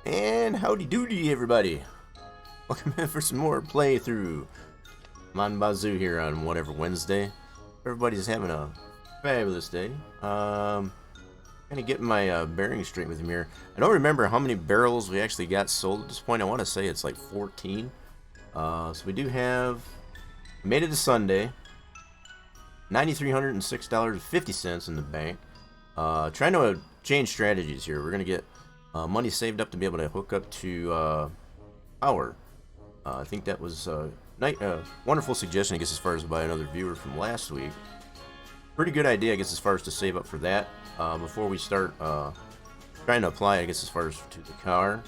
And howdy doody, everybody. Welcome in for some more playthrough. Mon Bazou here on WhatEver Wednesday. Everybody's having a fabulous day. Kind of getting my bearings straight with him here. I don't remember how many barrels we actually got sold at this point. I want to say it's like 14. So we do have, made it to Sunday, $9,306.50 in the bank. Trying to change strategies here. We're going to get money saved up to be able to hook up to power. I think that was a wonderful suggestion, I guess, as far as by another viewer from last week. Pretty good idea, I guess, as far as to save up for that before we start trying to apply, I guess, as far as to the car.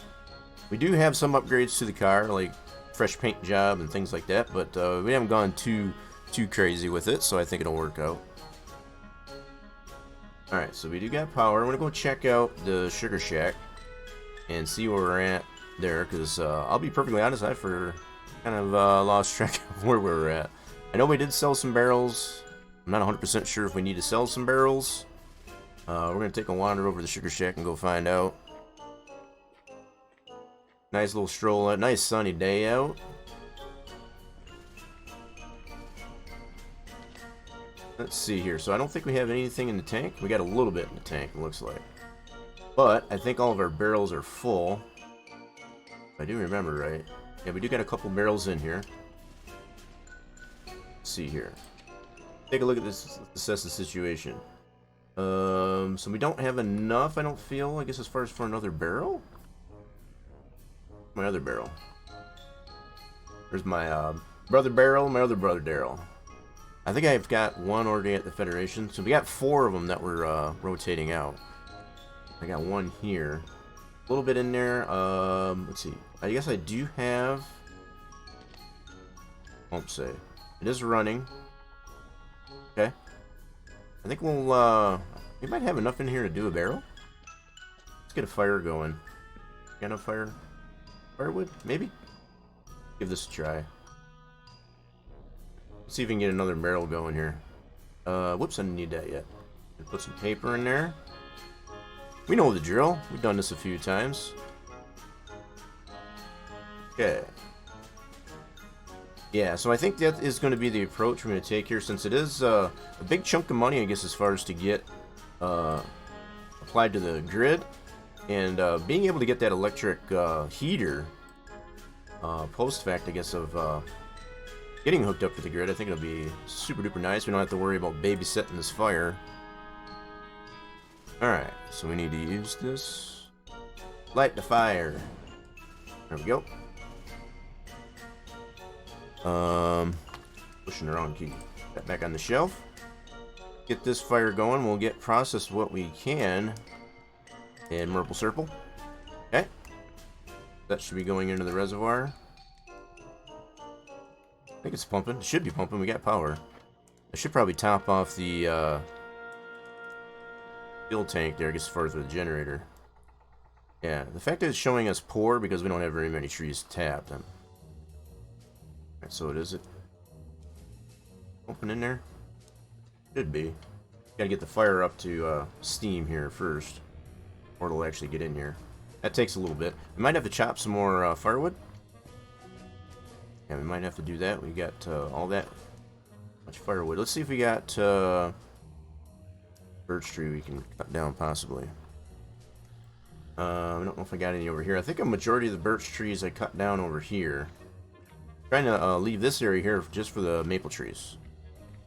We do have some upgrades to the car, like fresh paint job and things like that, but we haven't gone too crazy with it, so I think it'll work out. Alright, so we do got power. I'm going to go check out the Sugar Shack and see where we're at there, because I'll be perfectly honest, I kind of lost track of where we were at. I know we did sell some barrels. I'm not 100% sure if we need to sell some barrels. We're going to take a wander over the Sugar Shack and go find out. Nice little stroll out. Nice sunny day out. Let's see here. So I don't think we have anything in the tank. We got a little bit in the tank, it looks like. But I think all of our barrels are full. If I do remember right. Yeah, we do got a couple barrels in here. Let's see here. Take a look at this, assess the situation. So we don't have enough, I don't feel, I guess, as far as for another barrel? My other barrel. There's my brother barrel, my other brother Daryl. I think I've got one already at the Federation. So we got 4 of them that we're rotating out. I got one here. A little bit in there. Let's see. I guess I do have... Won't say. It is running. Okay. I think we'll, we might have enough in here to do a barrel. Let's get a fire going. Got enough firewood? Maybe? Give this a try. Let's see if we can get another barrel going here. Whoops, I didn't need that yet. Put some paper in there. We know the drill. We've done this a few times. Okay. Yeah, so I think that is going to be the approach we're going to take here, since it is a big chunk of money, I guess, as far as to get applied to the grid. And being able to get that electric heater post-fact, I guess, of getting hooked up to the grid, I think it'll be super duper nice. We don't have to worry about babysitting this fire. Alright, so we need to use this. Light the fire. There we go. Pushing the wrong key. Put that back on the shelf. Get this fire going. We'll get processed what we can in Merple Circle. Okay. That should be going into the reservoir. I think it's pumping. It should be pumping. We got power. I should probably top off the fuel tank there, I guess, as far as the generator. Yeah, the fact that it's showing us poor because we don't have very many trees tapped. Alright, so it is it. Open in there? Should be. Gotta get the fire up to steam here first, or it'll actually get in here. That takes a little bit. We might have to chop some more firewood. Yeah, we might have to do that. We got all that much firewood. Let's see if we got birch tree we can cut down, possibly. I don't know if I got any over here. I think a majority of the birch trees I cut down over here. Trying to leave this area here just for the maple trees.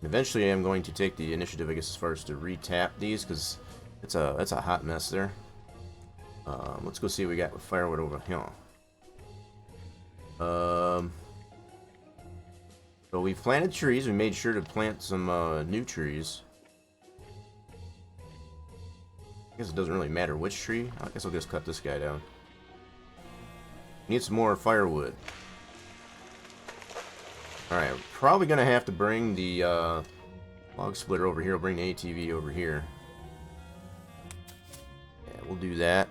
And eventually I'm going to take the initiative, I guess, as far as to re-tap these, because it's a hot mess there. Let's go see what we got with firewood over here. So we've planted trees. We made sure to plant some new trees. I guess it doesn't really matter which tree. I guess I'll just cut this guy down. Need some more firewood. Alright, we're probably going to have to bring the log splitter over here. We'll bring the ATV over here. Yeah, we'll do that.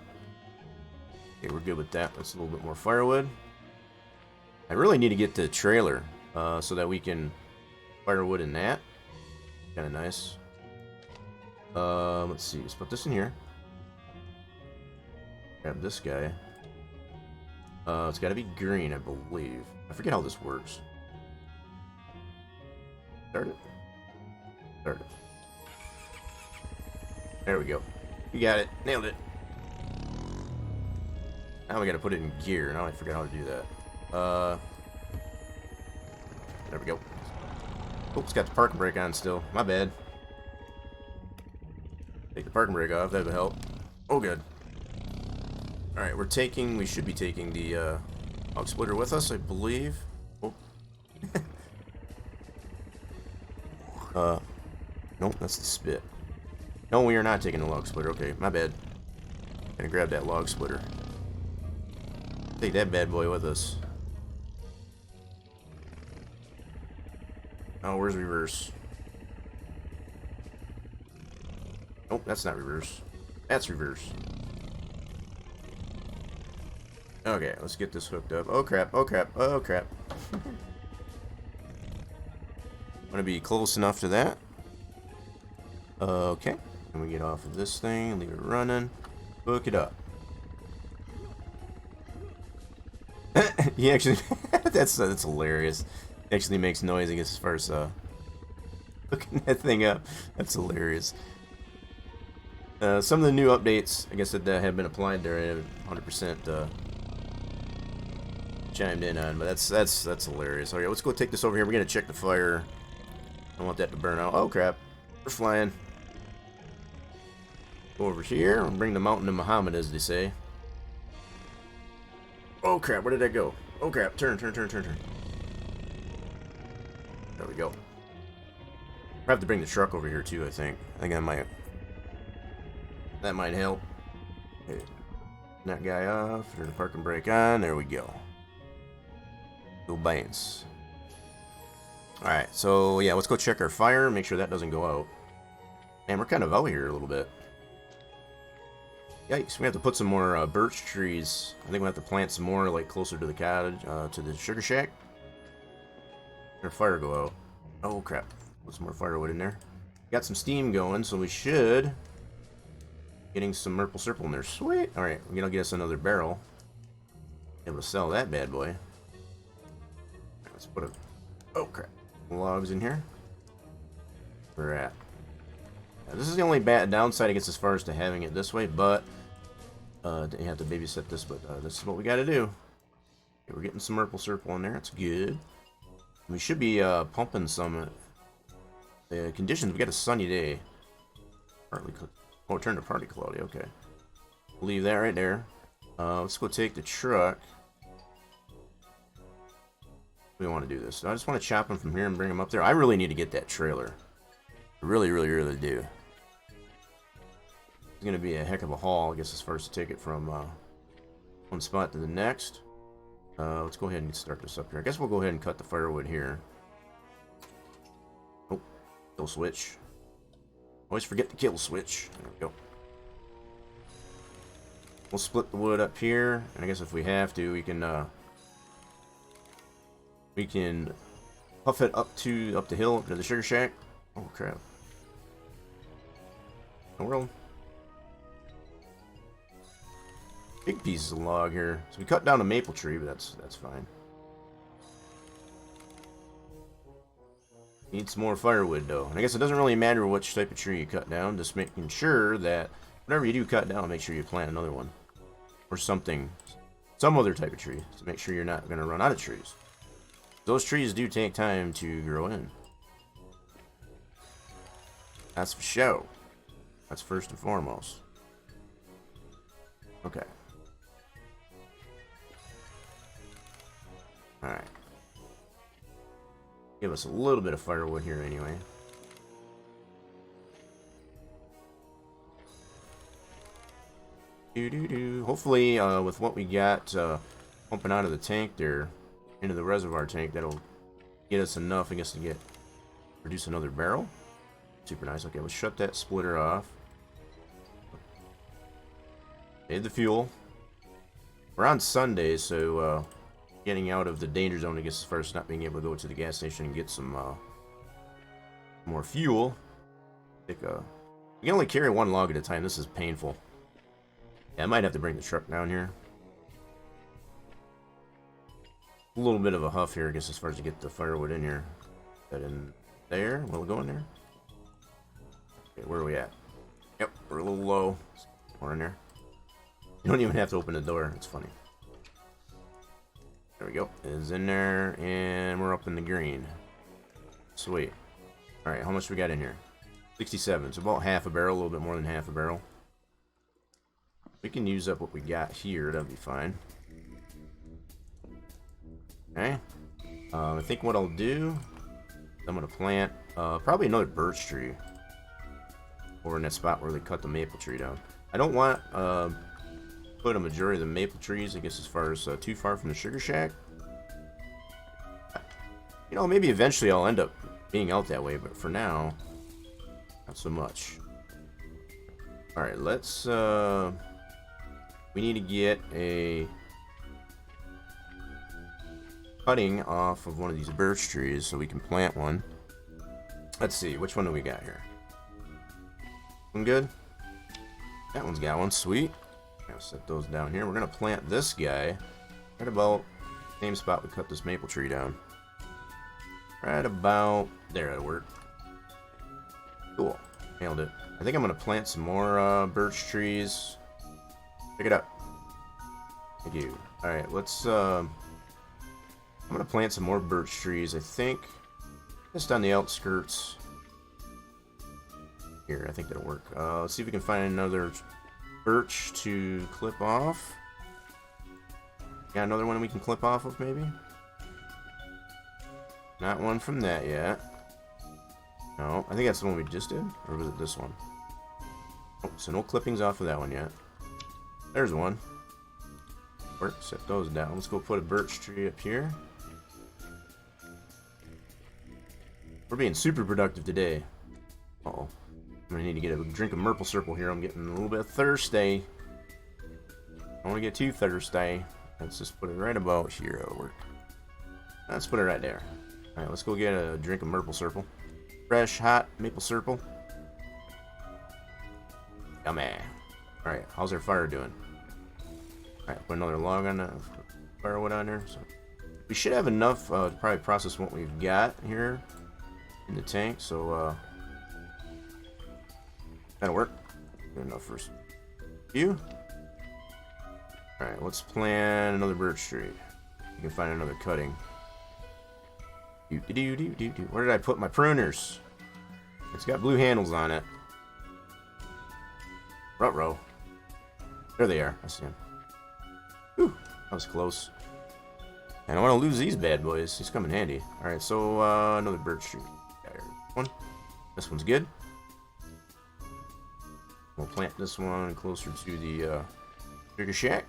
Okay, we're good with that. That's a little bit more firewood. I really need to get the trailer so that we can firewood in that. Kind of nice. Let's see. Let's put this in here. Grab this guy. It's got to be green, I believe. I forget how this works. Start it. Start it. There we go. You got it. Nailed it. Now we got to put it in gear. Now I forgot how to do that. There we go. Oops, got the parking brake on still. My bad. Take the parking brake off. That would help. Oh, good. Alright, we should be taking the log splitter with us, I believe. Oh. Nope, that's the spit. No, we are not taking the log splitter. Okay, my bad. Gonna grab that log splitter. Take that bad boy with us. Oh, where's reverse? Nope, that's not reverse. That's reverse. Okay, let's get this hooked up. Oh crap, oh crap, oh crap. Want to be close enough to that. Okay, and we get off of this thing, leave it running, hook it up. He actually, that's hilarious. It actually makes noise, I guess, as far as hooking that thing up. That's hilarious. Some of the new updates, I guess, that have been applied there, 100% chimed in on, but that's hilarious. Okay, let's go take this over here. We're gonna check the fire. I don't want that to burn out. Oh crap, we're flying. Go over here and bring the mountain to Muhammad, as they say. Oh crap, where did that go? Oh crap, turn. There we go. I have to bring the truck over here too, I think. I think that might help. Okay. That guy off, turn the parking brake on, there we go. Go Bance. Alright, so yeah, let's go check our fire, make sure that doesn't go out. Man, we're kind of out here a little bit. Yikes, we have to put some more birch trees. I think we'll have to plant some more, like, closer to the cottage, to the sugar shack. Our fire go out. Oh crap, put some more firewood in there. Got some steam going, so we should getting some maple syrup in there. Sweet. Alright, we're gonna get us another barrel. Able to sell that bad boy. Let's put a... Oh crap. Logs in here. Where we're at. Now, this is the only bad downside, I guess, as far as to having it this way, but you have to babysit this, but this is what we gotta do. Okay, we're getting some maple syrup on there. That's good. We should be pumping some conditions. We got a sunny day. Partly oh, turn to partly cloudy. Okay. Leave that right there. Let's go take the truck. We want to do this. So I just want to chop them from here and bring them up there. I really need to get that trailer. I really do. It's going to be a heck of a haul, I guess, as far as to take it from one spot to the next. Let's go ahead and start this up here. I guess we'll go ahead and cut the firewood here. Oh, kill switch. Always forget the kill switch. There we go. We'll split the wood up here, and I guess if we have to, we can puff it up the hill to the sugar shack. Oh crap! In the world. Big pieces of log here. So we cut down a maple tree, but that's fine. Need some more firewood though. And I guess it doesn't really matter which type of tree you cut down, just making sure that whatever you do cut down, make sure you plant another one. Or something. Some other type of tree. To make sure you're not going to run out of trees. Those trees do take time to grow in. That's for sure. That's first and foremost. Okay. Alright. Give us a little bit of firewood here anyway. Hopefully, with what we got pumping out of the tank there, into the reservoir tank, that'll get us enough, I guess, to produce another barrel. Super nice. Okay, let's shut that splitter off. Made the fuel. We're on Sunday, so getting out of the danger zone, I guess, as far as not being able to go to the gas station and get some more fuel. take a... We can only carry one log at a time. This is painful. Yeah, I might have to bring the truck down here. A little bit of a huff here, I guess, as far as to get the firewood in here. That in there. Will it go in there? Okay, where are we at? Yep, we're a little low. More in there. You don't even have to open the door. It's funny. There we go. It's in there, and we're up in the green. Sweet. Alright, how much we got in here? 67. It's about half a barrel, a little bit more than half a barrel. We can use up what we got here. That'll be fine. Okay. I think what I'll do, I'm going to plant probably another birch tree over in that spot where they cut the maple tree down. I don't want put a majority of the maple trees, I guess, as far as too far from the sugar shack. You know, maybe eventually I'll end up being out that way, but for now, not so much. Alright, let's we need to get a cutting off of one of these birch trees so we can plant one. Let's see, which one do we got here? One good? That one's got one, sweet. I'll set those down here. We're gonna plant this guy right about the same spot we cut this maple tree down. Right about there, that'll work. Cool, nailed it. I think I'm gonna plant some more birch trees. Pick it up. Thank you. Alright, let's I'm gonna plant some more birch trees, I think. Just on the outskirts. Here, I think that'll work. Let's see if we can find another birch to clip off. Got another one we can clip off of, maybe? Not one from that yet. No, I think that's the one we just did. Or was it this one? Oh, so no clippings off of that one yet. There's one. Work, set those down. Let's go put a birch tree up here. We're being super productive today. Uh-oh. I'm gonna need to get a drink of Maple Syrup here. I'm getting a little bit thirsty. I don't want to get too thirsty. Let's just put it right about here. That'll work. Let's put it right there. Alright, let's go get a drink of Maple Syrup. Fresh, hot maple syrup. Yummy. Alright, how's our fire doing? Alright, put another log on the firewood on there. So we should have enough to probably process what we've got here in the tank, so that'll work. Good enough for you. Alright, let's plant another birch tree. You can find another cutting. Where did I put my pruners? It's got blue handles on it. Ruh-roh. There they are. I see them. Whew, that was close. I don't want to lose these bad boys. These come in handy. Alright, so another birch tree. One. This one's good. We'll plant this one closer to the sugar shack.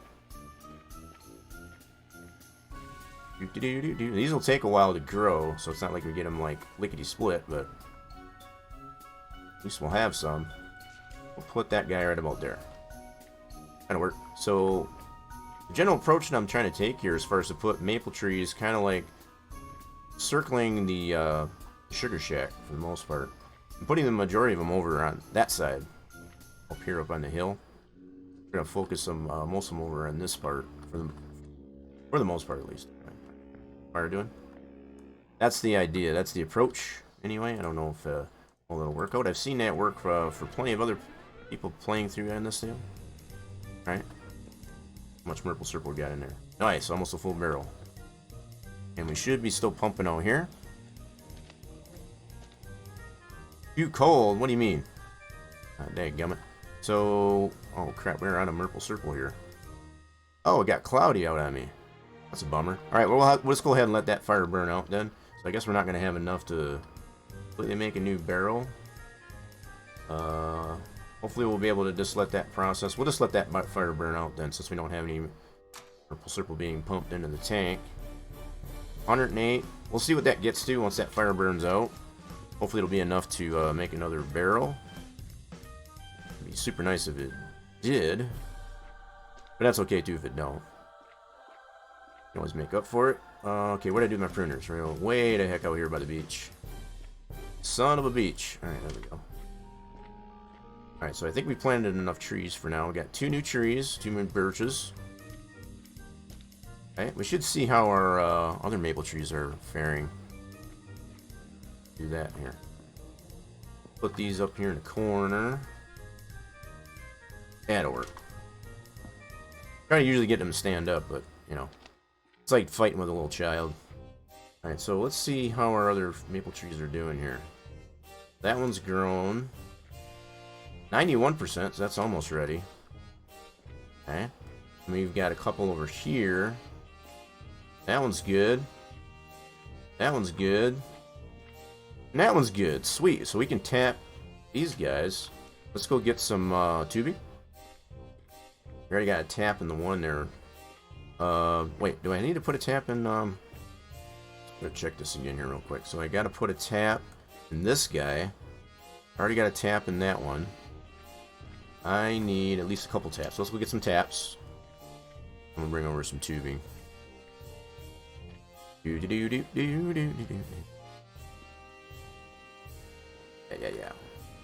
These will take a while to grow, so it's not like we get them like lickety-split, but at least we'll have some. We'll put that guy right about there. That'll work. So the general approach that I'm trying to take here, as far as to put maple trees, kind of like circling the sugar shack for the most part. I'm putting the majority of them over on that side, up here up on the hill. We're gonna focus them, most of them over on this part for the most part, at least. Fire doing? That's the idea. That's the approach. Anyway, I don't know if all that'll work out. I've seen that work for plenty of other people playing through on this deal. All right. How much maple syrup we got in there? Nice, almost a full barrel. And we should be still pumping out here. Too cold? What do you mean? Dadgummit. So, oh crap, we're out of maple syrup here. Oh, it got cloudy out on me. That's a bummer. Alright, well, let's go ahead and let that fire burn out then. So I guess we're not going to have enough to completely make a new barrel. Hopefully we'll be able to just let that process. We'll just let that fire burn out then, since we don't have any maple syrup being pumped into the tank. 108. We'll see what that gets to once that fire burns out. Hopefully it'll be enough to make another barrel. It'd be super nice if it did. But that's okay too if it don't. You can always make up for it. Okay, what did I do with my pruners? We're way the heck out here by the beach. Son of a beach. Alright, there we go. Alright, so I think we planted enough trees for now. We got 2 new trees, 2 new birches. Alright, we should see how our other maple trees are faring. Do that here. Put these up here in the corner. That'll work. Try to usually get them to stand up, but, you know, it's like fighting with a little child. Alright, so let's see how our other maple trees are doing here. That one's grown. 91%, so that's almost ready. Okay. And we've got a couple over here. That one's good. That one's good. And that one's good. Sweet. So we can tap these guys. Let's go get some tubing. We already got a tap in the one there. Wait, do I need to put a tap in? Let's check this again here real quick. So I got to put a tap in this guy. I already got a tap in that one. I need at least a couple taps. So let's go get some taps. I'm gonna bring over some tubing. Yeah.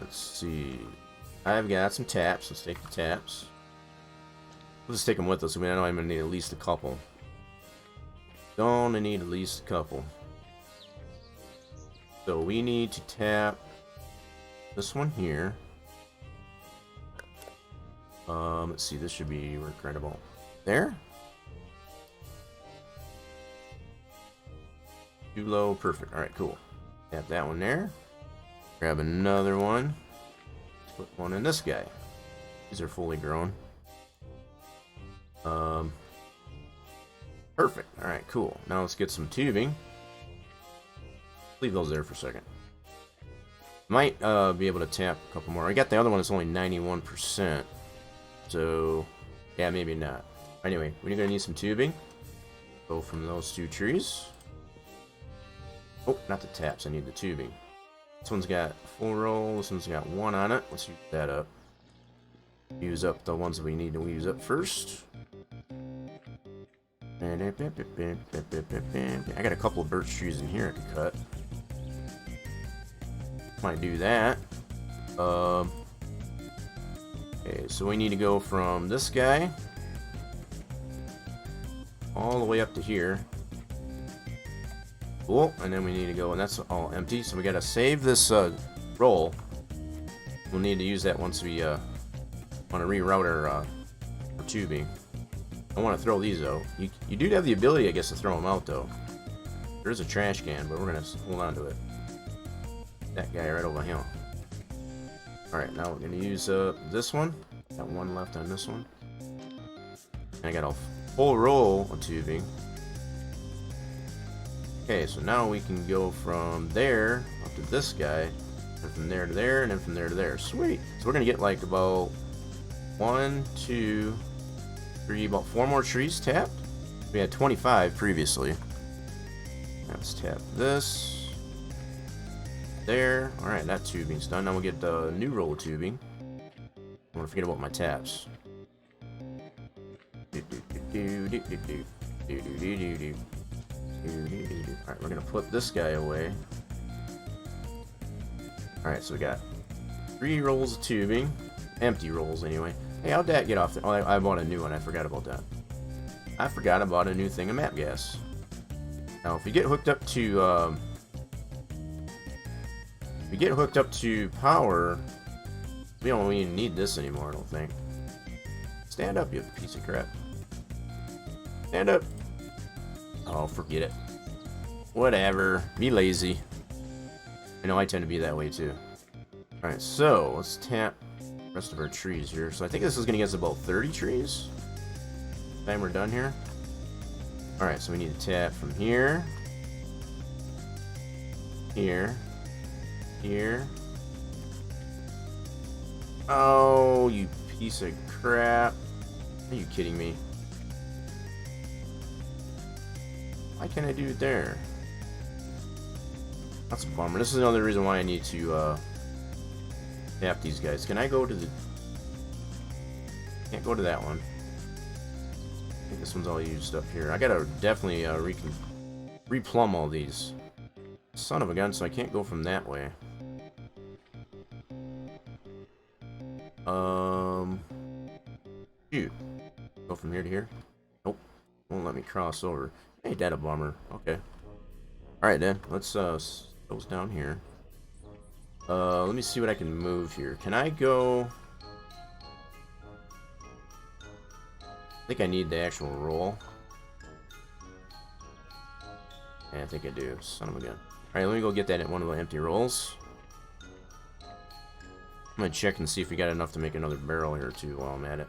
Let's see. I've got some taps. Let's take the taps. Let's just take them with us. I mean, I know I'm gonna need at least a couple. Gonna need at least a couple. So we need to tap this one here. Let's see. This should be incredible. There. Too low. Perfect. All right. Cool. Tap that one there. Grab another one. Put one in this guy. These are fully grown. Perfect. Alright, cool. Now let's get some tubing. Leave those there for a second. Might be able to tap a couple more. I got the other one that's only 91%. So, yeah, maybe not. Anyway, we're going to need some tubing. Go from those 2 trees. Oh, not the taps. I need the tubing. This one's got a full roll. This one's got 1 on it. Let's use that up. Use up the ones that we need to use up first. I got a couple of birch trees in here I can cut. Might do that. Okay, so we need to go from this guy all the way up to here. Cool, and then we need to go, and that's all empty, so we gotta save this roll. We'll need to use that once we want to reroute our tubing. I want to throw these out. You do have the ability, I guess, to throw them out, though. There is a trash can, but we're going to hold on to it. That guy right over here. Alright, now we're going to use this one. Got 1 left on this one. And I got a full roll of tubing. Okay, so now we can go from there up to this guy, and from there to there, and then from there to there. Sweet! So we're going to get like about 1, 2, 3, about 4 more trees tapped. We had 25 previously. Let's tap this. There. Alright, that tubing's done. Now we'll get the new roll of tubing. I want to forget about my taps. Alright, we're going to put this guy away. Alright, so we got 3 rolls of tubing. Empty rolls, anyway. Hey, how'd that get off there? Oh, I bought a new one. I forgot about that. I forgot about a new thing of map gas. Now, if you get hooked up to, power, we don't even need this anymore, I don't think. Stand up, you piece of crap. Stand up. Oh, forget it. Whatever. Be lazy. I know I tend to be that way, too. Alright, so, let's tap the rest of our trees here. So I think this is going to get us about 30 trees. Time we're done here. Alright, so we need to tap from here. Here. Here. Oh, you piece of crap. Are you kidding me? Why can't I do it there? That's a bummer. This is another reason why I need to tap these guys. Can I go to the... Can't go to that one. I think this one's all used up here. I gotta definitely replumb all these. Son of a gun, so I can't go from that way. Shoot. Go from here to here? Nope. Won't let me cross over. Hey, data bomber. Okay. Alright then. Let's those down here. Let me see what I can move here. Can I go? I think I need the actual roll. Yeah, I think I do. Son of a gun. Alright, let me go get that at one of the empty rolls. I'm gonna check and see if we got enough to make another barrel here too while I'm at it.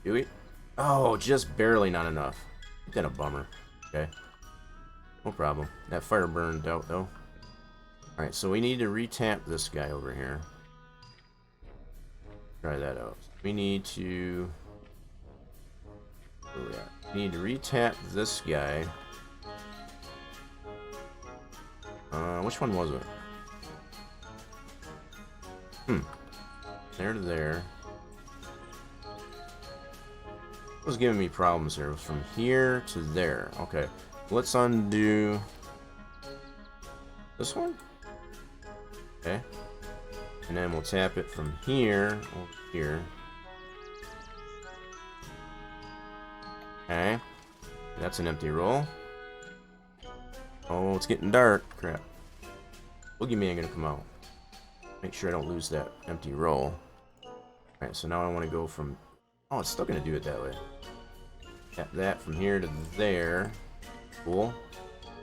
Do we? Oh, just barely not enough. Ain't that a bummer? Okay. No problem. That fire burned out though. Alright, so we need to retap this guy over here. Try that out. We need to... Where we at? We need to retap this guy. Which one was it? There to there. It was giving me problems here. It was from here to there. Okay. Let's undo this one. Okay. And then we'll tap it from here over here. Okay. That's an empty roll. Oh, it's getting dark. Crap. Boogeyman gonna come out. Make sure I don't lose that empty roll. Alright, so now I want to go from... Oh, it's still gonna do it that way. Tap that from here to there. Cool.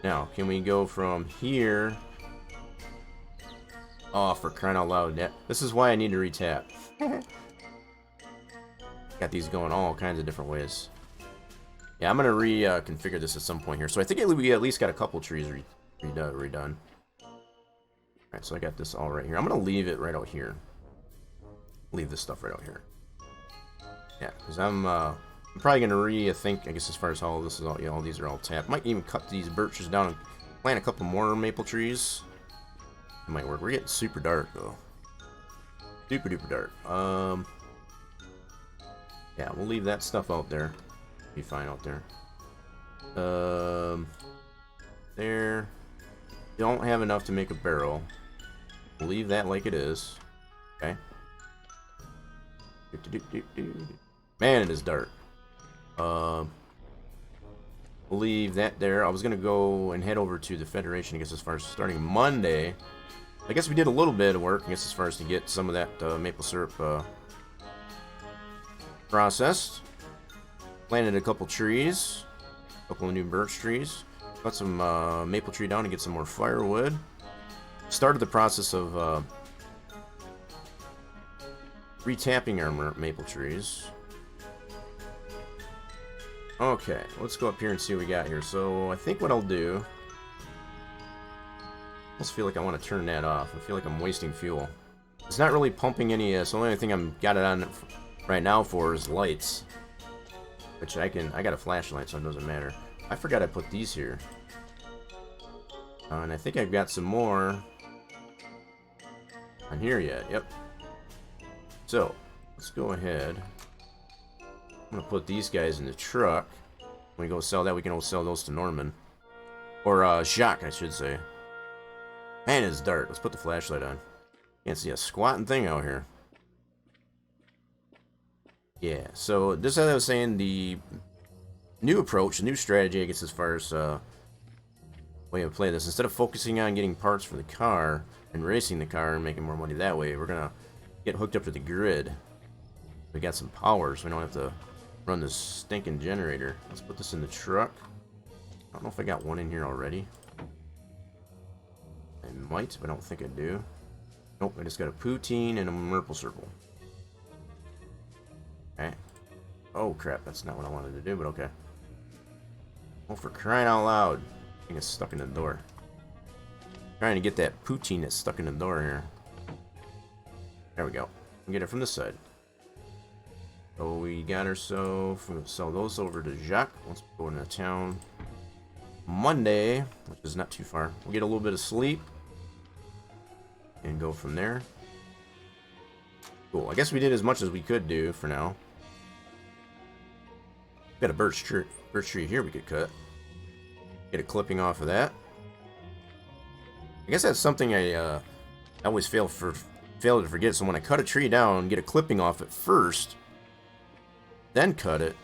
Now, can we go from here... Oh, for crying out loud. This is why I need to retap. Got these going all kinds of different ways. Yeah, I'm going to reconfigure this at some point here. So I think we at least got a couple trees redone. Alright, so I got this all right here. I'm going to leave it right out here. Leave this stuff right out here. Yeah, because I'm probably going to rethink, I guess, as far as how this is all, all these are all tapped. Might even cut these birches down and plant a couple more maple trees. It might work. We're getting super dark though. Super duper dark. Yeah, we'll leave that stuff out there. Be fine out there. There. Don't have enough to make a barrel. We'll leave that like it is. Okay. Man, it is dark. We'll leave that there. I was gonna go and head over to the Federation, I guess, as far as starting Monday. I guess we did a little bit of work, I guess, as far as to get some of that maple syrup processed. Planted a couple trees, a couple of new birch trees. Got some maple tree down to get some more firewood. Started the process of retapping our maple trees. Okay, let's go up here and see what we got here. So I think what I'll do... I almost feel like I want to turn that off. I feel like I'm wasting fuel. It's not really pumping any, so the only thing I'm got it on right now for is lights. Which I got a flashlight, so it doesn't matter. I forgot I put these here. And I think I've got some more on here yet. Yep. So, let's go ahead. I'm going to put these guys in the truck. When we go sell that, we can sell those to Norman. Or Jacques, I should say. Man, it's dark. Let's put the flashlight on. Can't see a squatting thing out here. Yeah, so this, as I was saying, the new approach, the new strategy, I guess, as far as way of play this. Instead of focusing on getting parts for the car and racing the car and making more money that way, we're gonna get hooked up to the grid. We got some power, so we don't have to run this stinking generator. Let's put this in the truck. I don't know if I got one in here already. I might, but I don't think I do. Nope, I just got a poutine and a maple circle. Okay. Oh crap, that's not what I wanted to do, but okay. Oh, for crying out loud. I think it's stuck in the door. Trying to get that poutine that's stuck in the door here. There we go. We'll get it from this side. So we got ourselves, we'll sell those over to Jacques once we go into town Monday, which is not too far. We'll get a little bit of sleep and go from there. Cool. I guess we did as much as we could do for now. Got a birch tree here we could cut. Get a clipping off of that. I guess that's something I always fail failed to forget. So when I cut a tree down, get a clipping off it first, then cut it,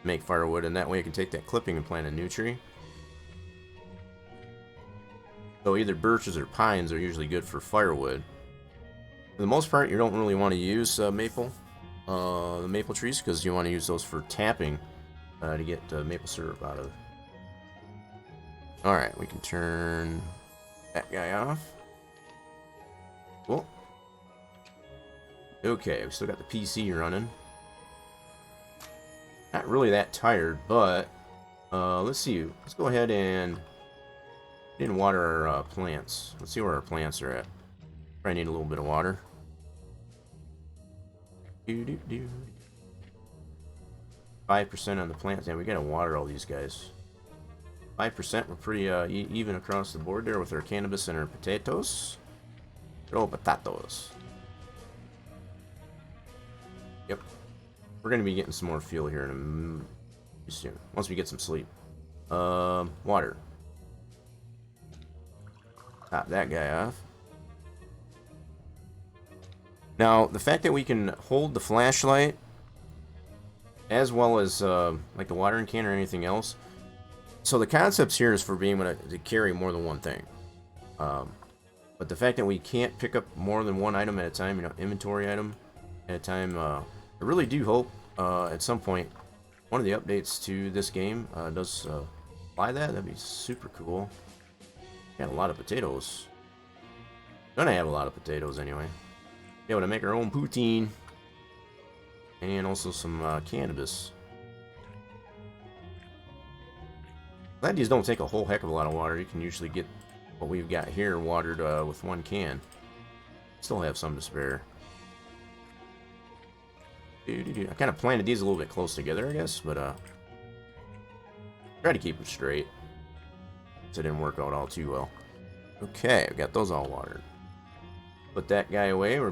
make firewood, and that way I can take that clipping and plant a new tree. So either birches or pines are usually good for firewood. For the most part, you don't really want to use the maple trees, because you want to use those for tapping to get maple syrup out of it. Alright, we can turn that guy off. Cool. Okay, we still got the PC running. Not really that tired, but let's see. Let's go ahead and water our plants. Let's see where our plants are at. Probably need a little bit of water. 5% on the plants. Yeah, we gotta water all these guys. 5%. We're pretty even across the board there with our cannabis and our potatoes. Oh, potatoes. Yep. We're gonna be getting some more fuel here in a soon. Once we get some sleep. Water. Top that guy off. Now, the fact that we can hold the flashlight as well as like the watering can or anything else. So the concepts here is for being able to carry more than one thing. But the fact that we can't pick up more than one item at a time, you know, inventory item at a time, I really do hope at some point one of the updates to this game does apply that. That'd be super cool. Got a lot of potatoes. Gonna have a lot of potatoes anyway. Be able to make our own poutine. And also some cannabis. Glad these don't take a whole heck of a lot of water. You can usually get what we've got here watered with one can. Still have some to spare. I kind of planted these a little bit close together, I guess, but try to keep them straight. So it didn't work out all too well. Okay, we got those all watered. Put that guy away. We're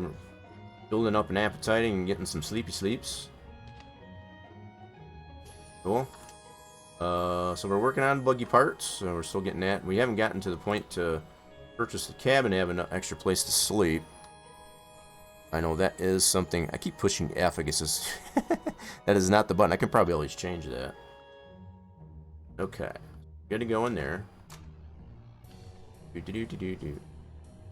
building up an appetite and getting some sleepy sleeps. Cool. So we're working on buggy parts. So we're still getting that. We haven't gotten to the point to purchase the cabin to have an extra place to sleep. I know that is something. I keep pushing F. I guess is that is not the button. I can probably always change that. Okay, good to go in there.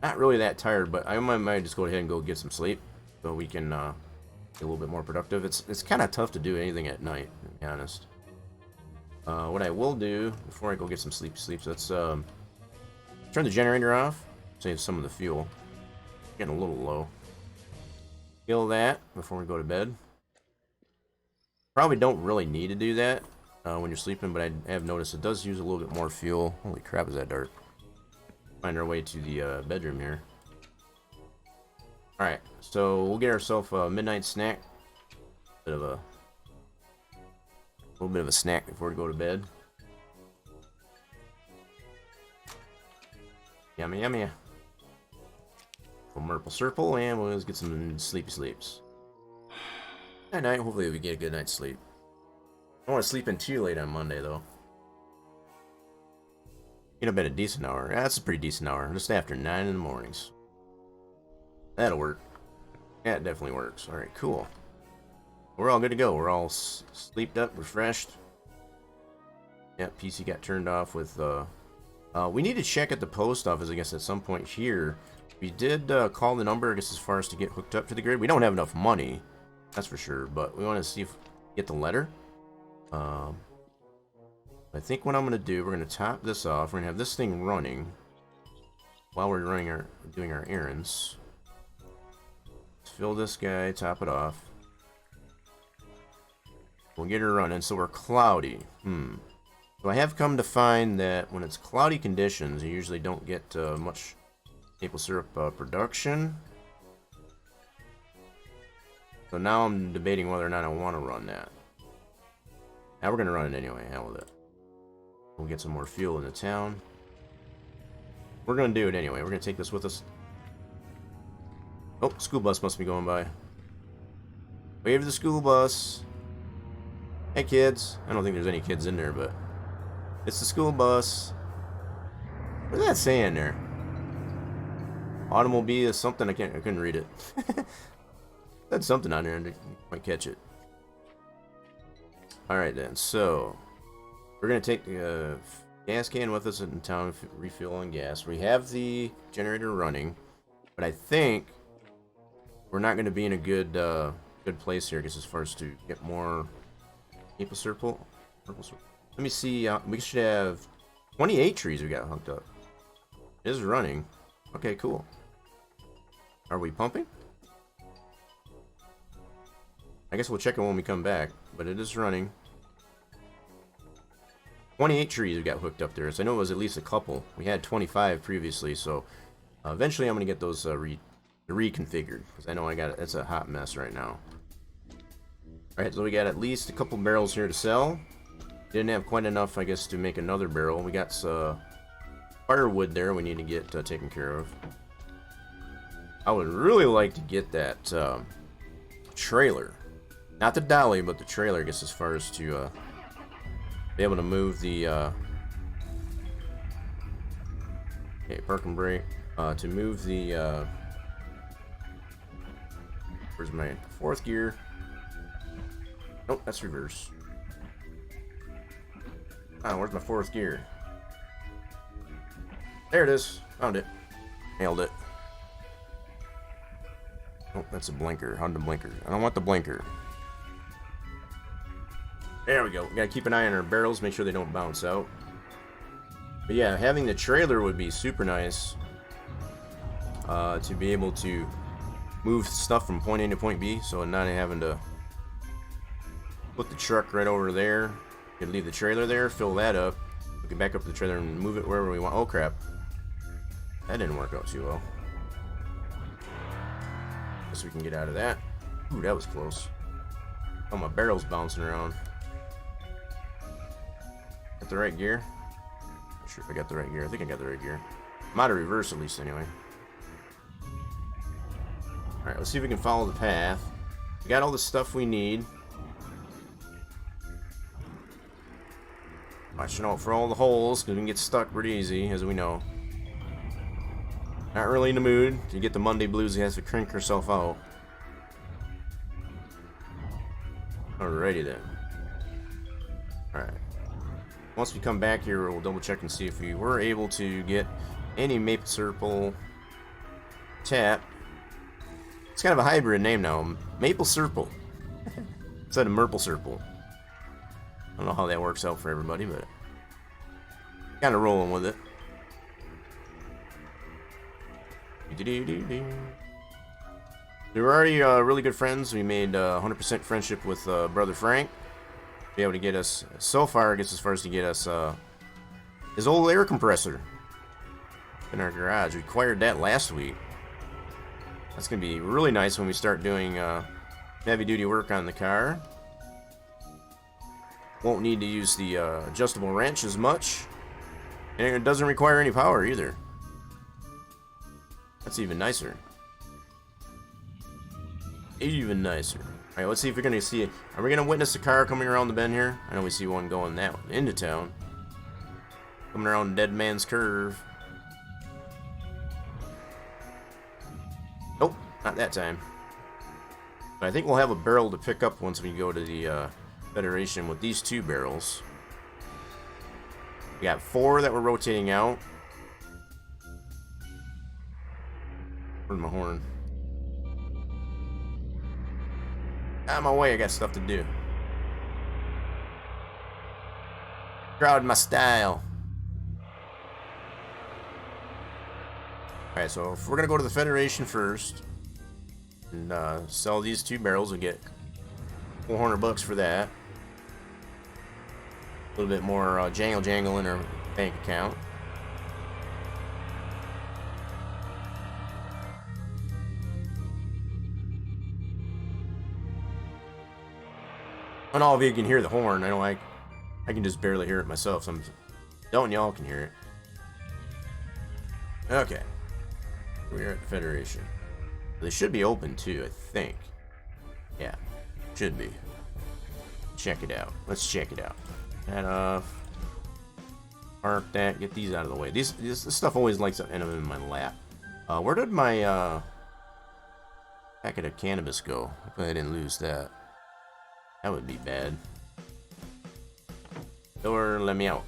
Not really that tired, but I might just go ahead and go get some sleep so we can get a little bit more productive. It's kind of tough to do anything at night, to be honest. What I will do before I go get some sleeps, let's turn the generator off, save some of the fuel. Getting a little low. Kill that before we go to bed. Probably don't really need to do that when you're sleeping, but I have noticed it does use a little bit more fuel. Holy crap, is that dark? Find our way to the bedroom here. Alright, so we'll get ourselves a midnight snack. A little bit of a snack before we go to bed. Yummy, yummy. Some Merple Circle, and we'll just get some sleepy sleeps. At night, hopefully we get a good night's sleep. I don't want to sleep in too late on Monday, though. Get to bed a decent hour. Yeah, that's a pretty decent hour. Just after 9 in the mornings. That'll work. Yeah, it definitely works. Alright, cool. We're all good to go. We're all sleeped up, refreshed. Yeah, PC got turned off with... we need to check at the post office, I guess, at some point here. We did call the number, I guess, as far as to get hooked up to the grid. We don't have enough money, that's for sure. But we want to see if we get the letter. I think what I'm going to do, we're going to top this off. We're going to have this thing running while we're doing our errands. Let's fill this guy, top it off. We'll get her running. So we're cloudy. So I have come to find that when it's cloudy conditions, you usually don't get much maple syrup production. So now I'm debating whether or not I want to run that. Now we're going to run it anyway. Hell with it. We'll get some more fuel in the town. We're going to do it anyway. We're going to take this with us. Oh, school bus must be going by. Wave to the school bus. Hey, kids. I don't think there's any kids in there, but it's the school bus. What's that saying there? Automobile is something I couldn't read it. That's something on there and I might catch it. Alright then, so we're gonna take the gas can with us in town, refuel on gas. We have the generator running, but I think we're not gonna be in a good good place here, I guess, as far as to get more maple syrup. Let me see, we should have 28 trees we got hooked up. It is running. Okay, cool. Are we pumping? I guess we'll check it when we come back, but it is running. 28 trees we got hooked up there, so I know it was at least a couple. We had 25 previously, so eventually I'm going to get those reconfigured, because I know it's a hot mess right now. Alright, so we got at least a couple barrels here to sell. Didn't have quite enough, I guess, to make another barrel. We got some firewood there we need to get taken care of. I would really like to get that trailer. Not the dolly, but the trailer, I guess, as far as to be able to move the okay, park and brake, to move the where's my fourth gear? Nope, that's reverse. Where's my fourth gear? There it is. Found it. Nailed it. Oh, that's a blinker. How'd the blinker? I don't want the blinker. There we go. We gotta keep an eye on our barrels, make sure they don't bounce out. But yeah, having the trailer would be super nice. To be able to move stuff from point A to point B, so not having to put the truck right over there. You can leave the trailer there, fill that up. We can back up the trailer and move it wherever we want. Oh crap. That didn't work out too well. Guess we can get out of that. Ooh, that was close. Oh, my barrel's bouncing around. Got the right gear? Not sure if I got the right gear. I think I got the right gear. I'm out of reverse at least anyway. Alright, let's see if we can follow the path. We got all the stuff we need. Watching out for all the holes, because we can get stuck pretty easy, as we know. Not really in the mood. To get the Monday blues, he has to crank herself out. Alrighty then. Alright. Once we come back here, we'll double check and see if we were able to get any maple syrup tap. It's kind of a hybrid name now. Maple syrup. Instead of Merple syrup. I don't know how that works out for everybody, but kind of rolling with it. We were already really good friends. We made 100% friendship with brother Frank. Be able to get us so far, I guess, as far as to get us his old air compressor in our garage. We acquired that last week. That's gonna be really nice when we start doing heavy duty work on the car. Won't need to use the adjustable wrench as much, and it doesn't require any power either. That's even nicer. Even nicer. Alright, let's see if we're gonna see it. Are we gonna witness a car coming around the bend here? I know we see one going that one into town. Coming around Dead Man's Curve. Nope, not that time. But I think we'll have a barrel to pick up once we go to the Federation with these two barrels. We got 4 that we're rotating out. Where's my horn? Out of my way, I got stuff to do. Crowd my style. Alright, so if we're gonna go to the Federation first and sell these 2 barrels, we get $400 for that. A little bit more jangle in our bank account. I don't know if you can hear the horn. I know I can just barely hear it myself. So don't y'all can hear it. Okay. We're at the Federation. They should be open too, I think. Yeah. Should be. Check it out. Let's check it out. That off. Park that. Get these out of the way. This stuff always likes to end up in my lap. Where did my packet of cannabis go? Hopefully I didn't lose that. That would be bad. Door, let me out.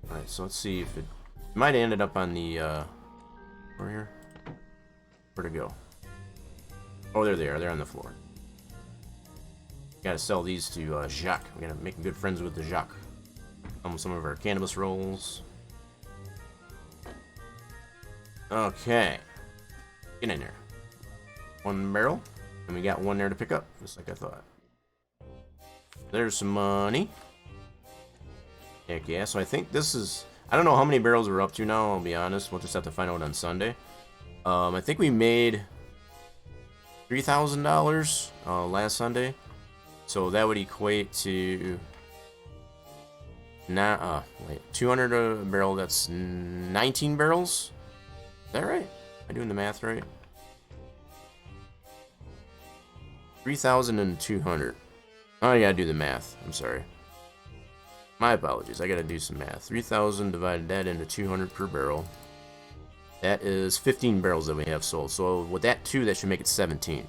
Alright, so let's see if it might have ended up on the over here. Where'd it go? Oh, there they are. They're on the floor. Gotta sell these to Jacques. We gotta make good friends with the Jacques. Some of our cannabis rolls. Okay. Get in there. One barrel. And we got one there to pick up, just like I thought. There's some money. Heck yeah. So I think this is... I don't know how many barrels we're up to now, I'll be honest. We'll just have to find out on Sunday. I think we made $3,000 last Sunday. So that would equate to... wait, 200 a barrel, that's 19 barrels? Is that right? Am I doing the math right? 3,200. Oh, I gotta do the math. I'm sorry. My apologies. I gotta do some math. 3,000 divided that into 200 per barrel. That is 15 barrels that we have sold. So with that 2, that should make it 17.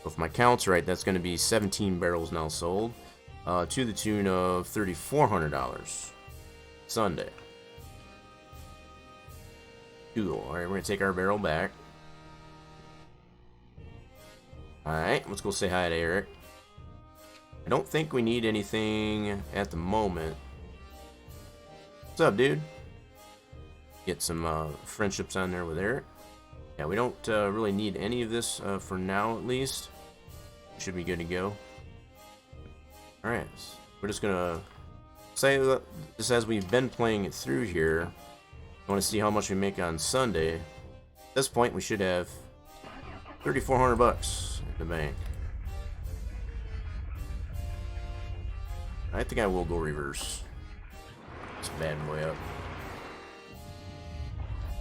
So if my count's right, that's going to be 17 barrels now sold. To the tune of $3,400. Sunday. Cool. Alright, we're going to take our barrel back. Alright, let's go say hi to Eric. I don't think we need anything at the moment. What's up, dude? Get some friendships on there with Eric. Yeah, we don't really need any of this for now, at least. Should be good to go. Alright, we're just gonna say that just as we've been playing it through here, I want to see how much we make on Sunday. At this point, we should have 3,400 bucks in the bank. I think I will go reverse this bad boy up.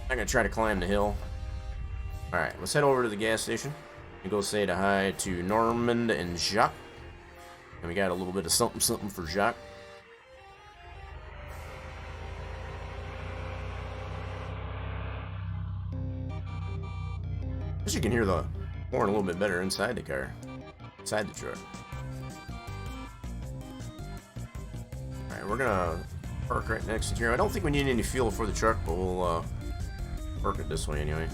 I'm gonna try to climb the hill. Alright, let's head over to the gas station and go say hi to Normand and Jacques. And we got a little bit of something for Jacques. I guess you can hear the horn a little bit better inside the car. Inside the truck. Alright, we're gonna park right next to here. I don't think we need any fuel for the truck, but we'll park it this way anyway.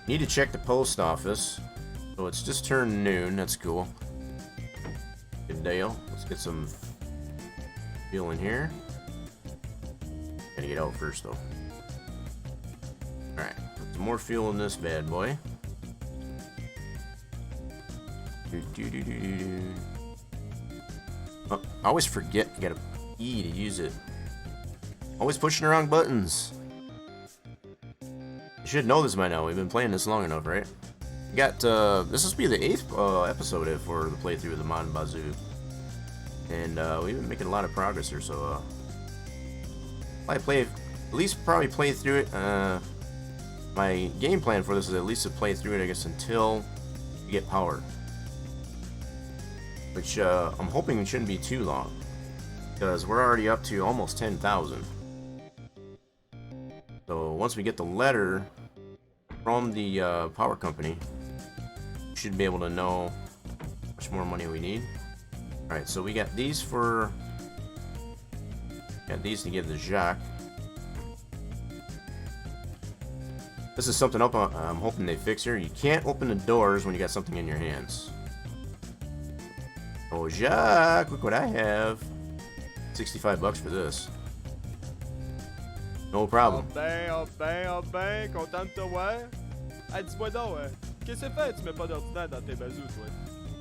Need to check the post office. So it's just turned noon. That's cool. Good deal. Let's get some fuel in here. Gotta get out first though. Alright, put some more fuel in this bad boy. Oh, I always forget you gotta E to use it. Always pushing the wrong buttons. You should know this by now. We've been playing this long enough, right? We got, this will be the 8th episode for the playthrough of the Mon Bazou. And we've been making a lot of progress here, so at least probably play through it. My game plan for this is at least to play through it, I guess, until we get power. Which I'm hoping shouldn't be too long. Because we're already up to almost 10,000. So once we get the letter from the power company, we should be able to know how much more money we need. Alright, so we got these for... Got these to give to Jacques. This is something up I'm hoping they fix here. You can't open the doors when you got something in your hands. Oh, Jacques, look what I have. 65 bucks for this. No problem. Oh ben, content de te voir. Hey, dis-moi donc, qu'est-ce que c'est fait? Tu mets pas d'ordinateur dans tes bazous, toi?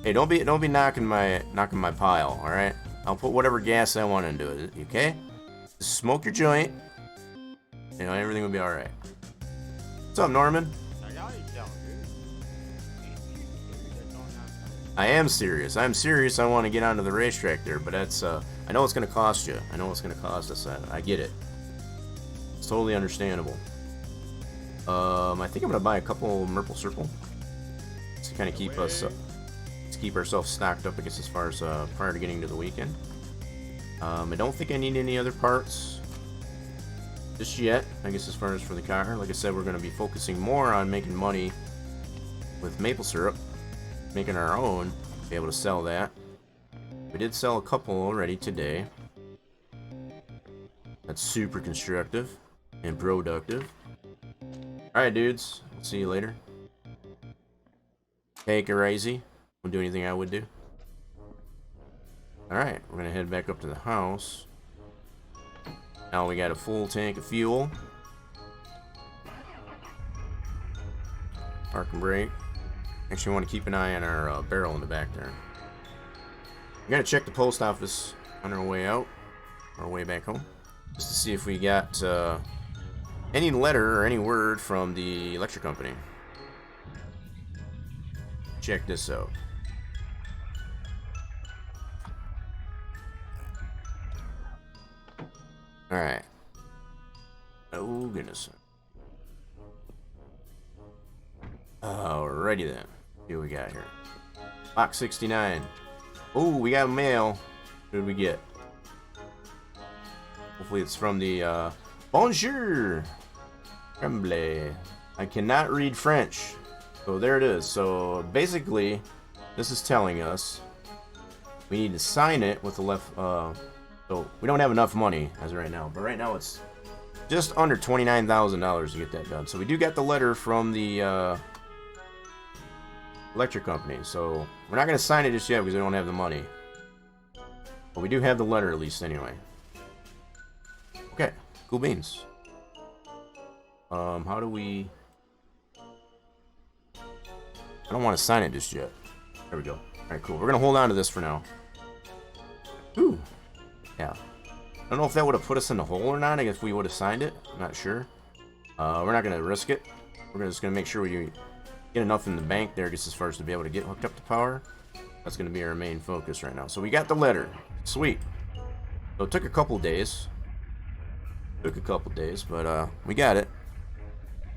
Hey, don't be knocking my pile, all right? I'll put whatever gas I want into it, okay? Just smoke your joint. You know, everything will be all right. What's up, Norman? I am serious. I'm serious. I want to get onto the racetrack there, but that's I know it's going to cost you. I know it's going to cost us. I get it. It's totally understandable. I think I'm going to buy a couple Merple Circle to kind of keep us keep ourselves stocked up, I guess, as far as prior to getting to the weekend. I don't think I need any other parts. just yet, I guess, as far as for the car. Like I said, we're going to be focusing more on making money with maple syrup, making our own, be able to sell that. We did sell a couple already today. That's super constructive and productive. Alright, dudes. I'll see you later. Take it easy. Won't do anything I would do. Alright, we're gonna head back up to the house. Now we got a full tank of fuel. Park and brake. Actually, want to keep an eye on our barrel in the back there. We're gonna check the post office on our way out, our way back home, just to see if we got any letter or any word from the electric company. Check this out. Alright. Oh, goodness. Alrighty then. See what we got here. Box 69. Oh, we got mail. What did we get? Hopefully it's from the, Bonjour! Tremblay. I cannot read French. So there it is. So basically, this is telling us we need to sign it with the left, so we don't have enough money as of right now. But right now it's just under $29,000 to get that done. So we do get the letter from the, electric company. So we're not going to sign it just yet because we don't have the money. But we do have the letter at least anyway. Okay, cool beans. How do we... I don't want to sign it just yet. There we go. Alright, cool. We're going to hold on to this for now. Ooh. Yeah. I don't know if that would have put us in the hole or not if we would have signed it. I'm not sure. We're not going to risk it. We're just going to make sure we get enough in the bank there just as far as to be able to get hooked up to power. That's going to be our main focus right now. So we got the letter. Sweet. So it took a couple days. Took a couple days, but we got it.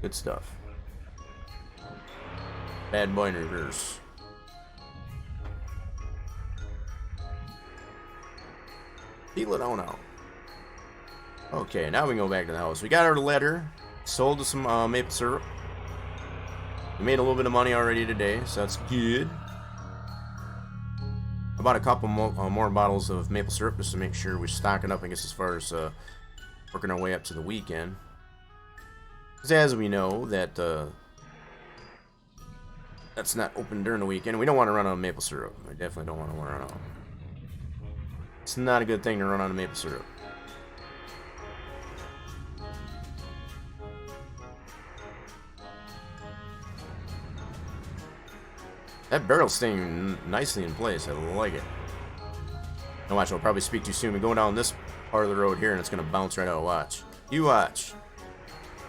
Good stuff. Bad boy in reverse. Peel it on out. Okay, now we can go back to the house. We got our letter. Sold us some maple syrup. We made a little bit of money already today, so that's good. I bought a couple more bottles of maple syrup just to make sure we're stocking up, I guess, as far as working our way up to the weekend. Because as we know, that that's not open during the weekend. We don't want to run out of maple syrup. We definitely don't want to run out. It's not a good thing to run out of maple syrup. That barrel's staying nicely in place. I like it. Now watch, I'll probably speak too soon. We go down this part of the road here and it's going to bounce right out. Watch. You watch.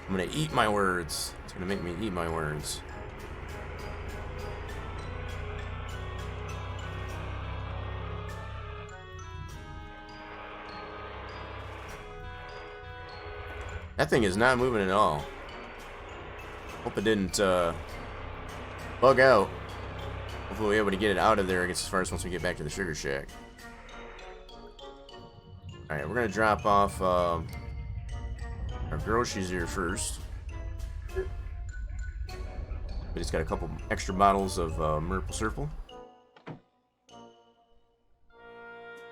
I'm going to eat my words. It's going to make me eat my words. That thing is not moving at all. Hope it didn't bug out. Hopefully we'll be able to get it out of there, I guess, as far as once we get back to the sugar shack. Alright, we're going to drop off our groceries here first. We just got a couple extra bottles of maple syrup.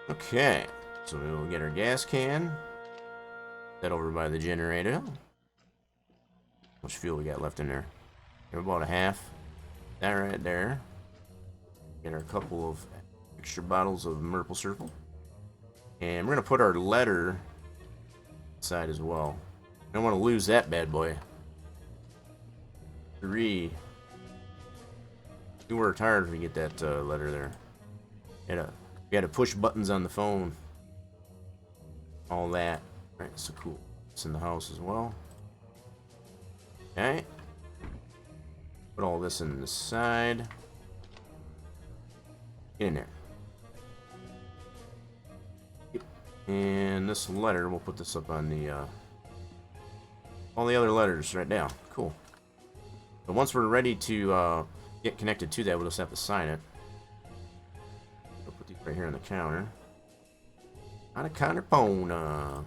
Okay, so we'll get our gas can. That over by the generator. How much fuel we got left in there? We're about a half. That right there. Get our couple of extra bottles of maple syrup. And we're going to put our letter inside as well. I don't want to lose that bad boy. 3. We worked hard to get that letter there. We had to push buttons on the phone. All that. Alright, so cool. It's in the house as well. Okay. Put all this in the side. Get in there. Yep. And this letter, we'll put this up on the, all the other letters right now. Cool. But once we're ready to get connected to that, we'll just have to sign it. We'll put these right here on the counter. On a counter phone.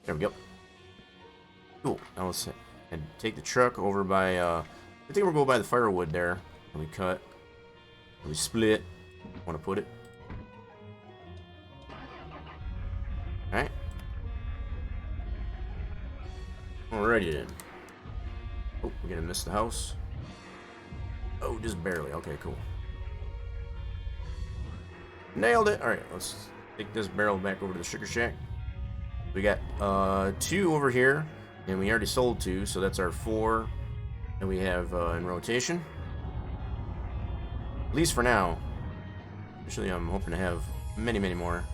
There we go. Cool. Now let's and take the truck over by, I think we'll go by the firewood there. And we cut. And we split. Want to put it. Alright. Alrighty then. Oh, we're gonna miss the house. Oh, just barely. Okay, cool. Nailed it. Alright, let's take this barrel back over to the sugar shack. We got 2 over here, and we already sold 2, so that's our 4 that we have in rotation. At least for now. Actually, I'm hoping to have many, many more.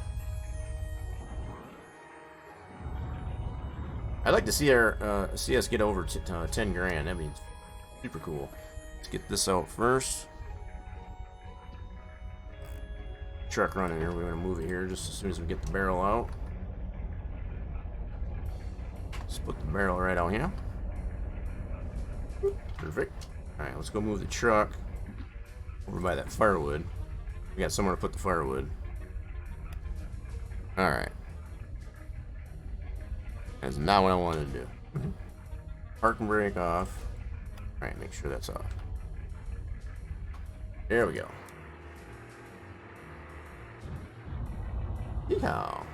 I'd like to see us get over 10 grand. That'd be super cool. Let's get this out first. Truck running here. We're gonna move it here just as soon as we get the barrel out. Let's put the barrel right out here. Perfect. All right, let's go move the truck over by that firewood. We got somewhere to put the firewood. All right. That's not what I wanted to do. Park and brake off. All right, make sure that's off. There we go. Yeehaw.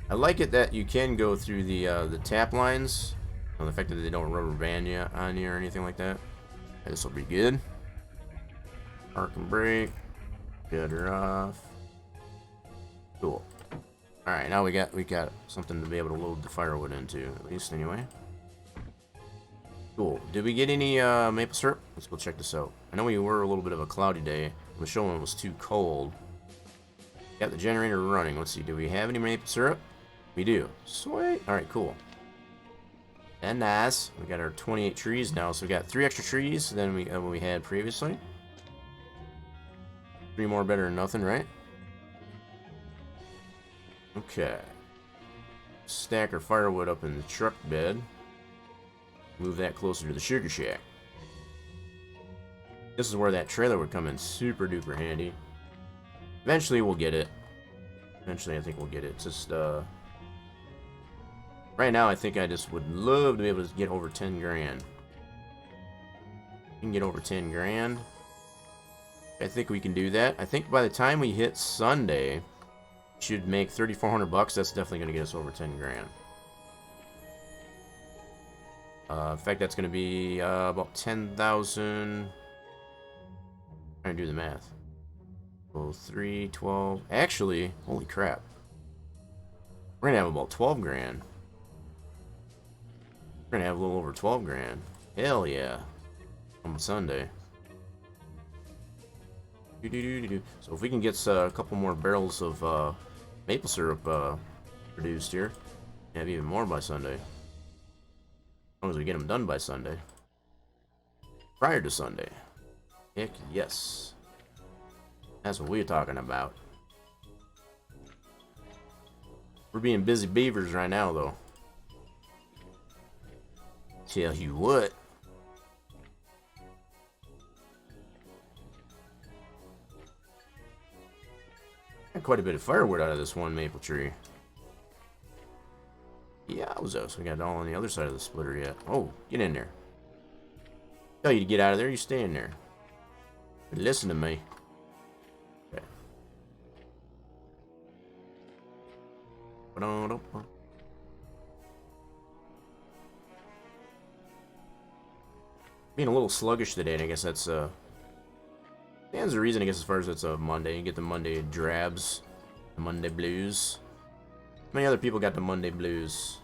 I like it that you can go through the tap lines. On the fact that they don't rubber band you on you or anything like that. This will be good. Park and brake. Shut her off. Cool. All right, now we got something to be able to load the firewood into, at least anyway. Cool. Did we get any maple syrup? Let's go check this out. I know we were a little bit of a cloudy day. The showing was too cold. Got the generator running. Let's see. Do we have any maple syrup? We do. Sweet. All right, cool. And nice. We got our 28 trees now, so we got 3 extra trees than we had previously. 3 more better than nothing, right? Okay. Stack our firewood up in the truck bed. Move that closer to the sugar shack. This is where that trailer would come in super duper handy. Eventually we'll get it. Eventually I think we'll get it. It's just right now I think I just would love to be able to get over 10 grand. We can get over 10 grand. I think we can do that. I think by the time we hit Sunday, should make 3,400 bucks. That's definitely going to get us over 10 grand. In fact, that's going to be about 10,000. Trying to do the math. So 3, 12. Actually, holy crap. We're going to have about 12 grand. We're going to have a little over 12 grand. Hell yeah. On Sunday. So if we can get a couple more barrels of maple syrup produced here, have even more by Sunday. As long as we get them done by Sunday. Prior to Sunday. Heck yes. That's what we're talking about. We're being busy beavers right now, though. Tell you what. Got quite a bit of firewood out of this one maple tree. Yeah, so we got it all on the other side of the splitter yet. Oh, get in there. Tell you to get out of there, you stay in there. Listen to me. Okay. Being a little sluggish today, and I guess that's stands the reason, I guess, as far as it's a Monday. You get the Monday drabs, the Monday blues. Many other people got the Monday blues.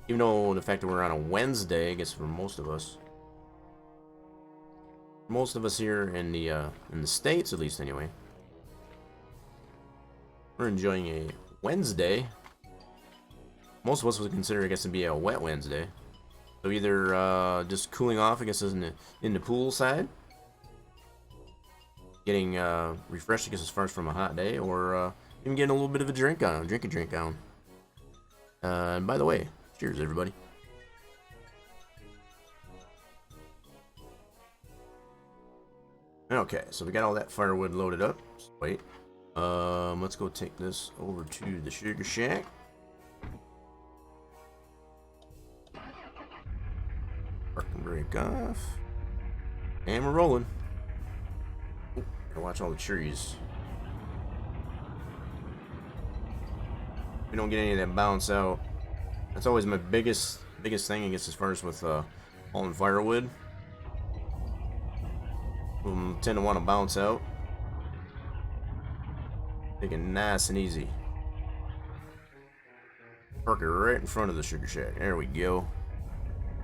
Even though the fact that we're on a Wednesday, I guess for most of us. Most of us here in the States, at least anyway. We're enjoying a Wednesday. Most of us would consider, I guess, to be a wet Wednesday. So either just cooling off, I guess, in the pool side. Getting refreshed, I guess, as far as from a hot day, or even getting a little bit of a drink on. And by the way, cheers, everybody. Okay, so we got all that firewood loaded up. Wait. Let's go take this over to the sugar shack. back off. And we're rolling. Ooh, gotta watch all the trees. We don't get any of that bounce out. That's always my biggest thing, I guess, as far as with hauling firewood. Tend to want to bounce out. Take it nice and easy. Park it right in front of the sugar shack. There we go.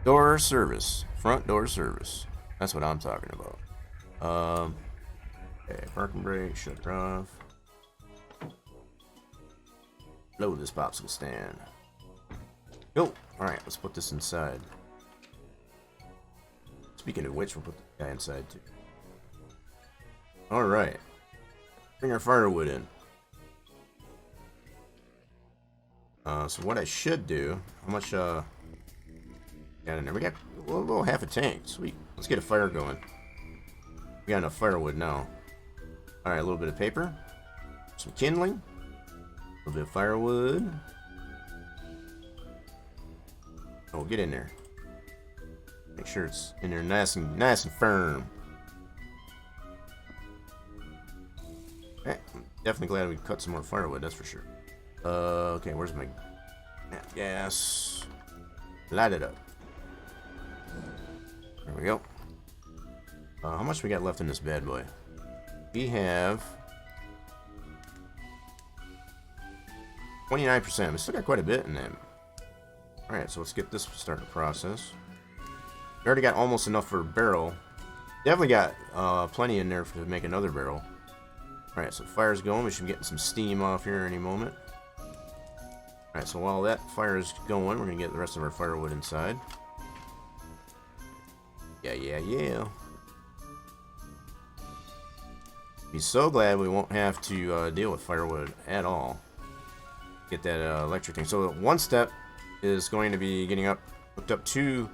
Door service. Front door service. That's what I'm talking about. Okay, parking brake, shut it off. Load this popsicle stand. Go! Alright, let's put this inside. Speaking of which, we'll put the guy inside too. Alright. Bring our firewood in. So what I should do, how much got in there? We got a little half a tank. Sweet. Let's get a fire going. We got enough firewood now. Alright, a little bit of paper. Some kindling. A little bit of firewood. Oh, get in there. Make sure it's in there nice and firm. Okay, I'm definitely glad we cut some more firewood, that's for sure. Okay, where's my gas? Light it up. There we go. How much we got left in this bad boy? We have 29%. We still got quite a bit in them. Alright, so let's get this starting to process. We already got almost enough for a barrel. Definitely got plenty in there to make another barrel. Alright, so fire's going. We should be getting some steam off here any moment. Alright, so while that fire is going, we're going to get the rest of our firewood inside. Yeah. Be so glad we won't have to deal with firewood at all. Get that electric thing. So one step is going to be getting hooked up to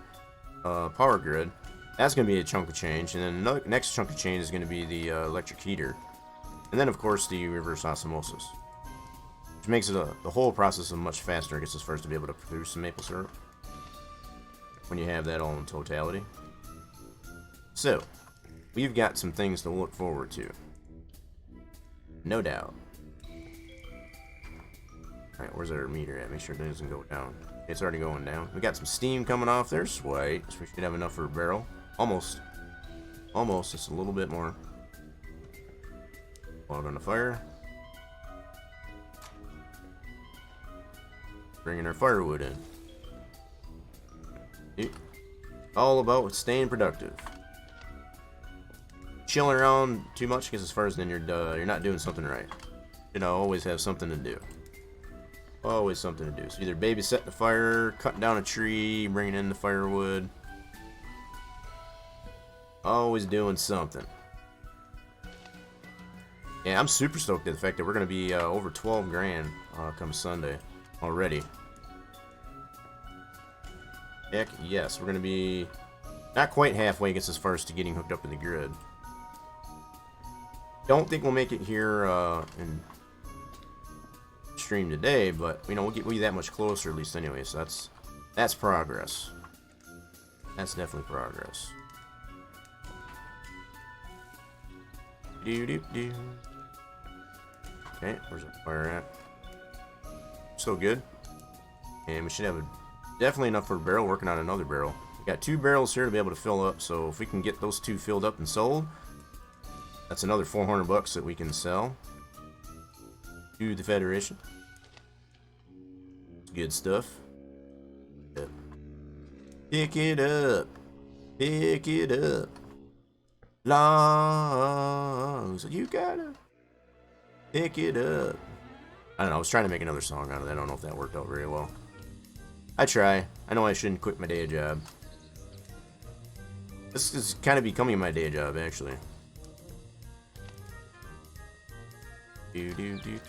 power grid. That's going to be a chunk of change, and then the next chunk of change is going to be the electric heater, and then of course the reverse osmosis, which makes it the whole process much faster. I guess as far as to be able to produce some maple syrup when you have that all in totality. So we've got some things to look forward to, no doubt. Alright, where's our meter at? Make sure it doesn't go down. It's already going down. We got some steam coming off there. Sweet. So we should have enough for a barrel. Almost. Almost. Just a little bit more. Log on the fire. Bringing our firewood in. All about staying productive. Chilling around too much because as far as then you're not doing something right. You know, always have something to do. Always something to do. So either babysitting the fire, cutting down a tree, bringing in the firewood. Always doing something. Yeah, I'm super stoked at the fact that we're going to be over 12 grand come Sunday already. Heck yes, we're going to be not quite halfway, I guess, as far as to getting hooked up to the grid. Don't think we'll make it here in stream today, but you know we'll be that much closer at least anyway. So that's progress. That's definitely progress. Okay, where's our fire at? Still good, and we should have definitely enough for a barrel. Working on another barrel. We got 2 barrels here to be able to fill up. So if we can get those 2 filled up and sold, that's another $400 that we can sell to the Federation. Good stuff. Yep. Pick it up. Pick it up. Long. So you gotta pick it up. I don't know. I was trying to make another song out of that. I don't know if that worked out very well. I try. I know I shouldn't quit my day job. This is kind of becoming my day job, actually. Do.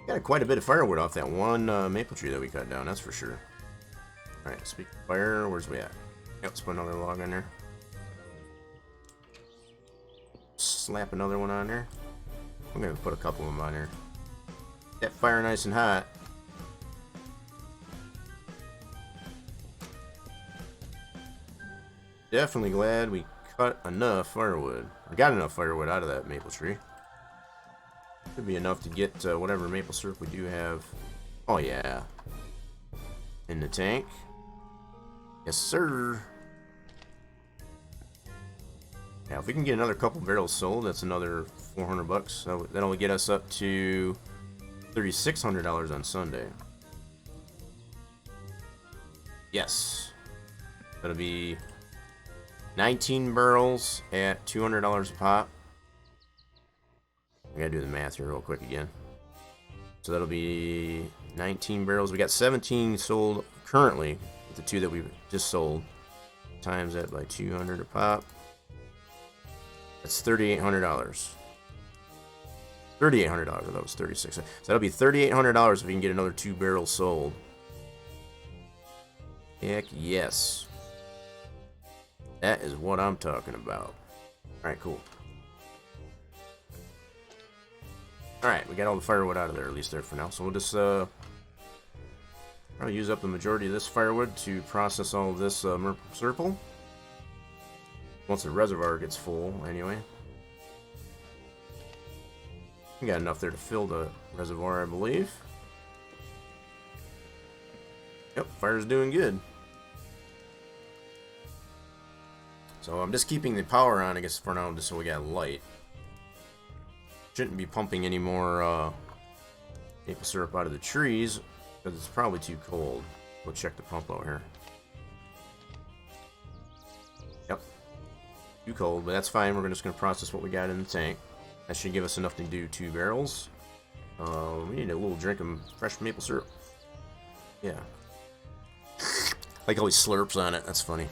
Got quite a bit of firewood off that one maple tree that we cut down, that's for sure. Alright, speak of fire, where's we at? Yep, let's put another log on there. Slap another one on there. I'm gonna put a couple of them on here. That fire nice and hot. Definitely glad we cut enough firewood. I got enough firewood out of that maple tree. Could be enough to get whatever maple syrup we do have. Oh yeah. In the tank. Yes, sir. Yeah, if we can get another couple barrels sold, that's another $400. So that'll get us up to $3,600 on Sunday. Yes. That'll be 19 barrels at $200 a pop. I gotta do the math here real quick again. So that'll be 19 barrels. We got 17 sold currently with the 2 that we just sold. Times that by 200 a pop. That's $3,800. $3,800. That was 36. So that'll be $3,800 if we can get another 2 barrels sold. Heck yes. That is what I'm talking about. Alright, cool. Alright, we got all the firewood out of there, at least there for now. So we'll just probably use up the majority of this firewood to process all of this maple syrup. Once the reservoir gets full, anyway. We got enough there to fill the reservoir, I believe. Yep, fire's doing good. So I'm just keeping the power on, I guess, for now, just so we got light. Shouldn't be pumping any more maple syrup out of the trees, because it's probably too cold. We'll check the pump out here. Yep. Too cold, but that's fine. We're just going to process what we got in the tank. That should give us enough to do 2 barrels. We need a little drink of fresh maple syrup. Yeah. Like how he slurps on it. That's funny.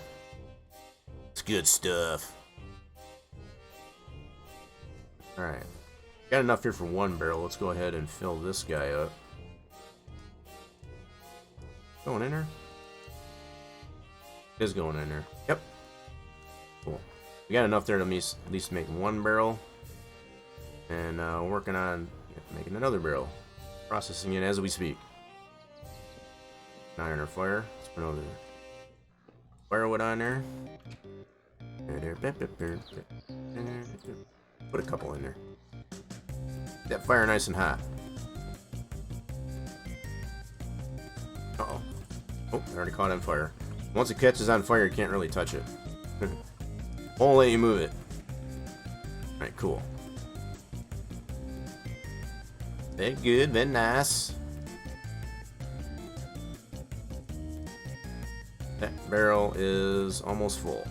It's good stuff. Alright. Got enough here for 1 barrel. Let's go ahead and fill this guy up. Going in there? It is going in there. Yep. Cool. We got enough there to at least make 1 barrel. And working on making another barrel. Processing it as we speak. Iron or fire. Let's put another firewood on there. Put a couple in there. Get that fire nice and hot. Uh-oh. Oh, I already caught on fire. Once it catches on fire, you can't really touch it. Won't let you move it. Alright, cool. Very good, very nice. That barrel is almost full.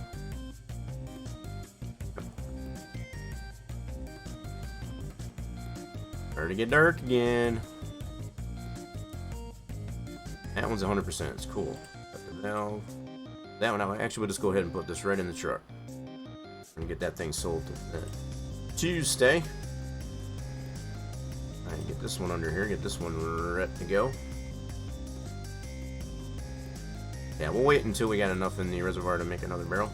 Starting to get dark again. That one's 100%. It's cool. Got the valve. That one, actually, we'll just go ahead and put this right in the truck. And get that thing sold to Tuesday. Alright, get this one under here. Get this one ready to go. Yeah, we'll wait until we got enough in the reservoir to make another barrel.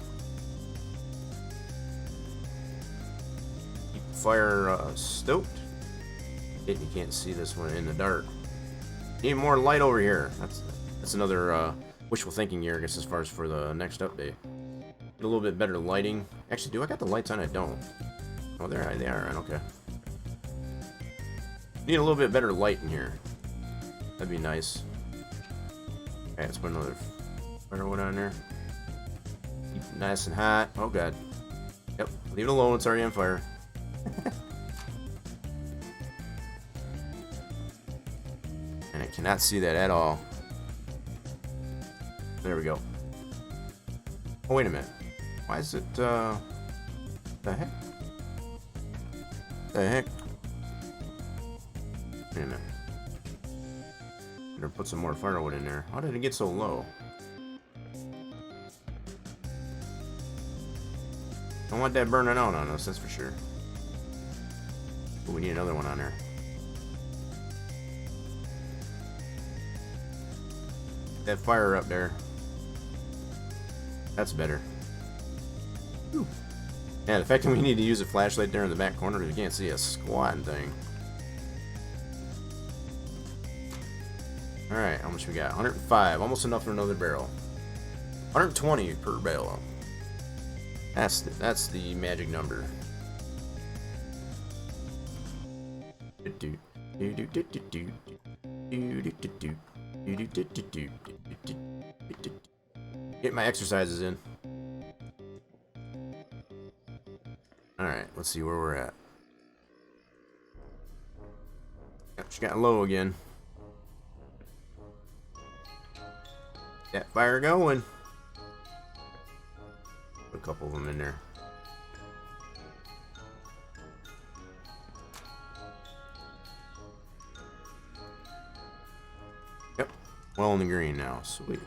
Keep the fire stoked. You can't see this one in the dark. Need more light over here. That's another wishful thinking here, I guess, as far as for the next update. Get a little bit better lighting. Actually, do I got the lights on? I don't. Oh, there they are. Okay. Need a little bit better light in here. That'd be nice. Okay, let's put another firewood on there. Keep it nice and hot. Oh god. Yep. Leave it alone. It's already on fire. And I cannot see that at all. There we go. Oh, wait a minute. Why is it, the heck? The heck? Wait a minute. Better put some more firewood in there. How did it get so low? Don't want that burning out on us, that's for sure. Ooh, we need another one on there. That fire up there. That's better. Whew. Yeah, the fact that we need to use a flashlight there in the back corner, you can't see a squat thing. Alright, how much we got? 105, almost enough for another barrel. 120 per barrel. That's the magic number. Get my exercises in. Alright, let's see where we're at. Yep, she got low again. That fire going. Put a couple of them in there. Yep, well in the green now. Sweet.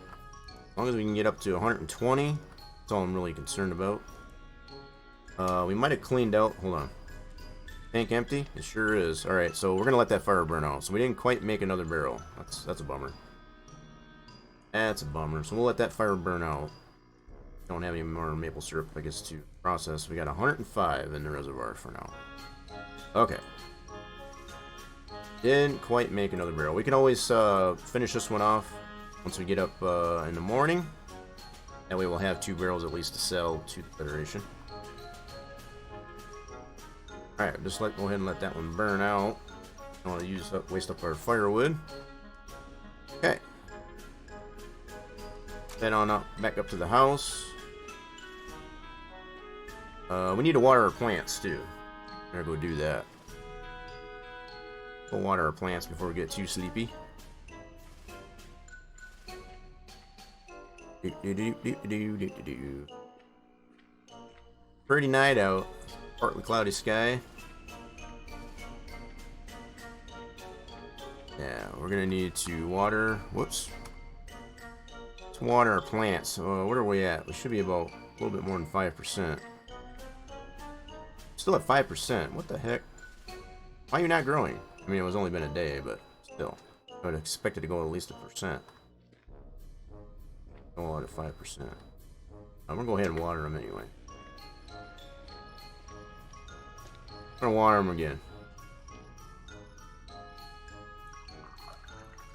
As long as we can get up to 120, that's all I'm really concerned about. We might have cleaned out. Hold on. Tank empty? It sure is. Alright, so we're gonna let that fire burn out. So we didn't quite make another barrel. That's a bummer. That's a bummer. So we'll let that fire burn out. Don't have any more maple syrup, I guess, to process. We got 105 in the reservoir for now. Okay. Didn't quite make another barrel. We can always finish this one off once we get up in the morning. That way we'll have 2 barrels at least to sell to the Federation. Alright, just go ahead and let that one burn out. Don't want to waste up our firewood. Okay. Head on up, back up to the house. We need to water our plants too. I'm gonna go do that. We'll water our plants before we get too sleepy. Pretty night out. Partly cloudy sky. Yeah, we're gonna need to water. Whoops. Let's water our plants. Where are we at? We should be about a little bit more than 5%. Still at 5%. What the heck? Why are you not growing? I mean, it was only been a day, but still. I would expect it to go at least 1%. Go out at 5%. I'm gonna go ahead and water them anyway. I'm gonna water them again.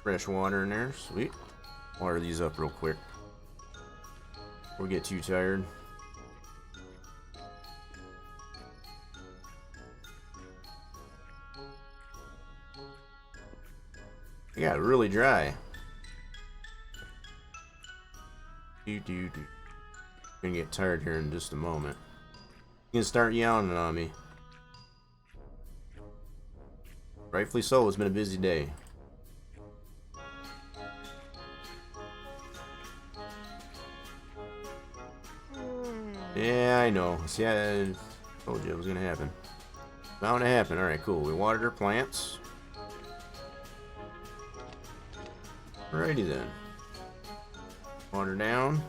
Fresh water in there, sweet. Water these up real quick before we get too tired. It got really dry. Gonna get tired here in just a moment. You can start yawning on me. Rightfully so, it's been a busy day. Yeah, I know. See, I told you it was gonna happen. Bound to happen. Alright, cool. We watered our plants. Alrighty then. Water down.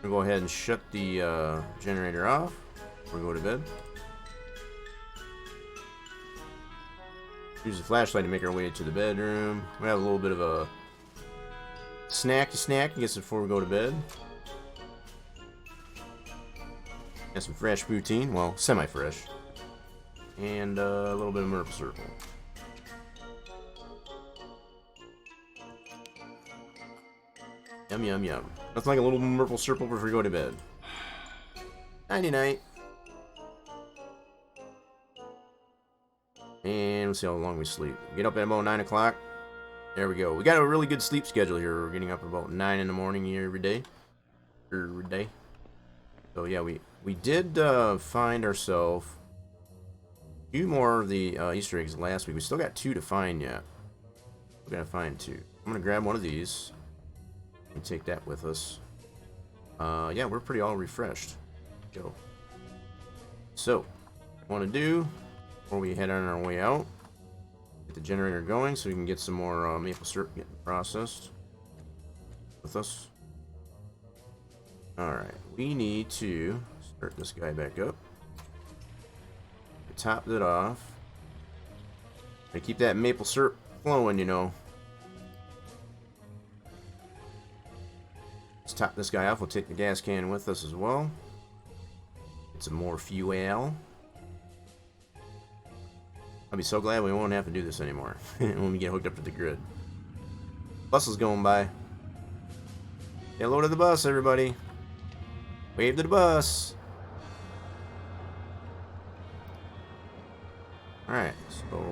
We'll go ahead and shut the generator off before we go to bed. Use the flashlight to make our way to the bedroom. We have a little bit of a snack, I guess, before we go to bed. Got some fresh poutine, well, semi-fresh, and a little bit of maple syrup. Yum, yum, yum. Nothing like a little maple syrup before we go to bed. Nighty-night. And let's see how long we sleep. Get up at about 9 o'clock. There we go. We got a really good sleep schedule here. We're getting up about 9 in the morning every day. So yeah, we did find ourselves a few more of the Easter eggs last week. We still got 2 to find yet. We're gonna find 2. I'm gonna grab one of these and take that with us. Yeah, we're pretty all refreshed. Go. So, what I want to do before we head on our way out, get the generator going so we can get some more maple syrup getting processed with us. Alright, we need to start this guy back up. Top it off. I keep that maple syrup flowing, you know. Let's top this guy off. We'll take the gas can with us as well. Some more fuel. I'll be so glad we won't have to do this anymore when we get hooked up to the grid. Bus is going by. Say hello to the bus, everybody. Wave to the bus. Alright, so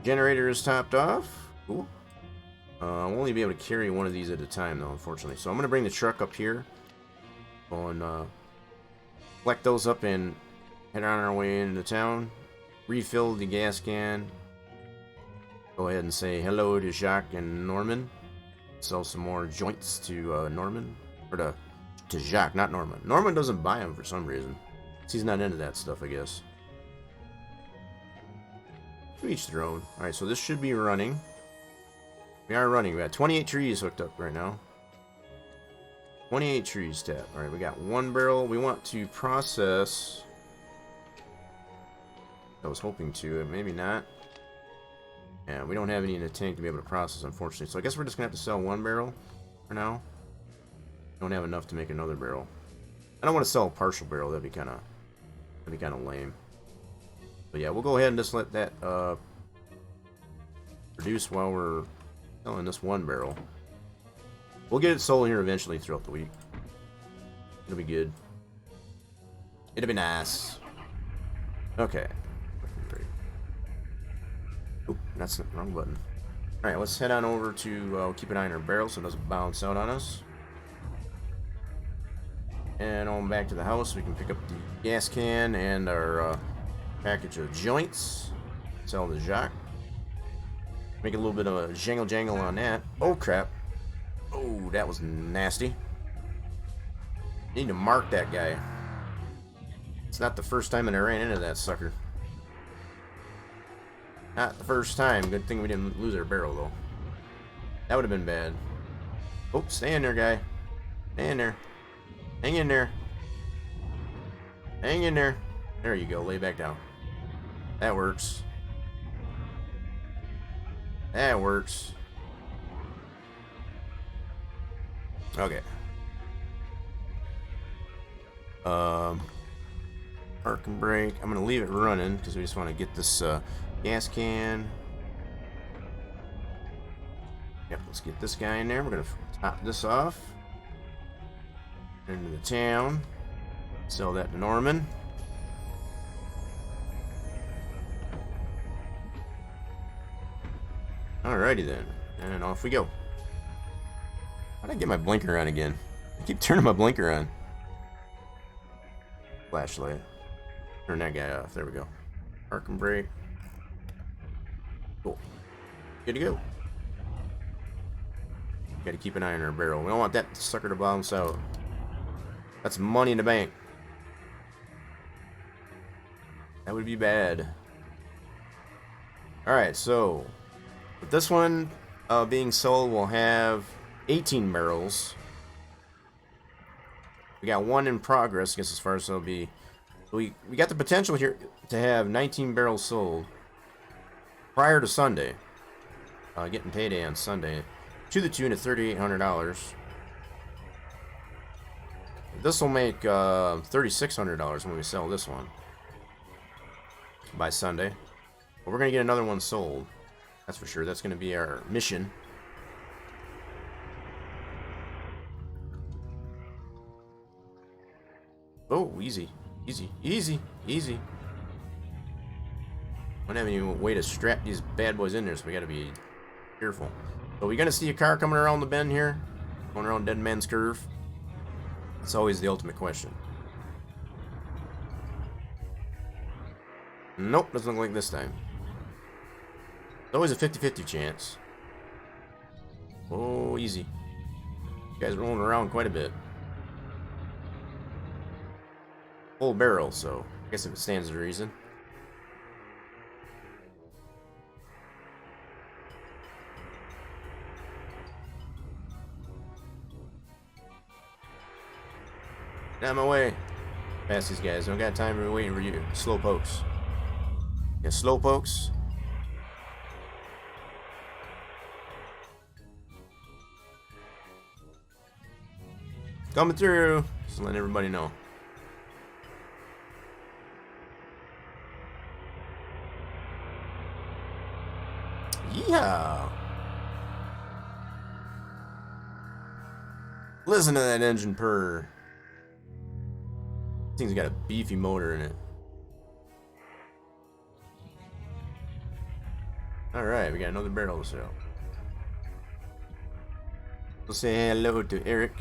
generator is topped off. Cool. I'll only be able to carry one of these at a time though, unfortunately. So I'm gonna bring the truck up here. And collect those up and head on our way into town. Refill the gas can. Go ahead and say hello to Jacques and Norman. Sell some more joints to Norman. Or to Jacques, not Norman. Norman doesn't buy them for some reason. He's not into that stuff, I guess. To each their own. Alright, so this should be running. We are running. We got 28 trees hooked up right now. 28 trees tapped. Alright, we got 1 barrel. We want to process. I was hoping to, maybe not. Yeah, we don't have any in the tank to be able to process, unfortunately. So I guess we're just gonna have to sell 1 barrel for now. Don't have enough to make another barrel. I don't want to sell a partial barrel. That'd be kind of lame. But yeah, we'll go ahead and just let that produce while we're selling this 1 barrel. We'll get it sold here eventually throughout the week. It'll be good. It'll be nice. Okay. Oop, that's the wrong button. Alright, let's head on over to keep an eye on our barrel so it doesn't bounce out on us. And on back to the house, we can pick up the gas can and our package of joints. Sell the Jacques. Make a little bit of a jangle on that. Oh crap. Oh, that was nasty. Need to mark that guy. It's not the first time that I ran into that sucker. Not the first time. Good thing we didn't lose our barrel, though. That would have been bad. Oh, stay in there, guy. Stay in there. Hang in there. Hang in there. There you go. Lay back down. That works. That works. Okay. Park and brake. I'm gonna leave it running because we just want to get this gas can. Yep, let's get this guy in there. We're gonna top this off. Into the town. Sell that to Norman. Alrighty then, and off we go. How'd I get my blinker on again? I keep turning my blinker on. Flashlight. Turn that guy off. There we go. Park and brake. Cool. Good to go. Got to keep an eye on our barrel. We don't want that sucker to bounce out. That's money in the bank. That would be bad. Alright, so with this one being sold, we'll have 18 barrels. We got 1 in progress, I guess, as far as it'll be. We got the potential here to have 19 barrels sold prior to Sunday. Getting payday on Sunday to the tune of $3,800. This will make $3,600 when we sell this one by Sunday. But we're gonna get another one sold. That's for sure. That's gonna be our mission. Oh, easy. Easy. Easy. Easy. Don't have any way to strap these bad boys in there, so we gotta be careful. So we're gonna see a car coming around the bend here, going around Dead Man's Curve. It's always the ultimate question. Nope, doesn't look like this time. It's always a 50-50 chance. Oh, easy. You guys rolling around quite a bit. Full barrel, so I guess if it stands to reason. Get out of my way. Pass these guys. Don't got time to be waiting for you. Slow pokes. Yeah, slow pokes. Coming through. Just letting everybody know. Yeah. Listen to that engine purr. This thing's got a beefy motor in it. Alright, we got another barrel to sell. We'll say hello to Eric.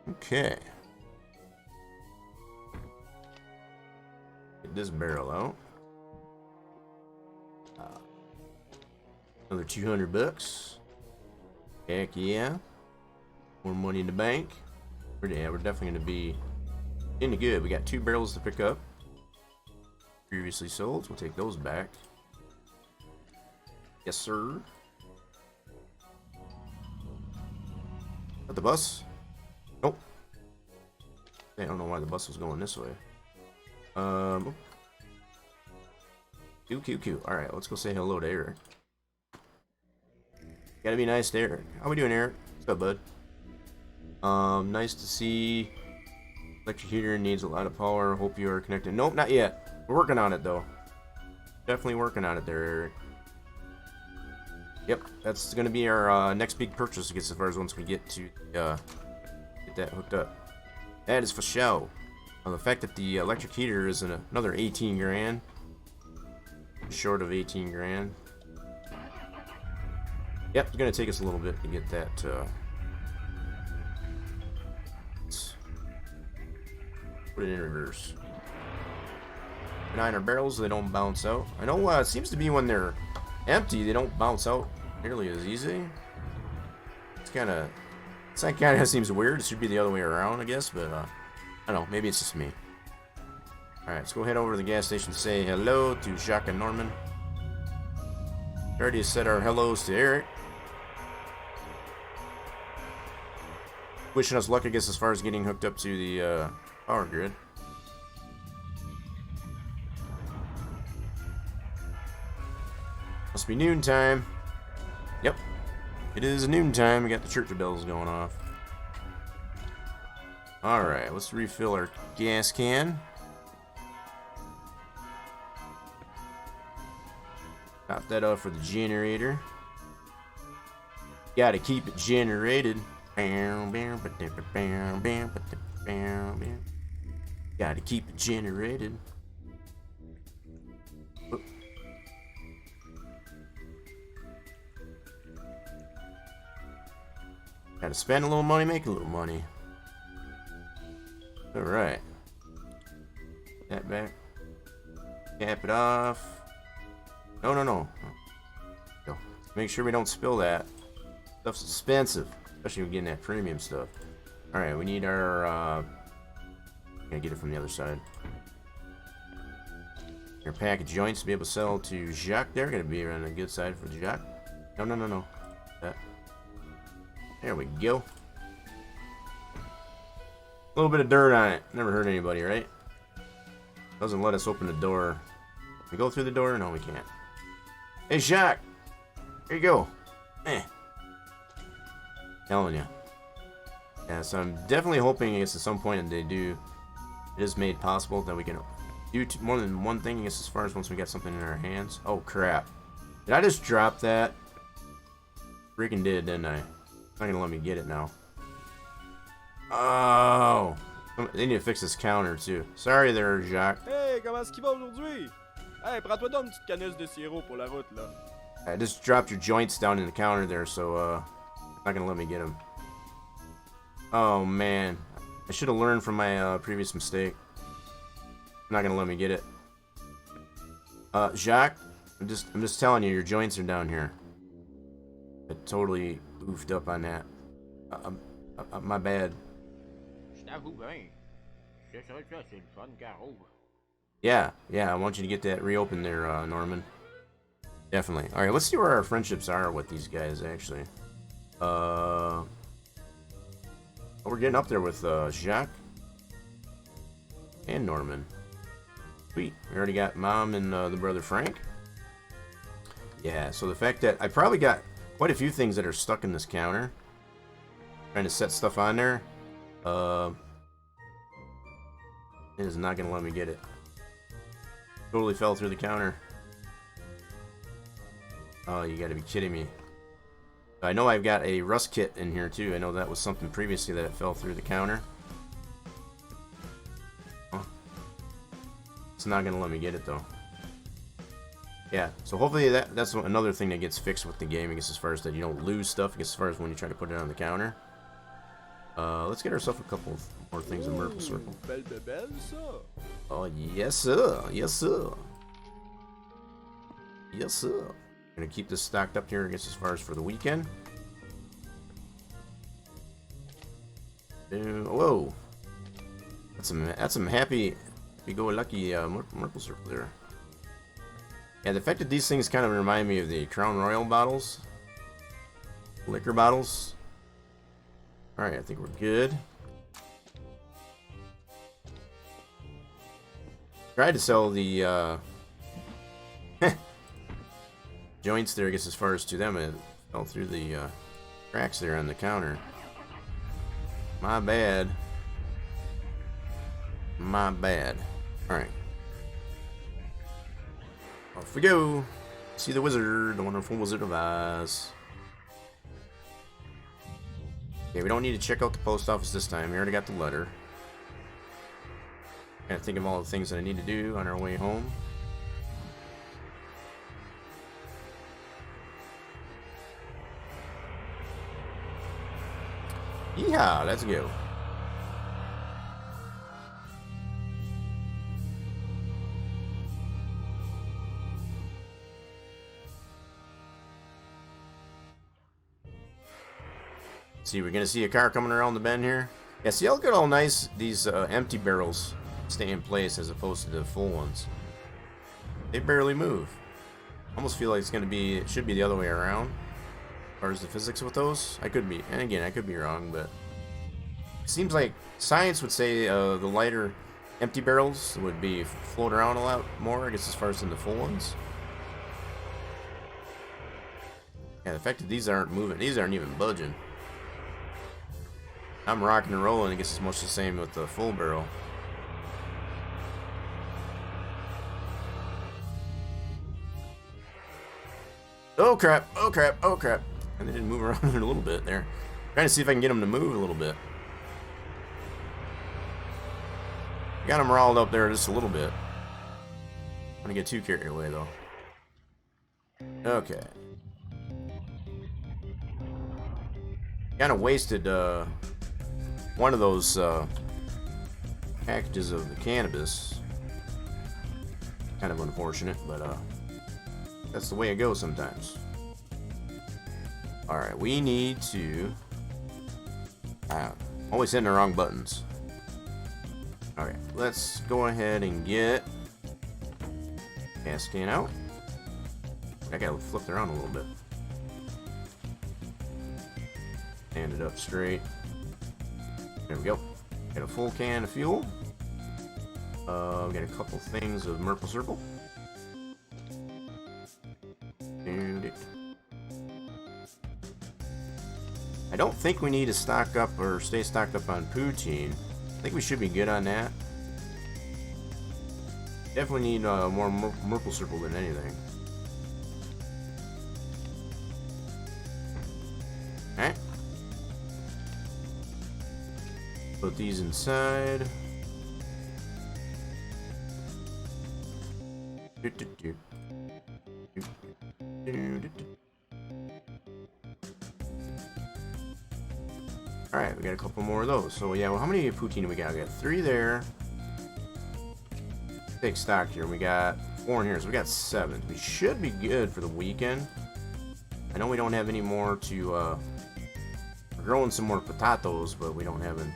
Okay. Get this barrel out. Another 200 bucks. Heck yeah. More money in the bank. Yeah, we're definitely going to be in the good. We got 2 barrels to pick up. Previously sold, so we'll take those back. Yes, sir. At the bus? Nope. I don't know why the bus was going this way. Q. Alright, let's go say hello to Eric. Gotta be nice to Eric. How we doing, Eric? What's up, bud? Nice to see. Electric heater needs a lot of power. Hope you are connected. Nope, not yet. We're working on it, though. Definitely working on it there, Eric. Yep, that's gonna be our next big purchase, I guess, as far as once we get to get that hooked up. That is for show. The fact that the electric heater is another 18 grand. Short of 18 grand. Yep, it's gonna take us a little bit to get that. Let's put it in reverse. 9 barrels, so they don't bounce out. I know it seems to be when they're empty, they don't bounce out nearly as easy. It's kind of seems weird. It should be the other way around, I guess, but I don't know. Maybe it's just me. All right, let's go head over to the gas station and say hello to Jacques and Norman. Already said our hellos to Eric. Wishing us luck, I guess, as far as getting hooked up to the power grid. Must be noontime. Yep. It is noontime. We got the church bells going off. Alright, let's refill our gas can. Top that off for the generator. Gotta keep it generated. Gotta keep it generated. Gotta spend a little money, make a little money. Alright. That back. Cap it off. No. Go. Make sure we don't spill that. Stuff's expensive. Especially when we're getting that premium stuff. Alright, we need our gotta get it from the other side. Our pack of joints to be able to sell to Jacques there. Gotta be on the good side for Jacques. No. That. There we go. A little bit of dirt on it. Never hurt anybody, right? Doesn't let us open the door. Can we go through the door? No, we can't. Hey, Jacques! Here you go. Telling you. Yeah, so I'm definitely hoping, I guess, at some point it is made possible that we can do more than one thing, I guess, as far as once we got something in our hands. Oh, crap. Did I just drop that? Freaking did, didn't I? Not gonna let me get it now. Oh! They need to fix this counter, too. Sorry there, Jacques. Hey, comment est-ce qu'il va aujourd'hui? Hey, prends-toi donc une petite canisse de sirop pour la route, là. I just dropped your joints down in the counter there, so, not gonna let me get them. Oh, man. I should have learned from my, previous mistake. Not gonna let me get it. Jacques, I'm just telling you, your joints are down here. I totally oofed up on that. My bad. Yeah, I want you to get that reopened there, Norman. Definitely. Alright, let's see where our friendships are with these guys, actually. We're getting up there with, Jacques. And Norman. Sweet. We already got Mom and, the brother Frank. Yeah, so the fact that I probably got quite a few things that are stuck in this counter. Trying to set stuff on there. It is not going to let me get it. Totally fell through the counter. Oh, you gotta be kidding me. I know I've got a rust kit in here too. I know that was something previously that it fell through the counter. Oh. It's not gonna let me get it though. Yeah, so hopefully that's another thing that gets fixed with the game, I guess, as far as that you don't lose stuff, I guess, as far as when you try to put it on the counter. Let's get ourselves a couple more things in Maple Circle. Oh, yes, sir. Yes, sir. Yes, sir. Gonna keep this stocked up here, I guess, as far as for the weekend. Whoa. That's some happy-go-lucky Maple Circle there. Yeah, the fact that these things kind of remind me of the Crown Royal bottles. Liquor bottles. Alright, I think we're good. Tried to sell the joints there, I guess, as far as to them. It fell through the cracks there on the counter. My bad. My bad. Alright. Off we go. See the wizard, the wonderful Wizard of Oz. Okay, we don't need to check out the post office this time. We already got the letter. Gotta think of all the things that I need to do on our way home. Yeehaw, let's go. See, we're gonna see a car coming around the bend here. Yeah, see, look at all nice these empty barrels stay in place as opposed to the full ones. They barely move. Almost feel like it's gonna be, it should be the other way around. As far as the physics with those, I could be, and again, I could be wrong, but it seems like science would say the lighter empty barrels would be float around a lot more, I guess, as far as in the full ones. Yeah, the fact that these aren't moving, these aren't even budging. I'm rocking and rolling. I guess it's much the same with the full barrel. Oh crap! Oh crap! Oh crap! And they didn't move around a little bit there. Trying to see if I can get them to move a little bit. Got them riled up there just a little bit. I'm gonna get too carried away though. Okay. Kind of wasted one of those packages of the cannabis. Kind of unfortunate, but that's the way it goes sometimes. Alright, we need to... always hitting the wrong buttons. Okay, let's go ahead and get gas can out. I gotta flip it around a little bit. Stand it up straight. There we go. Got a full can of fuel. We got a couple things of Maple Circle. And I don't think we need to stock up or stay stocked up on poutine. I think we should be good on that. Definitely need more Maple Circle than anything. Alright. Put these inside. Alright, we got a couple more of those. So yeah, well, how many poutine do we got? We got 3 there. Take stock here. We got 4 in here, so we got 7. We should be good for the weekend. I know we don't have any more to we're growing some more potatoes, but we don't have any.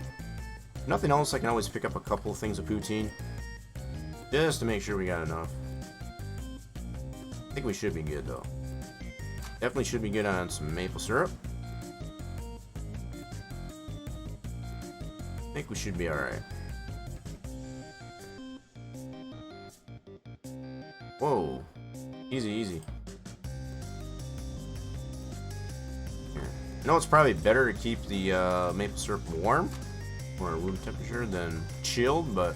Nothing else. I can always pick up a couple of things of poutine just to make sure we got enough. I think we should be good though. Definitely should be good on some maple syrup. I think we should be alright. Whoa. Easy, easy. I know it's probably better to keep the maple syrup warm or room temperature than chilled, but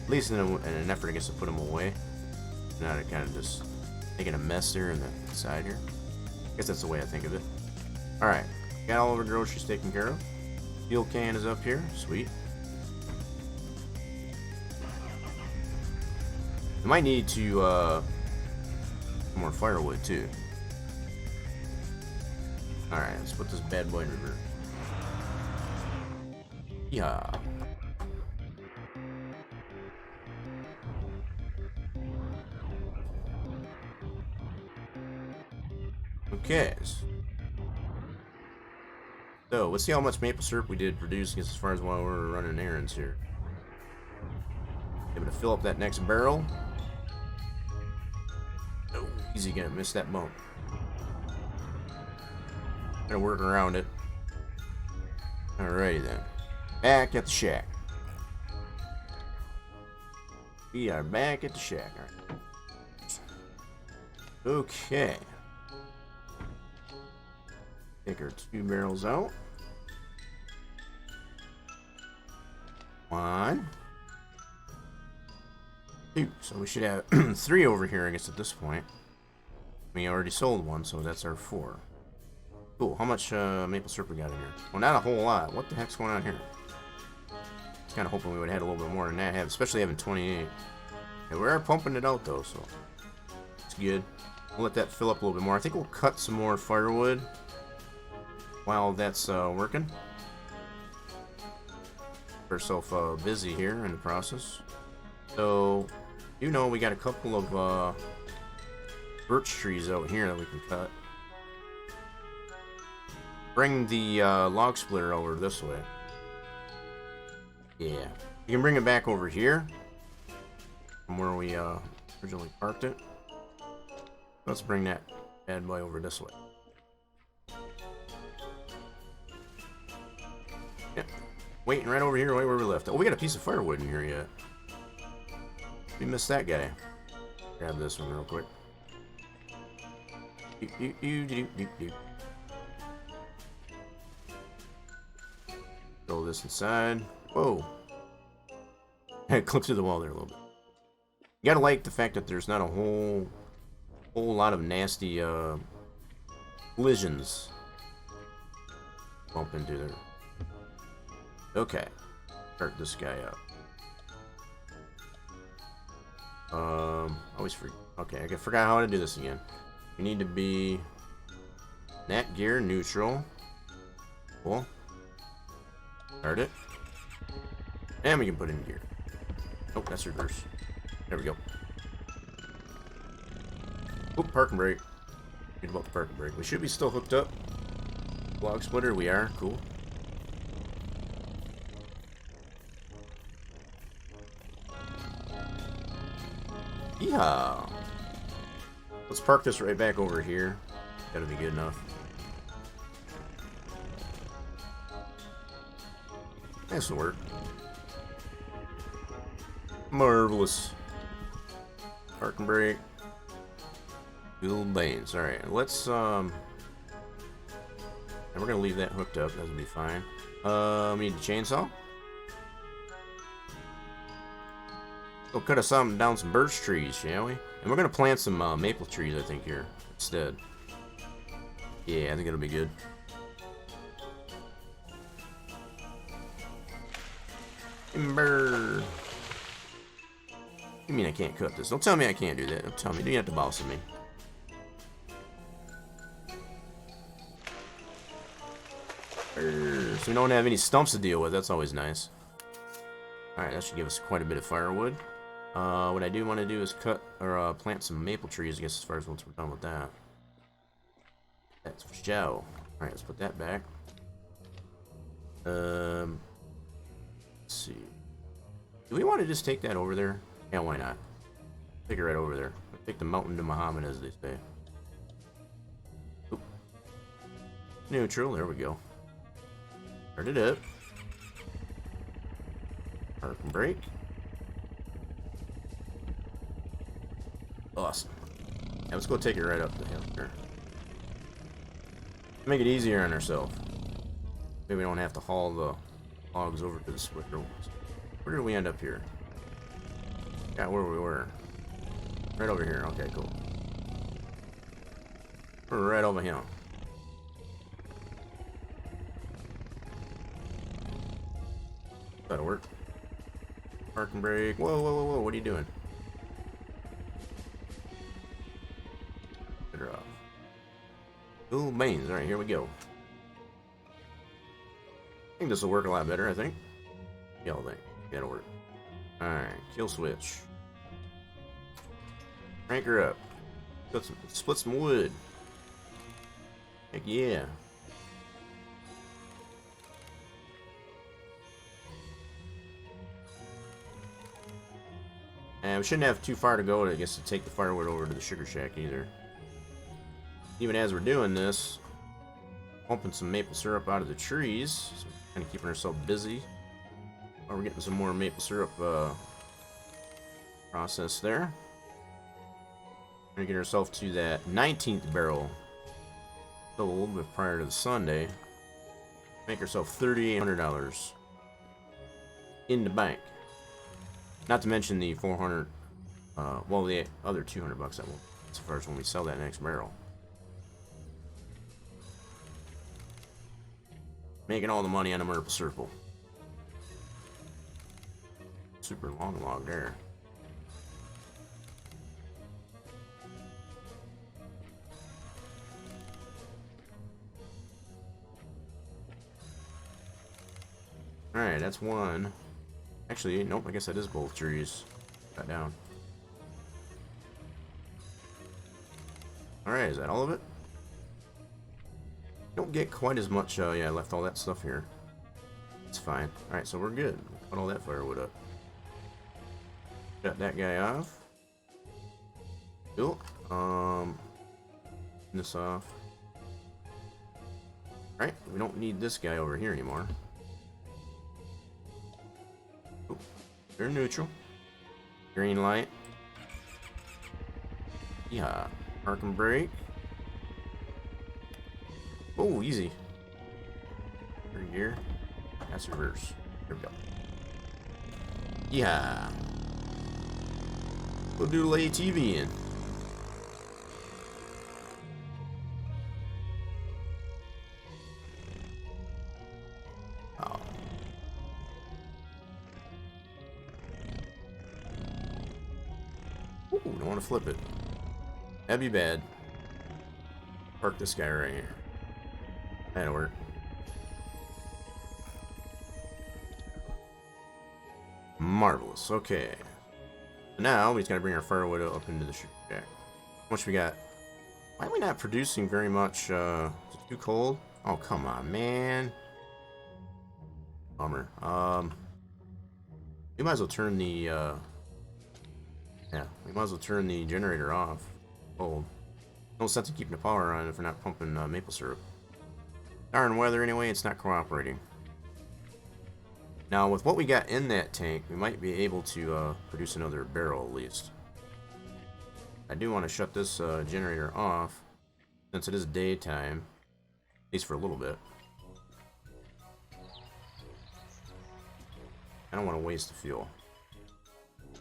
at least in an effort, I guess, to put them away. Now to kind of just Making a mess there in the side here. I guess that's the way I think of it. Alright. Got all of our groceries taken care of. Fuel can is up here. Sweet. I might need to, more firewood, too. Alright, let's put this bad boy in reverse. Yeah. Okay. So, let's see how much maple syrup we did produce as far as while we're running errands here. Able to fill up that next barrel. Oh, easy, gonna miss that bump. Gonna work around it. Alrighty then. Back at the shack. We are back at the shack. All right. Okay. Take our 2 barrels out. 1, 2. So we should have 3 over here, I guess, at this point. We already sold 1, so that's our 4. Cool. How much maple syrup we got in here? Well, not a whole lot. What the heck's going on here? I was kind of hoping we would have had a little bit more than that, especially having 28. Okay, we are pumping it out, though, so it's good. We'll let that fill up a little bit more. I think we'll cut some more firewood while that's working. Keep ourselves busy here in the process. So, you know, we got a couple of birch trees out here that we can cut. Bring the log splitter over this way. Yeah. You can bring it back over here from where we originally parked it. Let's bring that bad boy over this way. Yep. Waiting right over here, right where we left. Oh, we got a piece of firewood in here yet. We missed that guy. Grab this one real quick. Throw this inside. Whoa. I clipped through the wall there a little bit. You gotta like the fact that there's not a whole lot of nasty collisions bump into there. Okay. Start this guy up. Always forget. Okay, I forgot how to do this again. We need to be net gear neutral. Cool. Start it. And we can put in gear. Oh, that's reverse. There we go. Oop, parking brake. Good about the parking brake. We should be still hooked up. Log splitter, we are. Cool. Yeah. Let's park this right back over here. That'll be good enough. This will work. Marvelous. Parking brake. Fuel lanes. Alright, let's and we're gonna leave that hooked up, that'll be fine. We need a chainsaw. We'll cut us down some birch trees, shall we? And we're gonna plant some maple trees, I think, here instead. Yeah, I think it'll be good. Timber. You mean I can't cut this? Don't tell me I can't do that. Don't tell me. You have to boss me. So we don't have any stumps to deal with. That's always nice. Alright, that should give us quite a bit of firewood. What I do want to do is cut or plant some maple trees, I guess, as far as once we're done with that. That's for show. Alright, let's put that back. Let's see. Do we want to just take that over there? Yeah, why not? Take it right over there. Take the mountain to Muhammad, as they say. Oop. Neutral, there we go. Start it up. Park and brake. Awesome. Yeah, let's go take it right up the hill here. Make it easier on ourselves. Maybe we don't have to haul the logs over to the splitter. Where did we end up here? Yeah, where we were. Right over here. Okay, cool. We're right over here. That'll work. Parking brake. Whoa, whoa, whoa, whoa. What are you doing? Get her off. Cool beans. Alright, here we go. I think this will work a lot better, I think. Yellow thing. That'll work. Alright, kill switch. Crank her up. Split some wood. Heck yeah. And we shouldn't have too far to go, I guess, to take the firewood over to the sugar shack either. Even as we're doing this, pumping some maple syrup out of the trees, so we're kind of keeping ourselves busy. While we're getting some more maple syrup process there. We're gonna get ourselves to that 19th barrel sold prior to the Sunday. Make ourselves $3,800 in the bank. Not to mention the 400, well, the other 200 bucks that will, as far as when we sell that next barrel. Making all the money on a maple syrup. Super long log there. Alright, that's one. Actually, nope, I guess that is both trees. Cut down. Alright, is that all of it? Don't get quite as much, yeah, I left all that stuff here. It's fine. Alright, so we're good. Cut all that firewood up. Shut that guy off. Cool. This off. Alright, we don't need this guy over here anymore. Oh, they're neutral. Green light. Yeah. Park and brake. Oh, easy. Third gear. That's reverse. There we go. Yeah. We'll do lay TV in. Oh. Ooh, don't want to flip it. That'd be bad. Park this guy right here. That'll work. Marvelous. Okay. Now we just gotta bring our firewood up into the sugar shack. How much we got? Why are we not producing very much? Is it too cold? Oh, come on, man. Bummer. We might as well turn the yeah, we might as well turn the generator off. Cold. No sense in keeping the power on if we're not pumping maple syrup. Darn weather anyway, it's not cooperating. Now, with what we got in that tank, we might be able to produce another barrel at least. I do want to shut this generator off, since it is daytime, at least for a little bit. I don't want to waste the fuel.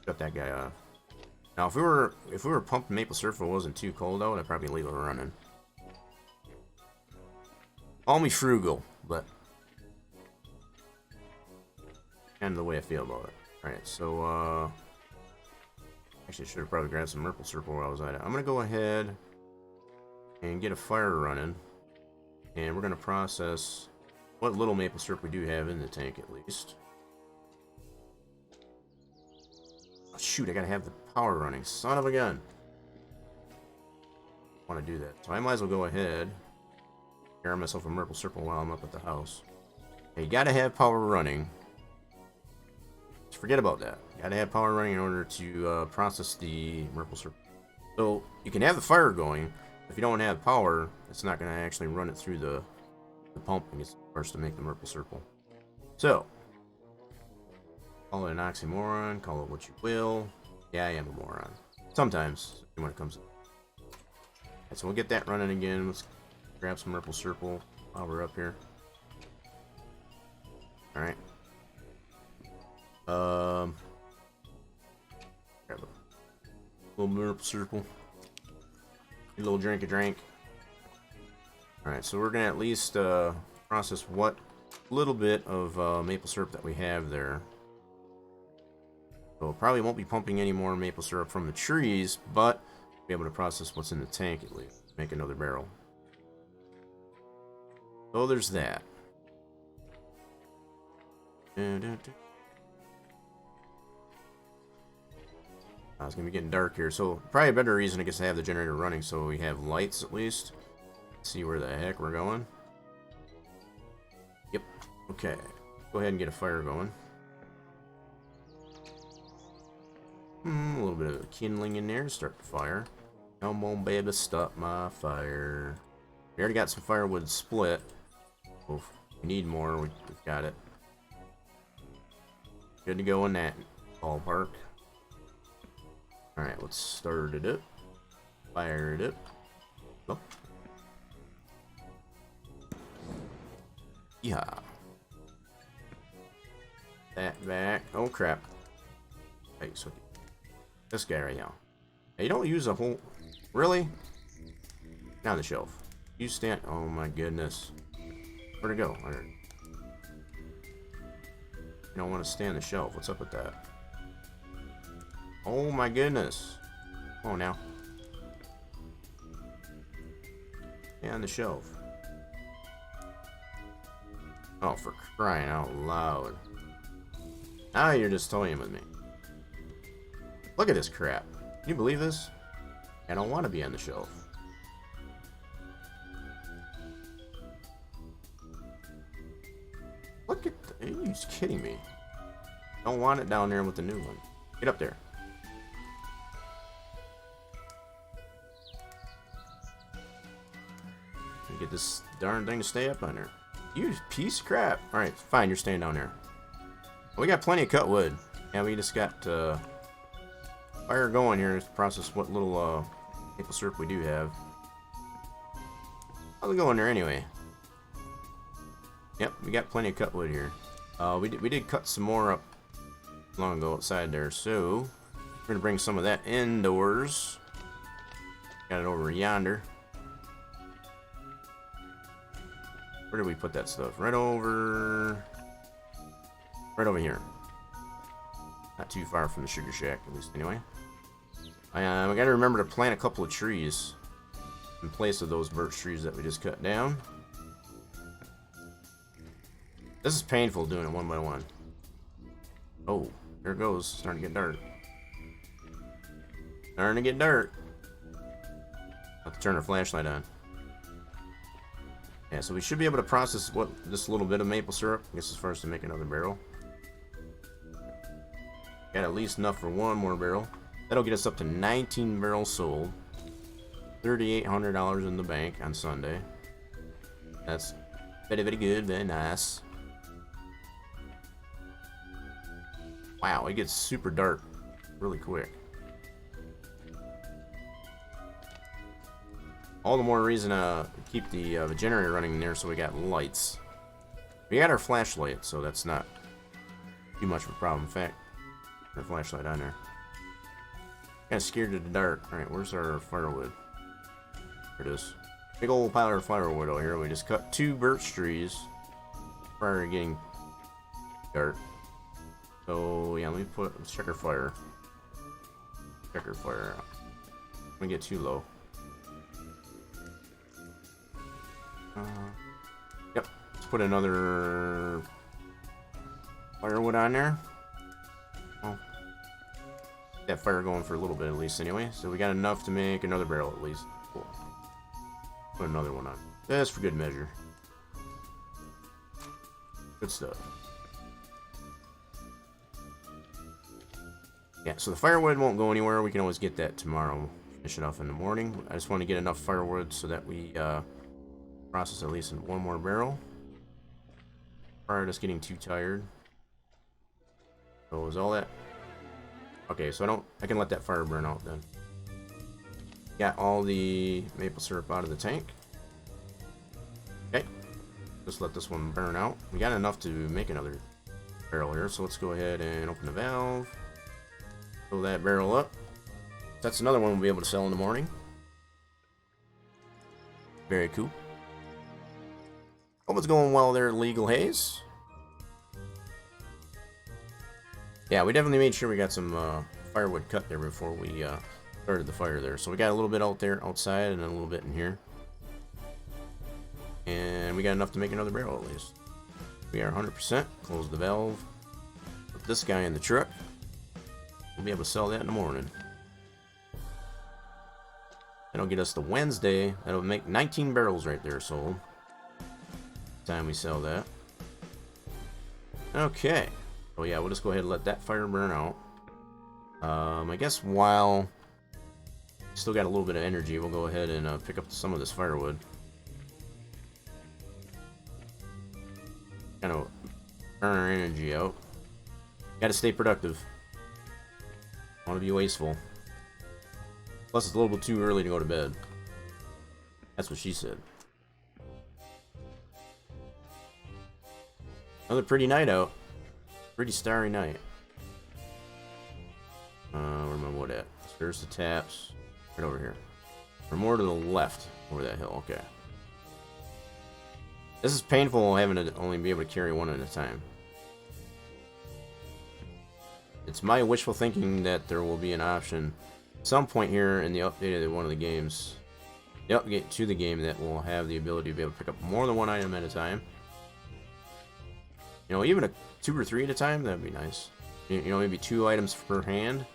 Shut that guy off. Now, if we were pumping maple syrup and it wasn't too cold out, I'd probably leave it running. Call me frugal, but kind of the way I feel about it. Alright, so, actually, I should have probably grabbed some maple syrup while I was at it. I'm going to go ahead and get a fire running. And we're going to process what little maple syrup we do have in the tank, at least. Oh, shoot, I got to have the power running. Son of a gun. I want to do that. So I might as well go ahead. Grab myself a maple syrup while I'm up at the house. You got to have power running. Just forget about that. You got to have power running in order to process the maple syrup. So you can have the fire going. If you don't have power, it's not going to actually run it through the pumping. It's first to make the maple syrup. So, call it an oxymoron, call it what you will. Yeah, I am a moron. Sometimes, when it comes to... Right, so we'll get that running again. Let's grab some maple syrup while we're up here. Alright. Grab a little maple syrup. A little drink. Alright, so we're gonna at least process what little bit of maple syrup that we have there. So probably won't be pumping any more maple syrup from the trees, but be able to process what's in the tank at least. Make another barrel. So there's that. It's gonna be getting dark here, so probably a better reason I guess to have the generator running so we have lights at least. See where the heck we're going. Yep. Okay. Go ahead and get a fire going. A little bit of kindling in there to start the fire. Come on, baby, stop my fire. We already got some firewood split. So if we need more, we've got it. Good to go in that ballpark. Alright, let's start it up. Fire it up. Oh. Yeah. That back. Oh crap. Hey, so this guy right now. Hey, you don't use a whole. Really? Down the shelf. You stand. Oh my goodness. Where'd it go? You don't want to stand the shelf. What's up with that? Oh my goodness. Oh, now. Stand the shelf. Oh, for crying out loud. Now you're just toying with me. Look at this crap. Can you believe this? I don't want to be on the shelf. Look at the, are you just kidding me? Don't want it down there with the new one. Get up there. Get this darn thing to stay up on there. You piece of crap. Alright, fine, you're staying down there. We got plenty of cut wood. Yeah, we just got fire going here to process what little maple syrup we do have. How's it going there anyway? Yep, we got plenty of cut wood here. We did cut some more up long ago outside there, so we're gonna bring some of that indoors. Got it over yonder. Where did we put that stuff? Right over here. Not too far from the sugar shack, at least anyway. I gotta remember to plant a couple of trees in place of those birch trees that we just cut down. This is painful doing it one by one. Oh, there it goes. Starting to get dark. Starting to get dark. Have to turn our flashlight on. Yeah, so we should be able to process this little bit of maple syrup. I guess as far as to make another barrel. Got at least enough for one more barrel. That'll get us up to 19 barrels sold. $3,800 in the bank on Sunday. That's very, very good, very nice. Wow, it gets super dark really quick. All the more reason to keep the generator running there so we got lights. We got our flashlight, so that's not too much of a problem. In fact, our flashlight on there. Kind of scared of the dark. Alright, where's our firewood? There it is. Big old pile of firewood over here. We just cut 2 birch trees prior to getting dark. So, yeah, let's check our fire. Check our fire out. I'm gonna get too low. Yep, let's put another firewood on there. Well, that fire going for a little bit at least anyway. So we got enough to make another barrel at least. Cool. Put another one on. That's for good measure. Good stuff. Yeah, so the firewood won't go anywhere. We can always get that tomorrow. Finish it off in the morning. I just want to get enough firewood so that we process at least in one more barrel prior to us getting too tired. So is all that okay? So I can let that fire burn out then. Got all the maple syrup out of the tank. Okay, just let this one burn out. We got enough to make another barrel here, so let's go ahead and open the valve, fill that barrel up. That's another one we'll be able to sell in the morning. Very cool. Hope it's going well there, Legal Haze. Yeah, we definitely made sure we got some firewood cut there before we started the fire there. So we got a little bit out there outside and a little bit in here. And we got enough to make another barrel at least. We are 100%. Close the valve. Put this guy in the truck. We'll be able to sell that in the morning. That'll get us to Wednesday. That'll make 19 barrels right there sold. Time we sell that. Okay. Oh yeah, we'll just go ahead and let that fire burn out. I guess while we still got a little bit of energy, we'll go ahead and pick up some of this firewood. Kind of burn our energy out. Gotta stay productive. Want to be wasteful. Plus, it's a little bit too early to go to bed. That's what she said. Another pretty night out. Pretty starry night. Where am I wood at? There's the taps. Right over here. Or more to the left over that hill. Okay. This is painful having to only be able to carry one at a time. It's my wishful thinking that there will be an option at some point here in the update of one of the games. The update to the game that will have the ability to be able to pick up more than one item at a time. You know, even a 2 or 3 at a time, that'd be nice. You know, maybe 2 items per hand.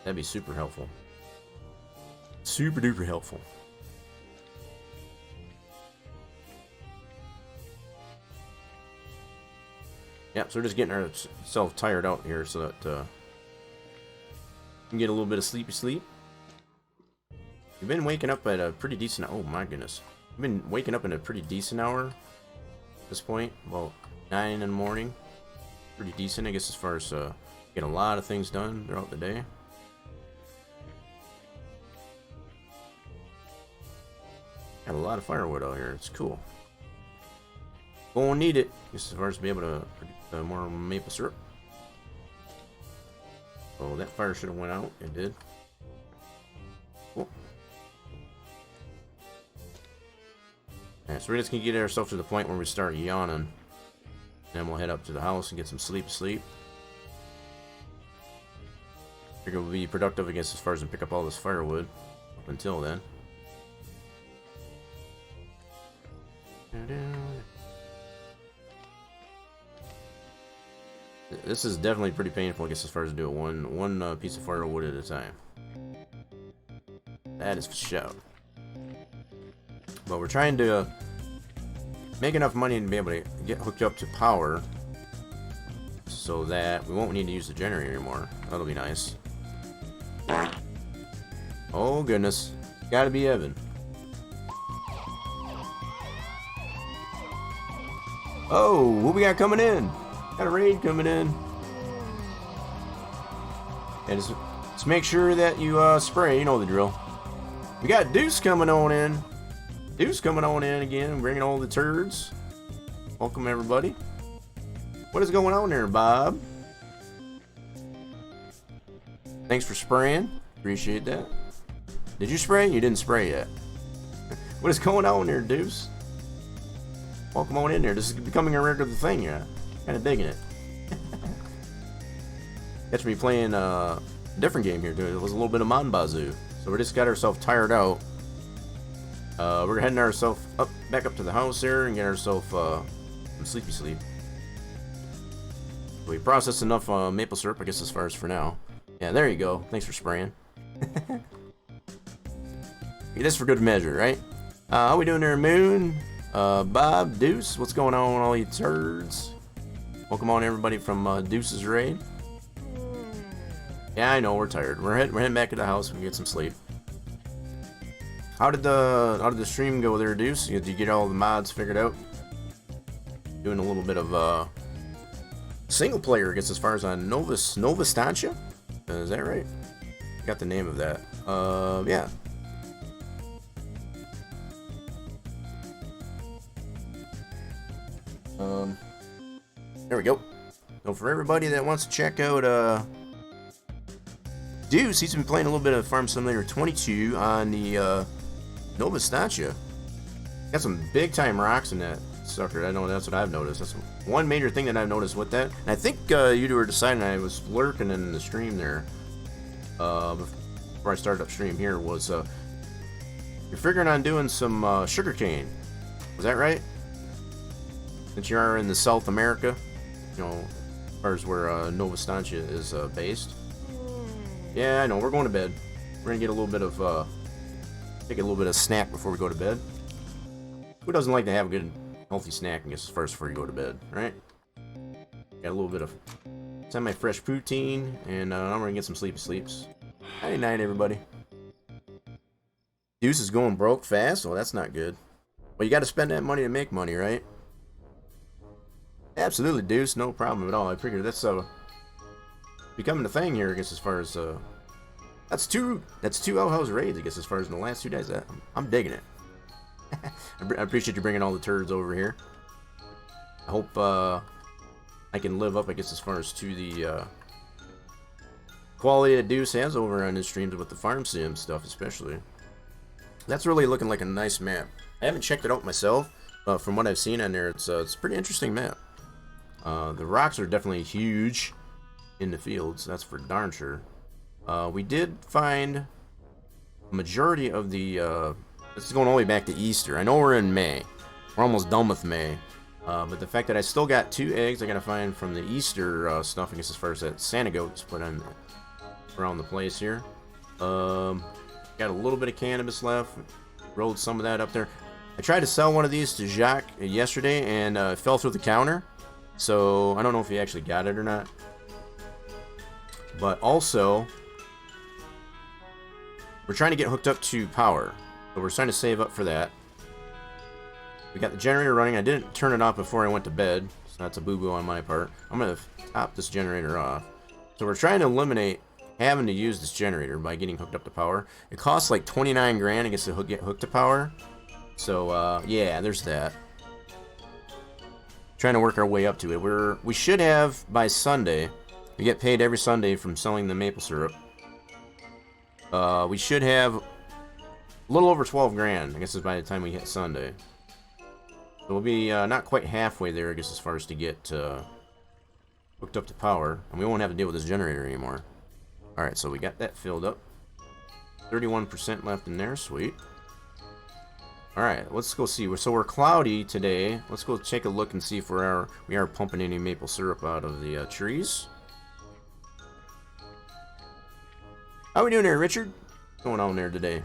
That'd be super helpful. Super duper helpful. Yep, so we're just getting ourselves tired out here so that we can get a little bit of sleepy sleep. We've been waking up at a pretty decent... Oh my goodness. We've been waking up in a pretty decent hour at this point. About 9 in the morning. Pretty decent, I guess, as far as get a lot of things done throughout the day. Got a lot of firewood out here. It's cool. Won't need it, just as far as to be able to produce more maple syrup. Oh, that fire should have went out. It did. Cool. Alright, so we're just gonna get ourselves to the point where we start yawning. Then we'll head up to the house and get some sleep. Figure we'll be productive, I guess, as far as to pick up all this firewood. Up until then. This is definitely pretty painful, I guess, as far as to do it one piece of firewood at a time. That is for sure. But we're trying to make enough money to be able to get hooked up to power so that we won't need to use the generator anymore. That'll be nice. Oh goodness, it's gotta be Evan. Oh, what we got coming in? Got a raid coming in. And just make sure that you spray, you know the drill. We got Deuce coming on in. Deuce coming on in again, bringing all the turds. Welcome everybody. What is going on there, Bob? Thanks for spraying. Appreciate that. Did you spray? You didn't spray yet. What is going on there, Deuce? Welcome on in there. This is becoming a regular thing, yeah. Kind of digging it. Catch me playing a different game here, too. It was a little bit of Mon Bazou. So we just got ourselves tired out. We're heading ourselves back up to the house here and get ourselves some sleepy sleep. We processed enough maple syrup, I guess, as far as for now. Yeah, there you go. Thanks for spraying. This for good measure, right? How we doing there, Moon? Bob, Deuce, what's going on, all you turds? Welcome on, everybody, from Deuce's raid. Yeah, I know we're tired. We're heading back to the house. We can get some sleep. How did the stream go there, Deuce? Did you get all the mods figured out? Doing a little bit of single player, I guess, as far as on Nova Stantia? Is that right? Got the name of that. Yeah. There we go. So for everybody that wants to check out Deuce, he's been playing a little bit of Farm Simulator 22 on the Nova Stantia. Got some big time rocks in that sucker. I know that's what I've noticed. That's one major thing that I've noticed with that. And I think you were deciding, I was lurking in the stream there before I started up stream here, was you're figuring on doing some sugar cane. Was that right? Since you are in the South America, you know, as far as where Nova Estancia is based. Yeah, I know. We're going to bed. We're gonna get a little bit of take a little bit of snack before we go to bed. Who doesn't like to have a good, healthy snack, I guess, first before you go to bed, right? Got a little bit of semi-fresh poutine, and I'm gonna get some sleepy sleeps. Nighty night, everybody. Deuce is going broke fast. Well, that's not good. Well, you got to spend that money to make money, right? Absolutely, Deuce. No problem at all. I figured that's becoming a thing here, I guess, as far as that's two outhouse raids, I guess, as far as in the last 2 days. I'm digging it. I appreciate you bringing all the turds over here. I hope I can live up, I guess, as far as to the quality that Deuce has over on his streams with the farm sim stuff, especially. That's really looking like a nice map. I haven't checked it out myself, but from what I've seen on there, it's a pretty interesting map. The rocks are definitely huge in the fields, that's for darn sure. We did find a majority of the this is going all the way back to Easter. I know we're in May. We're almost done with May. But the fact that I still got 2 eggs I gotta find from the Easter stuff, I guess, as far as that Santa goats put on around the place here. Got a little bit of cannabis left. Rolled some of that up there. I tried to sell one of these to Jacques yesterday, and it fell through the counter. So I don't know if he actually got it or not. But also, we're trying to get hooked up to power. So we're trying to save up for that. We got the generator running. I didn't turn it off before I went to bed, so that's a boo-boo on my part. I'm going to top this generator off. So we're trying to eliminate having to use this generator by getting hooked up to power. It costs like 29 grand, I guess, to get hooked to power. So, yeah, there's that. Trying to work our way up to it. We should have, by Sunday, we get paid every Sunday from selling the maple syrup. We should have a little over 12 grand, I guess, is by the time we hit Sunday. So we'll be not quite halfway there, I guess, as far as to get hooked up to power. And we won't have to deal with this generator anymore. Alright, so we got that filled up. 31% left in there, sweet. Alright, let's go see. So we're cloudy today. Let's go take a look and see if we are pumping any maple syrup out of the trees. How we doing there, Richard? What's going on there today?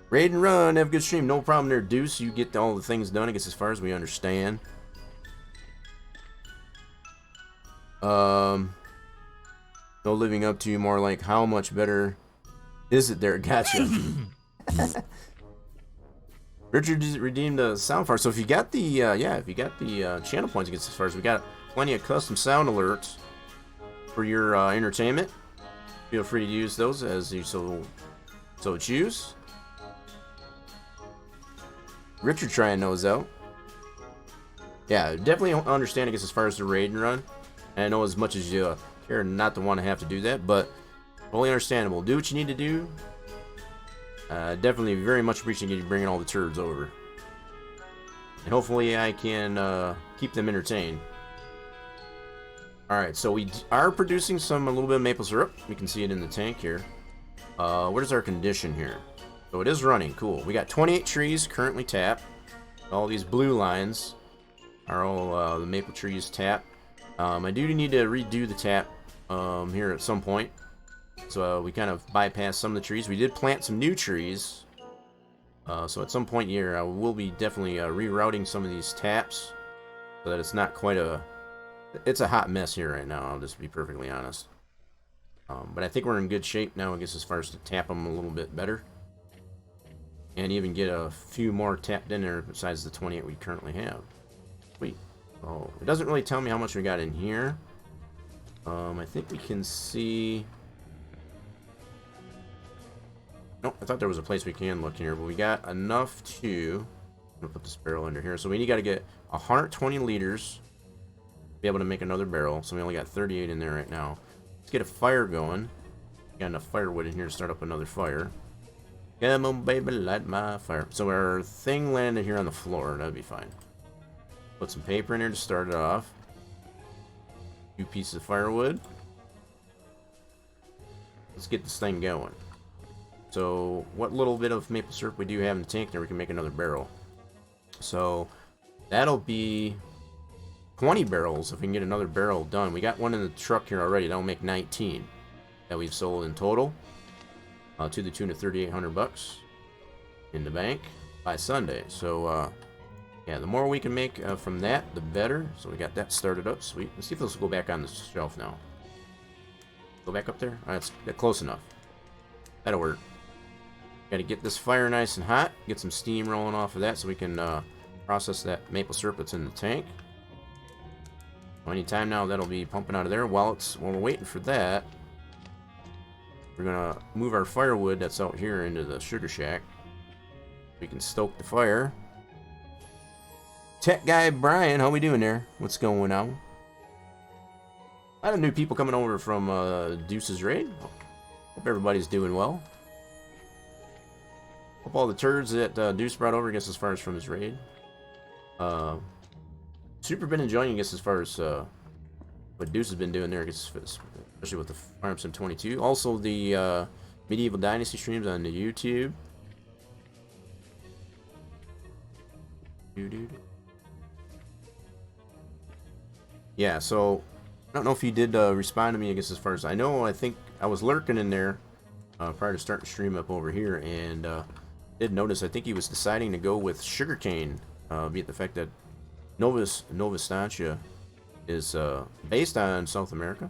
Raid and run, have a good stream. No problem there, Deuce. You get all the things done, I guess, as far as we understand. No living up to, more like how much better is it there? Gotcha. Richard redeemed a sound far. So if you got the if you got the channel points, I guess, as far as we got plenty of custom sound alerts for your entertainment. Feel free to use those as you so choose. Richard trying those out. Yeah, definitely understand, I guess, as far as the raid and run. And I know as much as you care not to want to have to do that, but totally understandable. Do what you need to do. Definitely very much appreciate you bringing all the turds over. And hopefully I can keep them entertained. Alright, so we are producing a little bit of maple syrup. We can see it in the tank here. What is our condition here? So it is running. Cool. We got 28 trees currently tapped. All these blue lines are all the maple trees tapped. I do need to redo the tap here at some point. So we kind of bypassed some of the trees. We did plant some new trees. So at some point here, I will be definitely rerouting some of these taps so that it's not quite it's a hot mess here right now. I'll just be perfectly honest. But I think we're in good shape now, I guess, as far as to tap them a little bit better. And even get a few more tapped in there besides the 28 we currently have. Sweet. Oh, it doesn't really tell me how much we got in here. I think we can see... Nope, I thought there was a place we can look here, but we got enough to... I'm gonna put this barrel under here. So we got to get 120 liters to be able to make another barrel. So we only got 38 in there right now. Let's get a fire going. Got enough firewood in here to start up another fire. Come on, baby, light my fire. So our thing landed here on the floor. That'd be fine. Put some paper in here to start it off. 2 pieces of firewood. Let's get this thing going. So what little bit of maple syrup we do have in the tank there, we can make another barrel. So that'll be 20 barrels if we can get another barrel done. We got one in the truck here already. That'll make 19 that we've sold in total, to the tune of $3,800 in the bank by Sunday. So yeah, the more we can make from that, the better. So we got that started up. Sweet. Let's see if this will go back on the shelf now. Go back up there. That's close enough. That'll work. Got to get this fire nice and hot. Get some steam rolling off of that so we can process that maple syrup that's in the tank. Anytime now that'll be pumping out of there. While we're waiting for that, we're gonna move our firewood that's out here into the sugar shack. We can stoke the fire. Tech guy Brian, how we doing there? What's going on? A lot of new people coming over from Deuce's raid. Hope everybody's doing well. Hope all the turds that Deuce brought over gets as far as from his raid. Super been enjoying, I guess, as far as what Deuce has been doing there, I guess, especially with the Farm Sim 22. Also the Medieval Dynasty streams on the YouTube. Yeah, so I don't know if he did respond to me, I guess, as far as I know. I think I was lurking in there prior to starting to stream up over here, and did notice I think he was deciding to go with sugarcane, be it the fact that Nova Scotia is based on South America.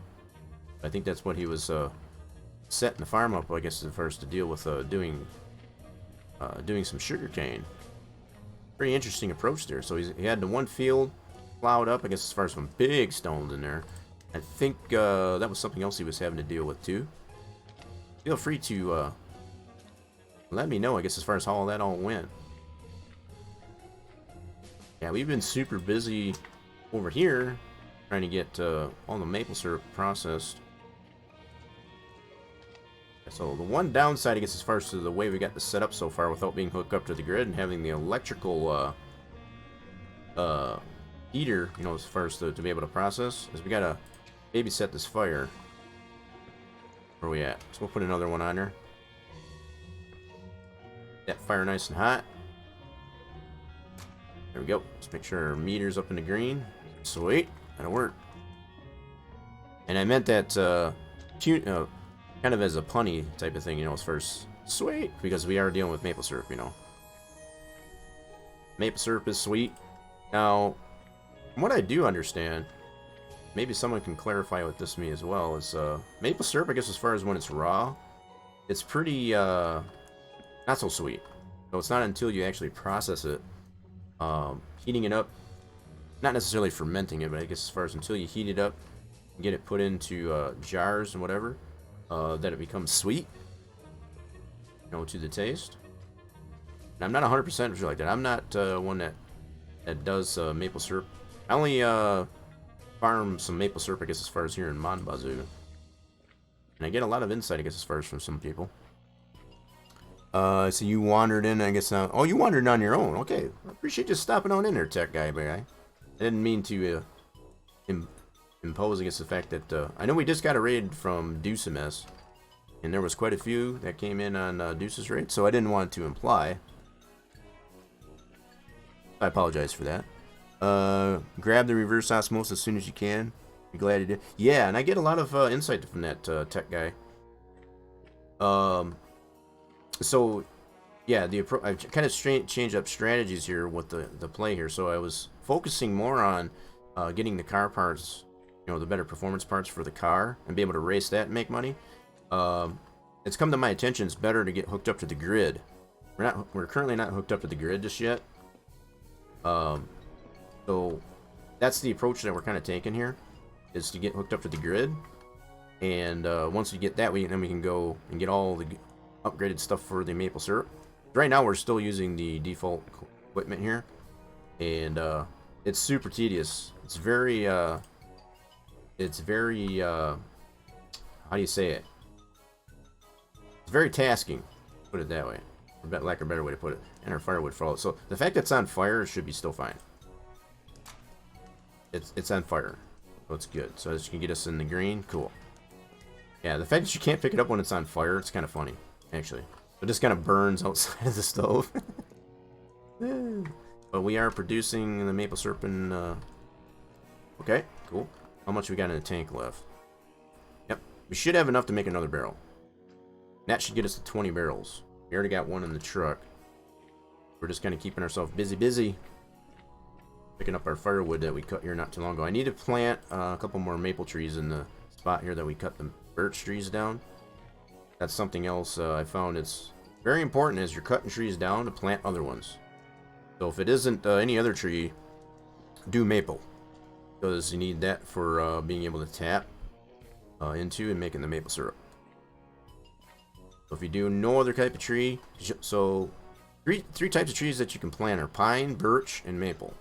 I think that's what he was setting the farm up, I guess, at first to deal with doing some sugarcane. Pretty interesting approach there. So he had the one field plowed up, I guess, as far as some big stones in there. I think that was something else he was having to deal with too. Feel free to let me know, I guess, as far as how all that all went. Yeah, we've been super busy over here trying to get all the maple syrup processed. So the one downside, I guess, as far as to the way we got this set up so far without being hooked up to the grid and having the electrical heater, you know, as far as to be able to process, is we gotta babysit this fire. Where are we at? So we'll put another one on there. That fire nice and hot. There we go. Let's make sure our meter's up in the green. Sweet. That'll work. And I meant that kind of as a punny type of thing, you know, as first. Sweet. Because we are dealing with maple syrup, you know. Maple syrup is sweet. Now, from what I do understand, maybe someone can clarify what this means as well, is maple syrup, I guess, as far as when it's raw, it's pretty not so sweet. So it's not until you actually process it, heating it up, not necessarily fermenting it, but I guess as far as until you heat it up and get it put into jars and whatever, that it becomes sweet, you know, to the taste. And I'm not 100% sure like that. I'm not one that does maple syrup. I only farm some maple syrup, I guess, as far as here in Mon Bazou. And I get a lot of insight, I guess, as far as from some people. So you wandered in, I guess. Oh, you wandered on your own. Okay. I appreciate you stopping on in there, tech guy. I didn't mean to impose, I guess, the fact that... I know we just got a raid from Deuce MS. And there was quite a few that came in on Deuce's raid. So I didn't want to imply. I apologize for that. Grab the reverse osmosis as soon as you can. Be glad you did. Yeah, and I get a lot of insight from that tech guy. So, yeah, I've kind of changed up strategies here with the play here. So I was focusing more on getting the car parts, you know, the better performance parts for the car, and be able to race that and make money. It's come to my attention it's better to get hooked up to the grid. We're currently not hooked up to the grid just yet. So that's the approach that we're kind of taking here, is to get hooked up to the grid, and once we get that, then we can go and get all the upgraded stuff for the maple syrup. Right now we're still using the default equipment here, and it's super tedious. It's very how do you say it? It's very tasking, put it that way. lack of a better way to put it, and our firewood for all. So the fact that it's on fire should be still fine. It's on fire, so it's good. So this can get us in the green. Cool. Yeah, the fact that you can't pick it up when it's on fire, it's kind of funny, actually. It just kind of burns outside of the stove. But we are producing the maple syrup and, okay, cool. How much we got in the tank left? Yep, we should have enough to make another barrel. That should get us to 20 barrels. We already got one in the truck. We're just kind of keeping ourselves busy. Picking up our firewood that we cut here not too long ago. I need to plant a couple more maple trees in the spot here that we cut the birch trees down. That's something else I found. It's very important as you're cutting trees down to plant other ones. So if it isn't any other tree, do maple. Because you need that for being able to tap into and making the maple syrup. So if you do no other type of tree, so three types of trees that you can plant are pine, birch, and maple.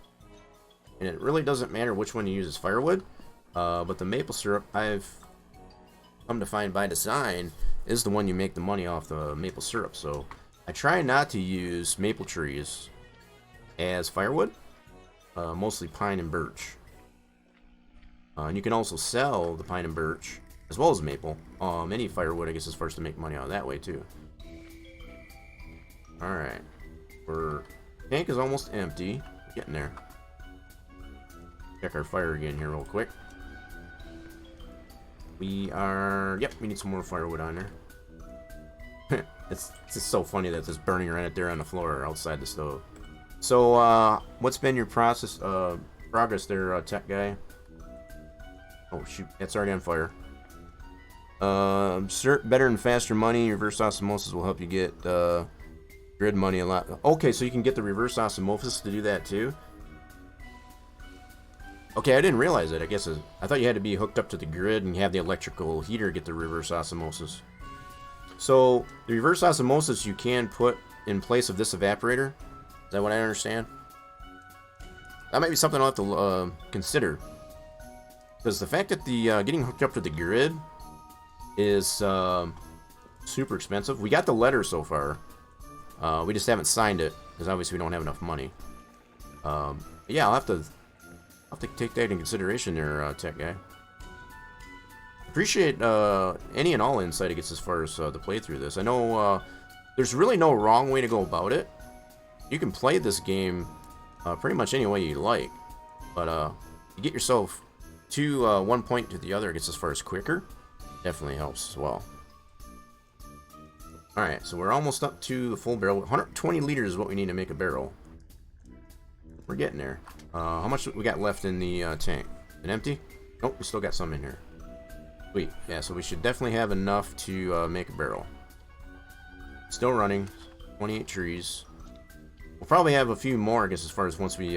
And it really doesn't matter which one you use as firewood, but the maple syrup, I've come to find by design, is the one you make the money off the maple syrup. So I try not to use maple trees as firewood, mostly pine and birch. And you can also sell the pine and birch as well as maple. Any firewood, I guess, is first to make money on that way too. All right, tank is almost empty. We're getting there. Check our fire again here real quick. We are, yep, we need some more firewood on there. It's just so funny that it's just burning right there on the floor outside the stove. So, what's been your progress there, tech guy? Oh shoot, it's already on fire. Better and faster money. Reverse osmosis will help you get grid money a lot. Okay, so you can get the reverse osmosis to do that too. Okay, I didn't realize it. I guess I thought you had to be hooked up to the grid and have the electrical heater to get the reverse osmosis. So the reverse osmosis you can put in place of this evaporator. Is that what I understand? That might be something I'll have to consider. Because the fact that the getting hooked up to the grid is super expensive. We got the letter so far. We just haven't signed it because obviously we don't have enough money. Yeah, I'll have to take that into consideration there, tech guy. Appreciate any and all insight it gets as far as the playthrough of this. I know there's really no wrong way to go about it. You can play this game pretty much any way you like, but you get yourself to one point to the other, it gets as far as quicker. Definitely helps as well. Alright, so we're almost up to the full barrel. 120 liters is what we need to make a barrel. We're getting there. How much we got left in the tank? An empty? Nope, we still got some in here. Sweet. Yeah, so we should definitely have enough to make a barrel. Still running. 28 trees. We'll probably have a few more, I guess, as far as once we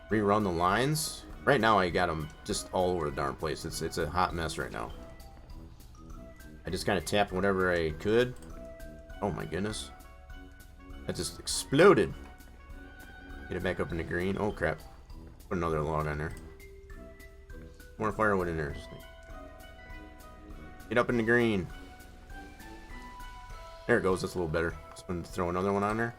rerun the lines. Right now, I got them just all over the darn place. It's a hot mess right now. I just kind of tapped whatever I could. Oh my goodness. That just exploded. Get it back up in the green. Oh crap. Put another log on there. More firewood in there. Get up in the green. There it goes. That's a little better. Just going to throw another one on there.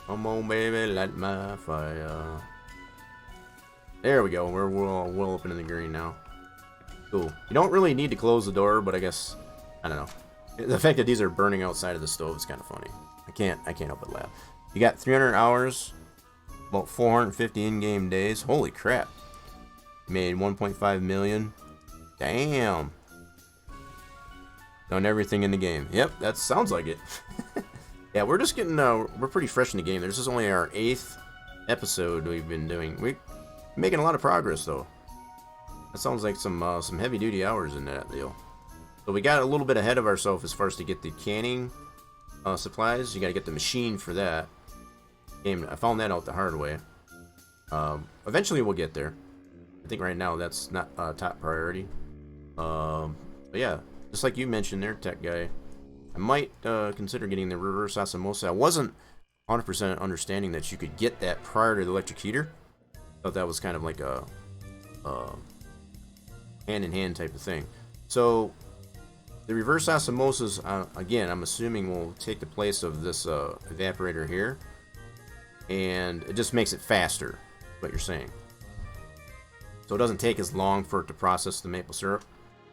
Come on, baby, light my fire. There we go. We're well up in the green now. Cool. You don't really need to close the door, but I guess, I don't know. The fact that these are burning outside of the stove is kind of funny. I can't help but laugh. You got 300 hours, about 450 in-game days. Holy crap. Made 1.5 million. Damn. Done everything in the game. Yep, that sounds like it. Yeah, we're just getting, we're pretty fresh in the game. This is only our 8th episode we've been doing. We're making a lot of progress, though. That sounds like some heavy-duty hours in that deal. So we got a little bit ahead of ourselves as far as to get the canning supplies. You got to get the machine for that. I found that out the hard way. Eventually we'll get there. I think right now that's not top priority. But yeah, just like you mentioned there, tech guy, I might consider getting the reverse osmosis. I wasn't 100% understanding that you could get that prior to the electric heater. I thought that was kind of like a hand-in-hand type of thing. So The reverse osmosis, again, I'm assuming will take the place of this evaporator here. And it just makes it faster, what you're saying. So it doesn't take as long for it to process the maple syrup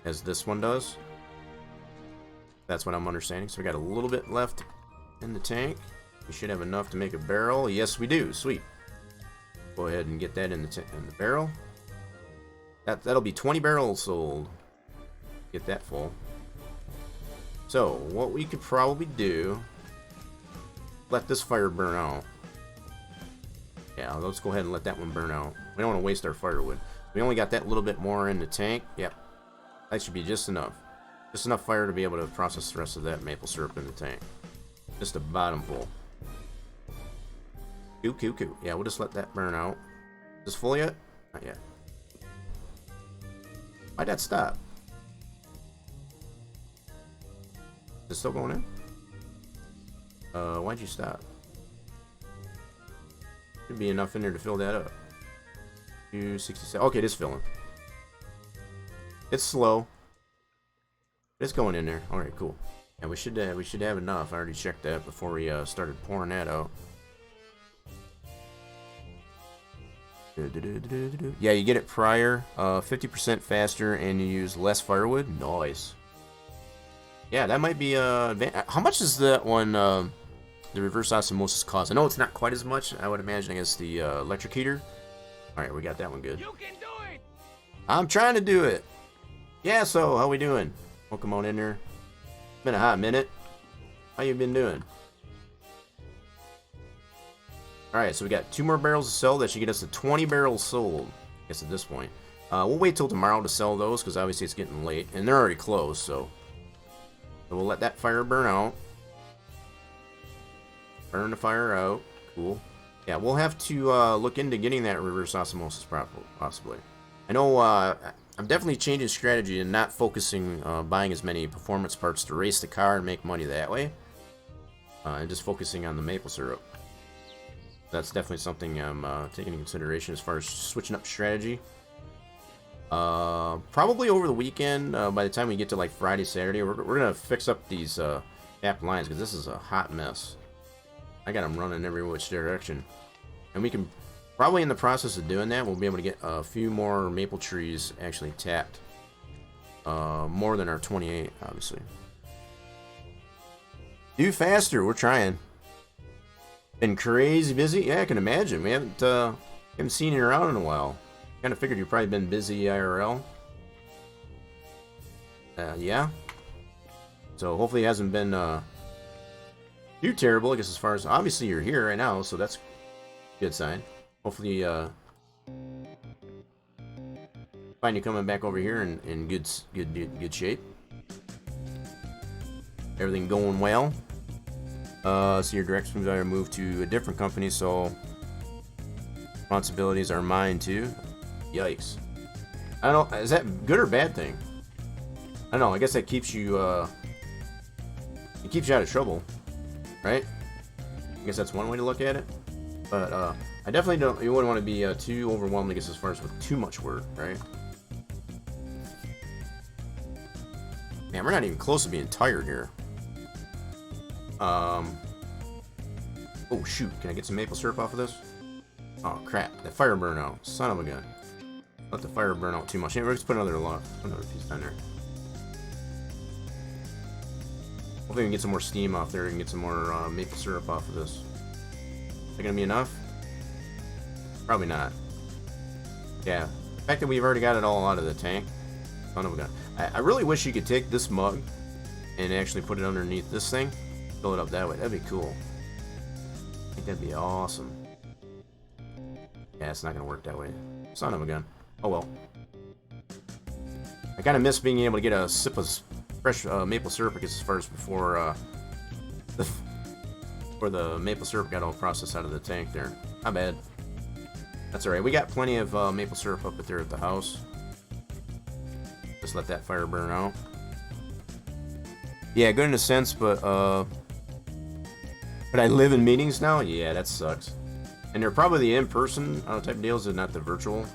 as this one does. That's what I'm understanding. So we got a little bit left in the tank. We should have enough to make a barrel. Yes, we do. Sweet. Go ahead and get that in the barrel. That'll be 20 barrels sold. Get that full. So what we could probably do, let this fire burn out. Yeah, let's go ahead and let that one burn out. We don't want to waste our firewood. We only got that little bit more in the tank. Yep. That should be just enough. Just enough fire to be able to process the rest of that maple syrup in the tank. Just a bottom full. Cool. Yeah, we'll just let that burn out. Is this full yet? Not yet. Why'd that stop? Is it still going in? Why'd you stop? Should be enough in there to fill that up. 267. Okay, it is filling. It's slow. It's going in there. All right, cool. And we should have enough. I already checked that before we started pouring that out. Yeah, you get it prior, 50% faster, and you use less firewood. Nice. Yeah, that might be how much is that one? The reverse osmosis cost? I know it's not quite as much. I would imagine against the electric heater. All right, we got that one good. You can do it. I'm trying to do it. Yeah, so how we doing? Welcome on in there. Been a hot minute. How you been doing? Alright, so we got 2 more barrels to sell. That should get us to 20 barrels sold, I guess, at this point. We'll wait till tomorrow to sell those, because obviously it's getting late. And they're already closed, so we'll let that fire burn out. Burn the fire out. Cool. Yeah, we'll have to look into getting that reverse osmosis possibly. I know I'm definitely changing strategy and not focusing buying as many performance parts to race the car and make money that way. And just focusing on the maple syrup. That's definitely something I'm taking into consideration as far as switching up strategy. Probably over the weekend, by the time we get to like Friday, Saturday, we're going to fix up these gap lines because this is a hot mess. I got them running every which direction. And we can, probably in the process of doing that, we'll be able to get a few more maple trees actually tapped. More than our 28, obviously. Do faster, we're trying. Been crazy busy? Yeah, I can imagine. We haven't seen you around in a while. Kind of figured you've probably been busy IRL. Yeah. So hopefully it hasn't been too terrible, I guess, as far as... Obviously you're here right now, so that's a good sign. Hopefully find you coming back over here in good shape. Everything going well. So your direct supervisor moved to a different company, so responsibilities are mine too. Yikes. I don't know, is that good or bad thing? I don't know, I guess that keeps you it keeps you out of trouble, right? I guess that's one way to look at it. But I definitely don't, you wouldn't want to be too overwhelmed, I guess, as far as with too much work, right? Man, we're not even close to being tired here. Oh shoot, can I get some maple syrup off of this? Oh crap, that fire burn out. Son of a gun. Let the fire burn out too much. Anyway, let's put another piece down there. Hopefully we can get some more steam off there and get some more maple syrup off of this. Is that gonna be enough? Probably not. Yeah, the fact that we've already got it all out of the tank. Son of a gun. I really wish you could take this mug and actually put it underneath this thing. Fill it up that way. That'd be cool. I think that'd be awesome. Yeah, it's not gonna work that way. Son of a gun. Oh well. I kind of miss being able to get a sip of fresh maple syrup, because as far as before the maple syrup got all processed out of the tank there. Not bad. That's alright. We got plenty of maple syrup up there at the house. Just let that fire burn out. Yeah, good in a sense, but I live in meetings now? Yeah, that sucks. And they're probably the in-person type deals and not the virtual,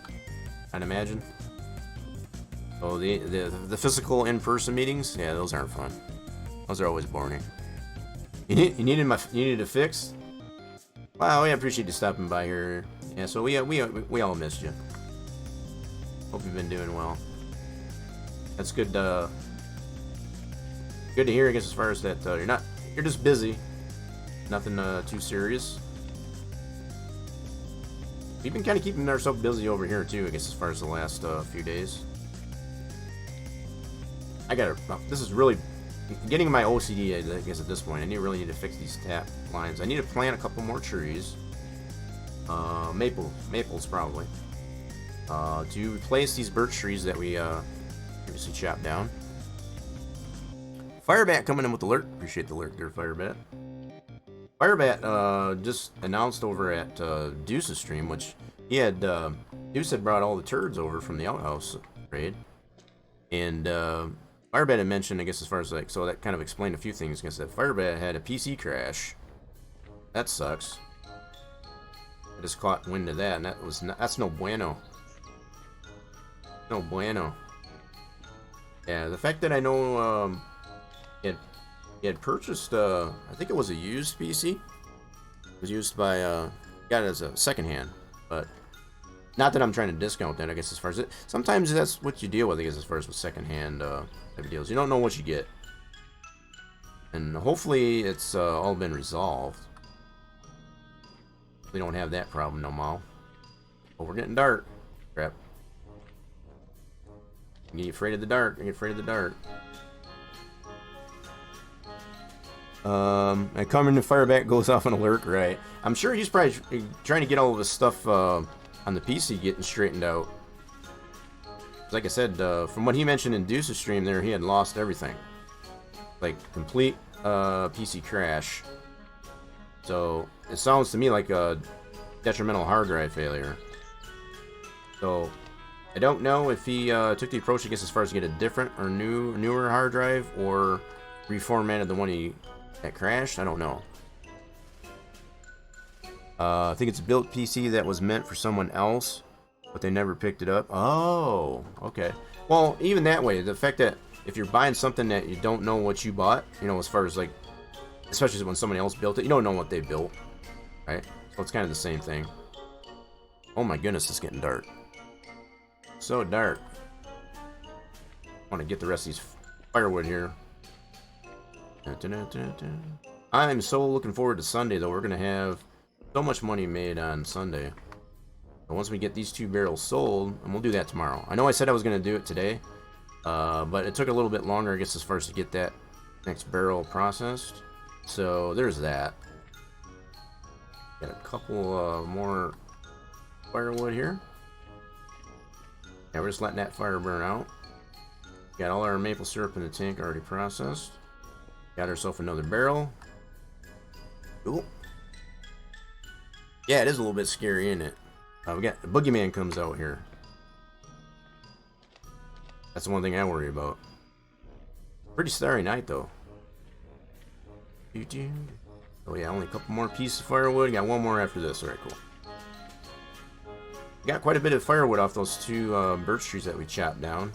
I'd imagine. Oh, the physical in-person meetings? Yeah, those aren't fun. Those are always boring. You needed a fix? Wow, I appreciate you stopping by here. Yeah, so we all missed you. Hope you've been doing well. That's good. Good to hear. I guess as far as that, you're just busy. Nothing too serious. We've been kind of keeping ourselves busy over here too. I guess as far as the last few days. This is really getting my OCD. I guess at this point, really need to fix these tap lines. I need to plant a couple more trees. Maples probably. To replace these birch trees that we previously chopped down. Firebat coming in with the alert. Appreciate the alert there, Firebat. Firebat just announced over at Deuce's stream, which Deuce had brought all the turds over from the outhouse raid, and Firebat had mentioned, I guess, as far as so that kind of explained a few things. I guess that Firebat had a PC crash. That sucks. I just caught wind of that, and that's no bueno. No bueno. Yeah, the fact that I know he had purchased, I think it was a used PC. It was used by, got it as a secondhand, but not that I'm trying to discount that, I guess, as far as it. Sometimes that's what you deal with, I guess, as far as with secondhand type of deals. You don't know what you get. And hopefully it's all been resolved. We don't have that problem no more. Oh, we're getting dark. Crap. You get afraid of the dark. You get afraid of the dark. I come in, the Firebat goes off on alert, right? I'm sure he's probably trying to get all of his stuff on the PC getting straightened out. Like I said, from what he mentioned in Deuce's stream there, he had lost everything. Like, complete PC crash. So, it sounds to me like a detrimental hard drive failure. So, I don't know if he took the approach, I guess, as far as to get a different or newer hard drive, or reformatted the one that crashed. I don't know. I think it's a built PC that was meant for someone else, but they never picked it up. Oh, okay. Well, even that way, the fact that if you're buying something that you don't know what you bought, as far as like, especially when someone else built it, you don't know what they built, right? So it's kind of the same thing. Oh my goodness, it's getting dark. So dark. I want to get the rest of these firewood here. I'm so looking forward to Sunday, though. We're going to have so much money made on Sunday. But once we get these 2 barrels sold, and we'll do that tomorrow. I know I said I was going to do it today, but it took a little bit longer, I guess, as far as to get that next barrel processed. So there's that. Got a couple more firewood here. Yeah, we're just letting that fire burn out. Got all our maple syrup in the tank already processed. Got ourselves another barrel. Cool. Yeah, it is a little bit scary, isn't it? We got the boogeyman comes out here. That's the one thing I worry about. Pretty starry night, though. Oh yeah, only a couple more pieces of firewood. Got one more after this. All right, cool. Got quite a bit of firewood off those 2 birch trees that we chopped down.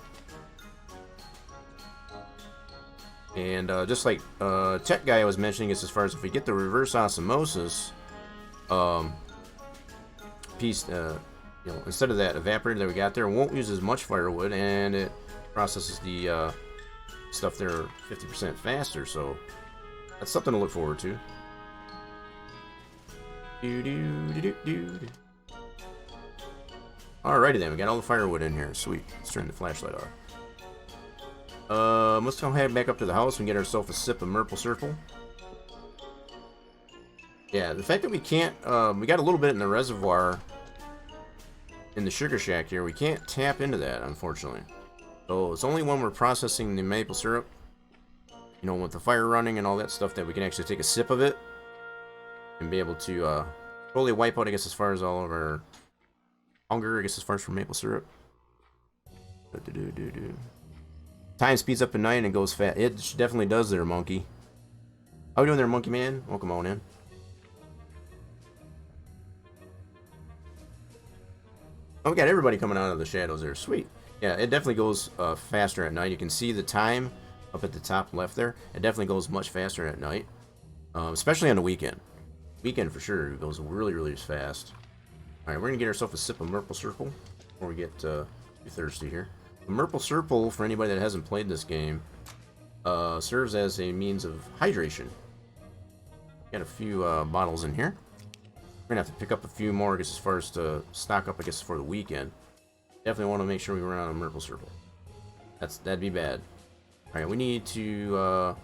And just like Tech Guy was mentioning, is as far as if we get the reverse osmosis piece, instead of that evaporator that we got there, it won't use as much firewood, and it processes the stuff there 50% faster. So that's something to look forward to. Alrighty then, we got all the firewood in here. Sweet. Let's turn the flashlight off. Let's go head back up to the house and get ourselves a sip of Maple Syrup. Yeah, the fact that we can't, we got a little bit in the reservoir in the sugar shack here. We can't tap into that, unfortunately. So it's only when we're processing the maple syrup, with the fire running and all that stuff, that we can actually take a sip of it and be able to totally wipe out, I guess, as far as all of our hunger, I guess, as far as for maple syrup. Time speeds up at night and it goes fast. It definitely does there, monkey. How we doing there, monkey man? Welcome on in. Oh, we got everybody coming out of the shadows there. Sweet. Yeah, it definitely goes faster at night. You can see the time up at the top left there. It definitely goes much faster at night, especially on the weekend. Weekend for sure, it goes really fast. All right, we're gonna get ourselves a sip of Maple Syrup before we get too thirsty here. The Maple Syrup, for anybody that hasn't played this game, serves as a means of hydration. Got a few bottles in here. We're gonna have to pick up a few more, I guess, as far as to stock up, I guess, for the weekend. Definitely want to make sure we run out of Maple Syrup. That'd be bad. All right, we need to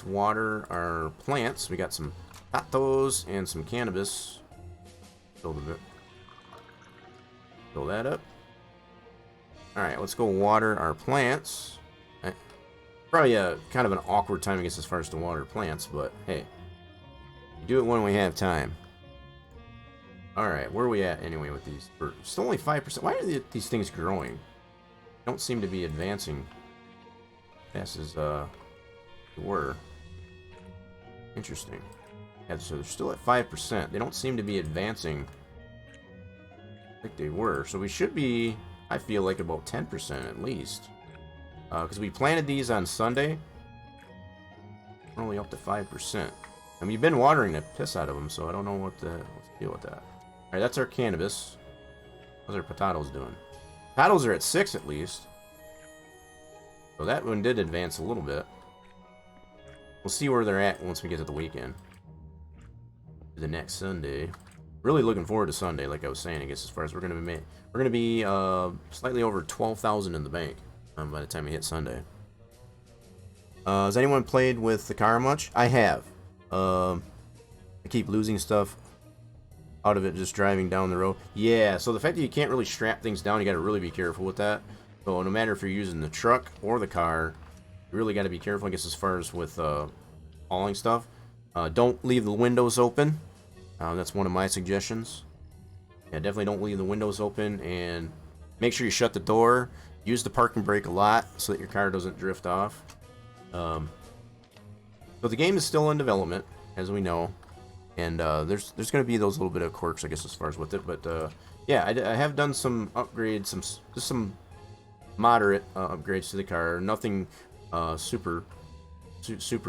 water our plants. We got some potatoes and some cannabis. Fill that up. All right, let's go water our plants. Probably kind of an awkward time, I guess, as far as to water plants, but hey, you do it when we have time. Alright, where are we at anyway with these? We're still only 5%. Why are these things growing? Don't seem to be advancing fast as they were. Interesting. Yeah, so they're still at 5%. They don't seem to be advancing like they were. So we should be, I feel like, about 10% at least. Because we planted these on Sunday. We're only up to 5%. And we've been watering the piss out of them, so I don't know what's the deal with that. Alright, that's our cannabis. How's our potatoes doing? Potatoes are at 6 at least. So that one did advance a little bit. We'll see where they're at once we get to the weekend. The next Sunday. Really looking forward to Sunday, like I was saying, I guess, as far as we're gonna be slightly over 12,000 in the bank by the time we hit Sunday. Has anyone played with the car much? I have. I keep losing stuff out of it just driving down the road. Yeah, so the fact that you can't really strap things down, you got to really be careful with that. So no matter if you're using the truck or the car, you really got to be careful, I guess, as far as with hauling stuff. Don't leave the windows open. That's one of my suggestions. Yeah, definitely don't leave the windows open, and make sure you shut the door. Use the parking brake a lot so that your car doesn't drift off. So the game is still in development, as we know. And there's going to be those little bit of quirks, I guess, as far as with it. But yeah, I have done some upgrades, just some moderate upgrades to the car. Nothing super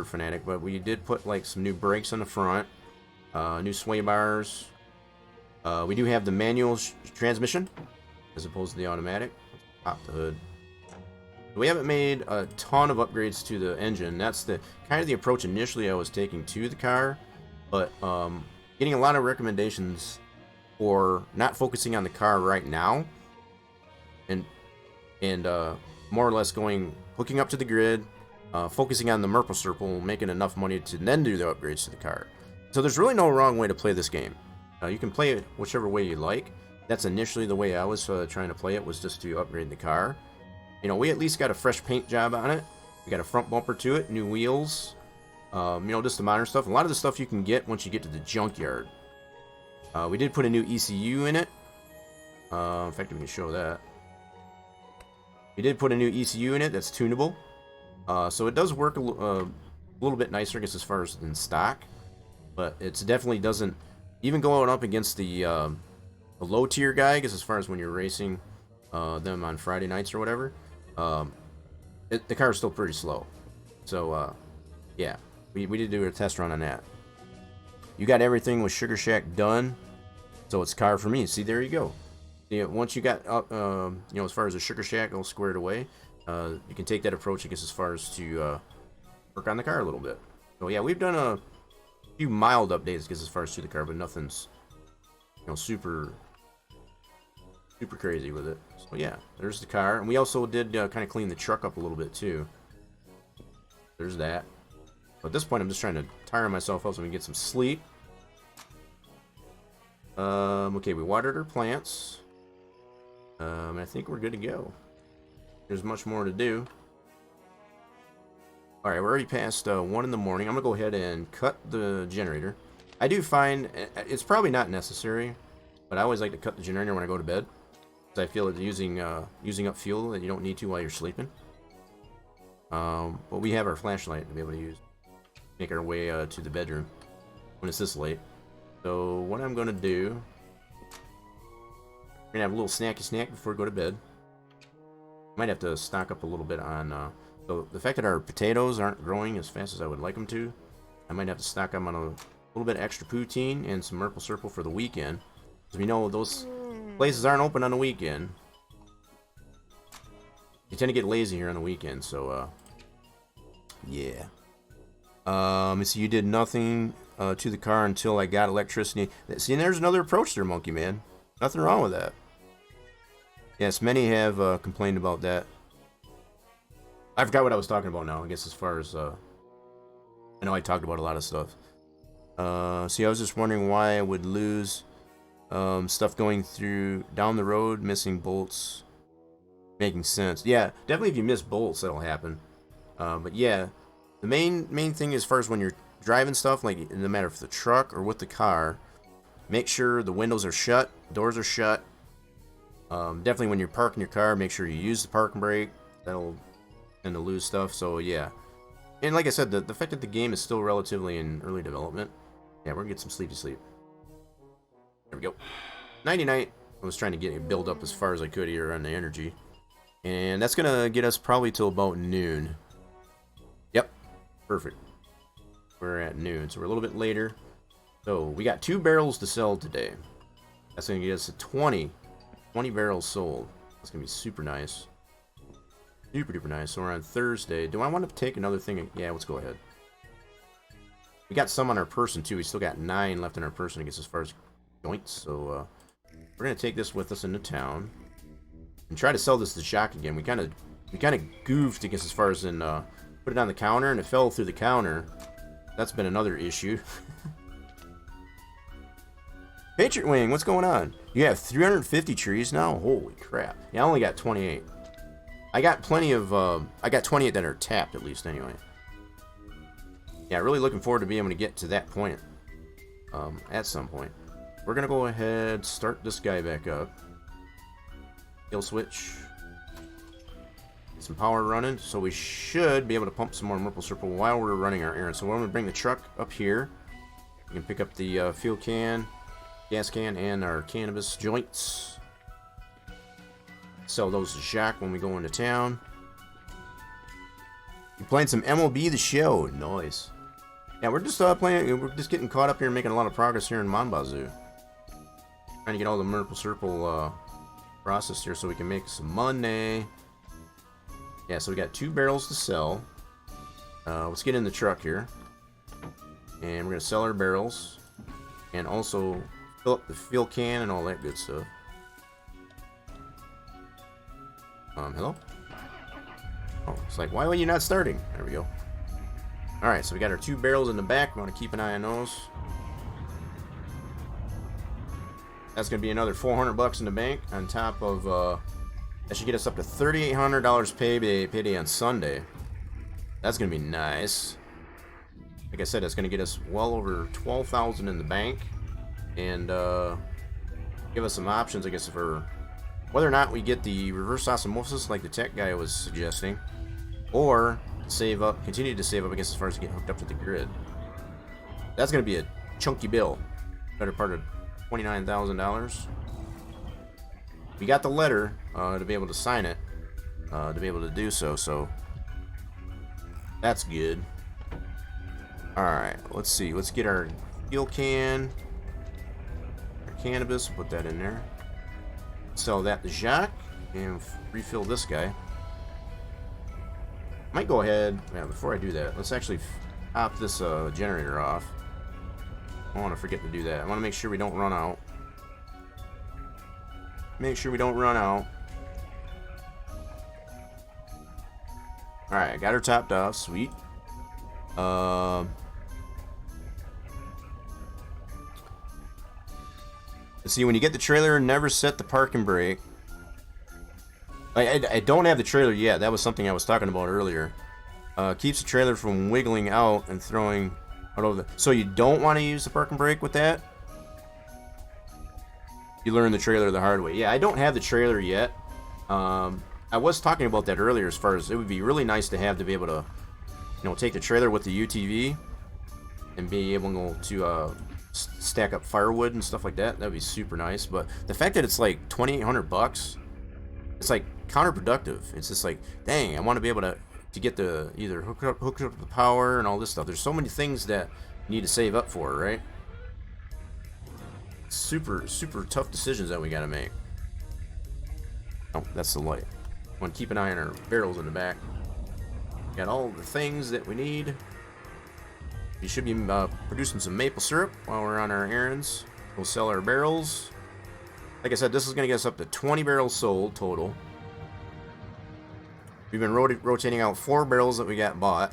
fanatic, but we did put like some new brakes on the front, new sway bars. We do have the manual transmission as opposed to the automatic. Let's pop the hood. We haven't made a ton of upgrades to the engine. That's the kind of the approach initially I was taking to the car. But getting a lot of recommendations for not focusing on the car right now, and more or less hooking up to the grid, focusing on the Maple Syrup, making enough money to then do the upgrades to the car. So there's really no wrong way to play this game. You can play it whichever way you like. That's initially the way I was trying to play it, was just to upgrade the car. You know, we at least got a fresh paint job on it. We got a front bumper to it, new wheels. You know, just the modern stuff. A lot of the stuff you can get once you get to the junkyard. We did put a new ECU in it. In fact, we can show that. We did put a new ECU in it that's tunable. So it does work a little bit nicer, I guess, as far as in stock. But it definitely doesn't... Even going up against the low-tier guy, I guess, as far as when you're racing them on Friday nights or whatever, the car is still pretty slow. So, yeah. We did do a test run on that. You got everything with Sugar Shack done, so it's car for me. See, there you go. Yeah, once you got you know, as far as the Sugar Shack all squared away, you can take that approach, I guess, as far as to work on the car a little bit. So yeah, we've done a few mild updates, I guess, as far as to the car, but nothing's, you know, super crazy with it. So yeah, there's the car, and we also did kind of clean the truck up a little bit too. There's that. But at this point, I'm just trying to tire myself out so we can get some sleep. Okay, we watered our plants. I think we're good to go. There's much more to do. Alright, we're already past 1 in the morning. I'm going to go ahead and cut the generator. I do find it's probably not necessary, but I always like to cut the generator when I go to bed, because I feel it's using up fuel that you don't need to while you're sleeping. But we have our flashlight to be able to use. Make our way to the bedroom when it's this late. So what I'm gonna do, we're gonna have a little snacky snack before we go to bed. Might have to stock up a little bit on, so the fact that our potatoes aren't growing as fast as I would like them to, I might have to stock up on a little bit of extra poutine and some Merple Circle for the weekend. Because we know those places aren't open on the weekend. You tend to get lazy here on the weekend, so, yeah. So you did nothing to the car until I got electricity. See, there's another approach there, Monkey Man. Nothing wrong with that. Yes, many have complained about that. I forgot what I was talking about now. I guess as far as I know I talked about a lot of stuff. See, I was just wondering why I would lose stuff going through down the road, missing bolts, making sense. Yeah, definitely if you miss bolts, that'll happen. But yeah, the main thing as far as when you're driving stuff, like no matter if the truck or with the car, make sure the windows are shut, doors are shut. Definitely when you're parking your car, make sure you use the parking brake. That'll tend to lose stuff. So yeah, and like I said, the fact that the game is still relatively in early development. Yeah, we're gonna get some sleepy sleep. There we go. 99. I was trying to get it build up as far as I could here on the energy, and that's gonna get us probably till about noon. Yep, perfect. We're at noon, so we're a little bit later. So we got 2 barrels to sell today. That's gonna get us to 20 barrels sold. That's gonna be super nice. Super duper nice. So we're on Thursday. Do I want to take another thing? Yeah, let's go ahead. We got some on our person too. We still got 9 left in our person, I guess, as far as joints. So we're gonna take this with us into town and try to sell this to Jacques again. We kind of goofed, I guess, as far as in put it on the counter and it fell through the counter. That's been another issue. Patriot Wing, what's going on? You have 350 trees now? Holy crap. Yeah, I only got 28. I got plenty of, I got 28 that are tapped at least anyway. Yeah, really looking forward to being able to get to that point at some point. We're going to go ahead, start this guy back up. Kill switch. Get some power running, so we should be able to pump some more Merple Circle while we're running our errand. So we're going to bring the truck up here. We can pick up the fuel can, gas can, and our cannabis joints. Sell those to Jacques when we go into town. You playing some MLB The Show? Nice. Yeah, we're just playing. We're just getting caught up here and making a lot of progress here in Mon Bazou. Trying to get all the Merple Circle processed here so we can make some money. Yeah, so we got 2 barrels to sell. Let's get in the truck here, and we're gonna sell our barrels, and also fill up the fuel can and all that good stuff. Hello? Oh, it's like, why are you not starting? There we go. Alright, so we got our 2 barrels in the back. We want to keep an eye on those. That's going to be another $400 in the bank on top of, that should get us up to $3,800 payday on Sunday. That's going to be nice. Like I said, it's going to get us well over $12,000 in the bank. And, give us some options, I guess, for whether or not we get the reverse osmosis like the tech guy was suggesting, or save up, continue to save up, I guess, as far as getting hooked up to the grid. That's going to be a chunky bill. Better part of $29,000. We got the letter to be able to sign it, to be able to do so, so that's good. Alright, let's see. Let's get our fuel can, our cannabis, put that in there. Sell that to Jacques and refill this guy. Might go ahead. Yeah, before I do that, let's actually top this generator off. I don't want to forget to do that. I want to make sure we don't run out. Make sure we don't run out. Alright, I got her topped off. Sweet. See, when you get the trailer, never set the parking brake. I don't have the trailer yet. That was something I was talking about earlier. Keeps the trailer from wiggling out and throwing out over the... So you don't want to use the parking brake with that? You learn the trailer the hard way. Yeah, I don't have the trailer yet. I was talking about that earlier as far as it would be really nice to have to be able to, you know, take the trailer with the UTV and be able to stack up firewood and stuff like that. That'd be super nice. But the fact that it's like $2,800, it's like counterproductive. It's just like, dang, I want to be able to get the either hook up the power and all this stuff. There's so many things that you need to save up for, right? Super tough decisions that we got to make. Oh, that's the light. Want to keep an eye on our barrels in the back. Got all the things that we need. We should be producing some maple syrup while we're on our errands. We'll sell our barrels. Like I said, this is going to get us up to 20 barrels sold total. We've been rotating out 4 barrels that we got bought.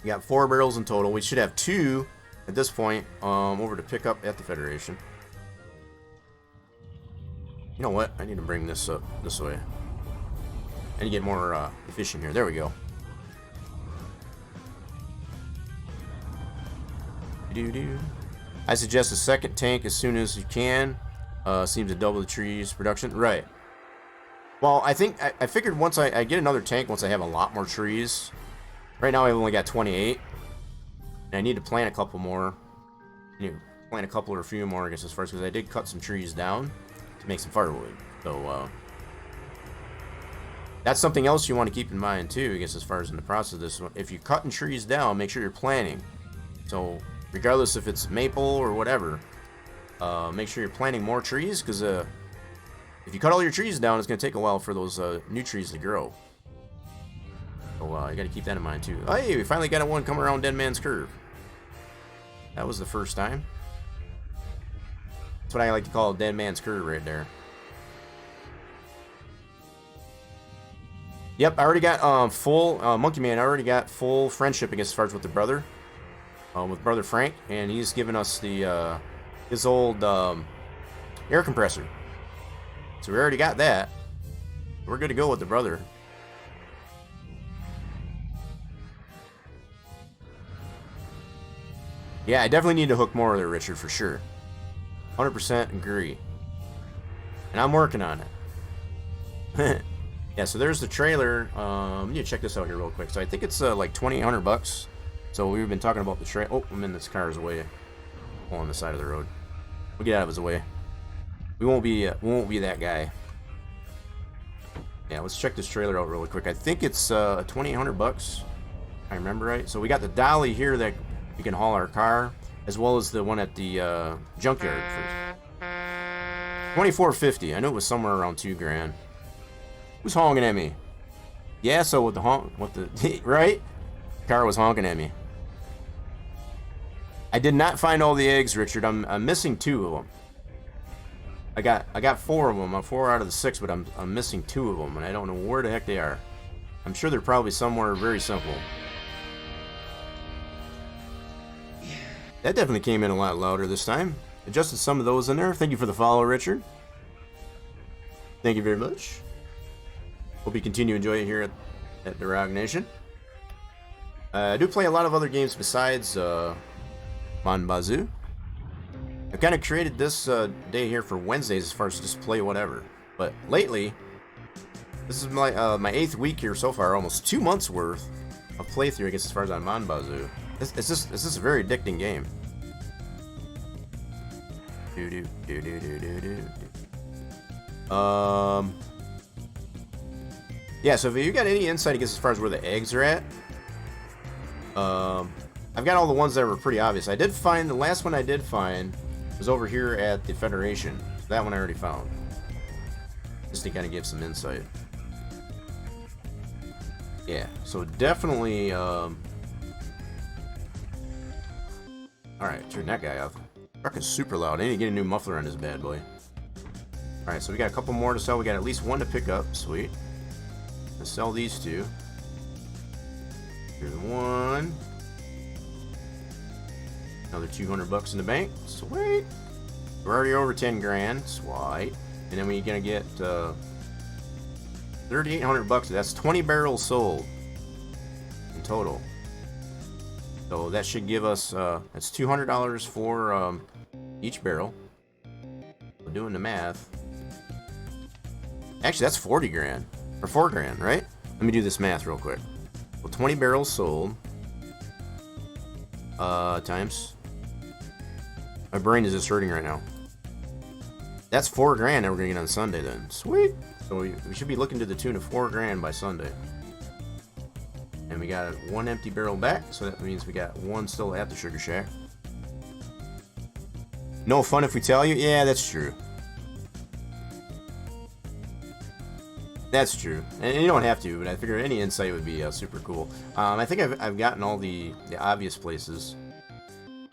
We got 4 barrels in total. We should have 2 at this point over to pick up at the Federation. You know what? I need to bring this up this way. I need to get more efficient here. There we go. I suggest a second tank as soon as you can. Seems to double the trees production. Right. Well, I think I figured once I get another tank, once I have a lot more trees. Right now I've only got 28. And I need to plant a couple more. You know, plant a couple or a few more, I guess, as far as, because I did cut some trees down to make some firewood. So, that's something else you want to keep in mind, too, I guess, as far as in the process of this. If you're cutting trees down, make sure you're planting. So, regardless if it's maple or whatever, make sure you're planting more trees, because if you cut all your trees down, it's going to take a while for those new trees to grow. So you got to keep that in mind too. Hey, we finally got one coming around Dead Man's Curve. That was the first time. That's what I like to call Dead Man's Curve right there. Yep, I already got full Monkey Man. I already got full friendship, I guess, as far as with the brother, with brother Frank, and he's given us the his old air compressor. So we already got that. We're good to go with the brother. Yeah, I definitely need to hook more there, Richard, for sure. 100% agree. And I'm working on it. Yeah, so there's the trailer. You need to check this out here real quick. So I think it's like $2,800. So we've been talking about the trailer. Oh, I'm in this car's way. On the side of the road. We'll get out of his way. We won't be that guy. Yeah, let's check this trailer out really quick. I think it's $2,800. I remember right. So we got the dolly here that we can haul our car, as well as the one at the junkyard for $2,450. I knew it was somewhere around $2,000. Who's honking at me? Yeah, so with the right? The car was honking at me. I did not find all the eggs, Richard. I'm missing 2 of them. I got 4 of them. I'm 4 out of the 6, but I'm missing 2 of them, and I don't know where the heck they are. I'm sure they're probably somewhere very simple. That definitely came in a lot louder this time. Adjusted some of those in there. Thank you for the follow, Richard. Thank you very much. Hope you continue to enjoy it here at the Rogue Nation. I do play a lot of other games besides Mon Bazou. I've kind of created this day here for Wednesdays as far as just play whatever. But lately, this is my 8th week here so far, almost 2 months worth of playthrough, I guess, as far as on Mon Bazou. It's just a very addicting game. Yeah, so if you got any insight, I guess, as far as where the eggs are at, I've got all the ones that were pretty obvious. I did find, the last one I did find was over here at the Federation. So that one I already found. Just to kind of give some insight. Yeah, so definitely, alright, turn that guy off. Truck is super loud. I need to get a new muffler on this bad boy. Alright, so we got a couple more to sell. We got at least 1 to pick up. Sweet. Let's sell these 2. Here's 1. Another $200 in the bank. Sweet. We're already over 10 grand. Sweet. And then we're gonna get $3,800. That's 20 barrels sold in total. So that should give us that's $200 for each barrel. We're doing the math. Actually, that's 40 grand or 4 grand, right? Let me do this math real quick. Well, 20 barrels sold times. My brain is just hurting right now. That's 4 grand that we're gonna get on Sunday then. Sweet. So we should be looking to the tune of 4 grand by Sunday. And we got 1 empty barrel back, so that means we got 1 still at the Sugar Shack. No fun if we tell you? Yeah, that's true. That's true. And you don't have to, but I figure any insight would be super cool. I think I've gotten all the obvious places.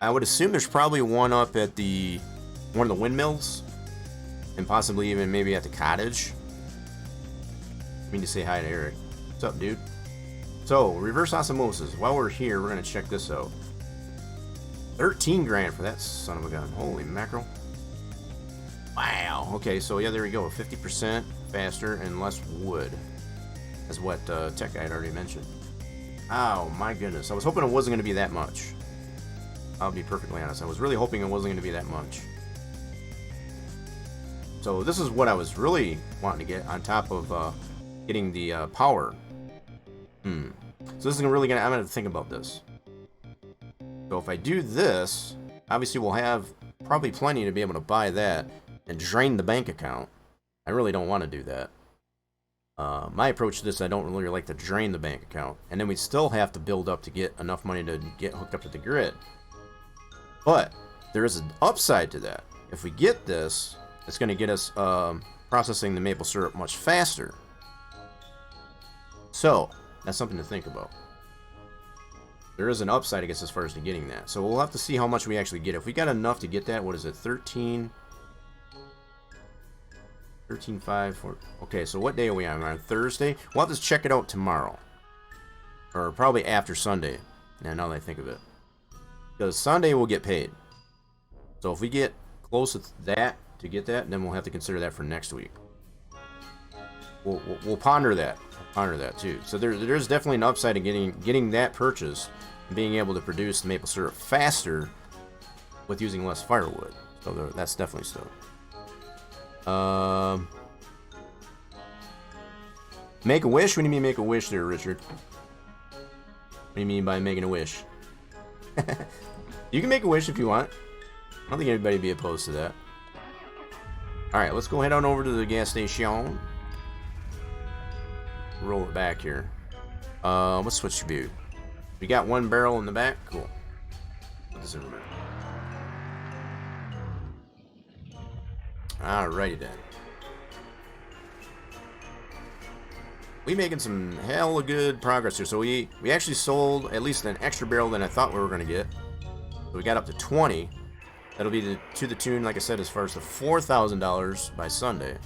I would assume there's probably one up at one of the windmills. And possibly even maybe at the cottage. I mean to say hi to Eric. What's up, dude? So, reverse osmosis. While we're here, we're going to check this out. 13 grand for that son of a gun. Holy mackerel. Wow. Okay, so yeah, there we go. 50% faster and less wood. That's what Tech Guy had already mentioned. Oh, my goodness. I was hoping it wasn't going to be that much. I'll be perfectly honest. I was really hoping it wasn't going to be that much. So this is what I was really wanting to get on top of getting the power. So this is really I'm gonna think about this. So if I do this, obviously we'll have probably plenty to be able to buy that and drain the bank account. I really don't want to do that. My approach to this, I don't really like to drain the bank account, and then we still have to build up to get enough money to get hooked up to the grid. But there is an upside to that. If we get this, it's going to get us processing the maple syrup much faster. So, that's something to think about. There is an upside, I guess, as far as to getting that. So we'll have to see how much we actually get. If we got enough to get that, what is it, 13... 13.5... 4... Okay, so what day are we on? We're on Thursday? We'll have to check it out tomorrow. Or probably after Sunday. Now that I think of it. Because Sunday we'll get paid. So if we get close to that, to get that, then we'll have to consider that for next week. We'll ponder that. Ponder that too. So there's definitely an upside to getting that purchased and being able to produce the maple syrup faster with using less firewood. So that's definitely so. Make a wish? What do you mean make a wish there, Richard? What do you mean by making a wish? You can make a wish if you want. I don't think anybody would be opposed to that. Alright, let's go head on over to the gas station. Roll it back here. Let's switch to view. We got 1 barrel in the back. Cool. Put this in there. Alrighty then. We making some hella good progress here. So we actually sold at least an extra barrel than I thought we were going to get. So we got up to 20. That'll be to the tune, like I said, as far as the $4,000 by Sunday.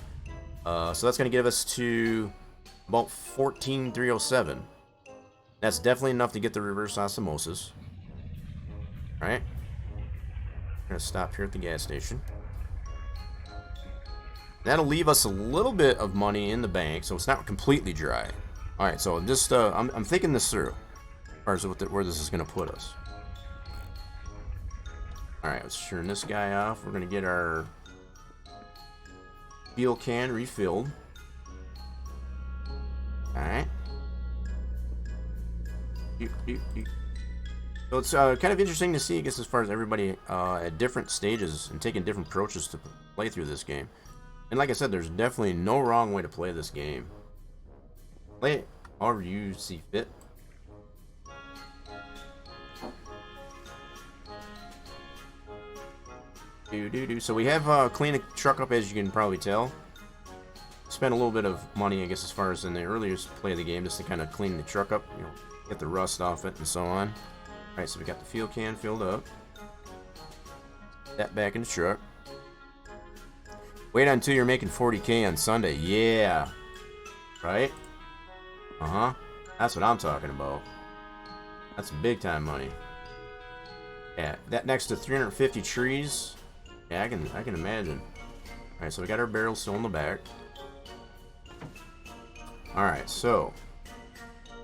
So that's going to give us to about 14,307. That's definitely enough to get the reverse osmosis. Alright. We're going to stop here at the gas station. That'll leave us a little bit of money in the bank, so it's not completely dry. Alright, so just I'm thinking this through as far as where this is going to put us. Alright, let's turn this guy off. We're going to get our fuel can refilled. Alright. So it's kind of interesting to see, I guess, as far as everybody at different stages and taking different approaches to play through this game. And like I said, there's definitely no wrong way to play this game. Play it however you see fit. So we have cleaned the truck up, as you can probably tell. Spent a little bit of money, I guess, as far as in the earliest play of the game, just to kind of clean the truck up, you know, get the rust off it and so on. Alright, so we got the fuel can filled up. That back in the truck. Wait until you're making 40K on Sunday. Yeah. Right? Uh-huh. That's what I'm talking about. That's big time money. Yeah, that next to 350 trees. Yeah, I can imagine. Alright, so we got our barrels still in the back. Alright, so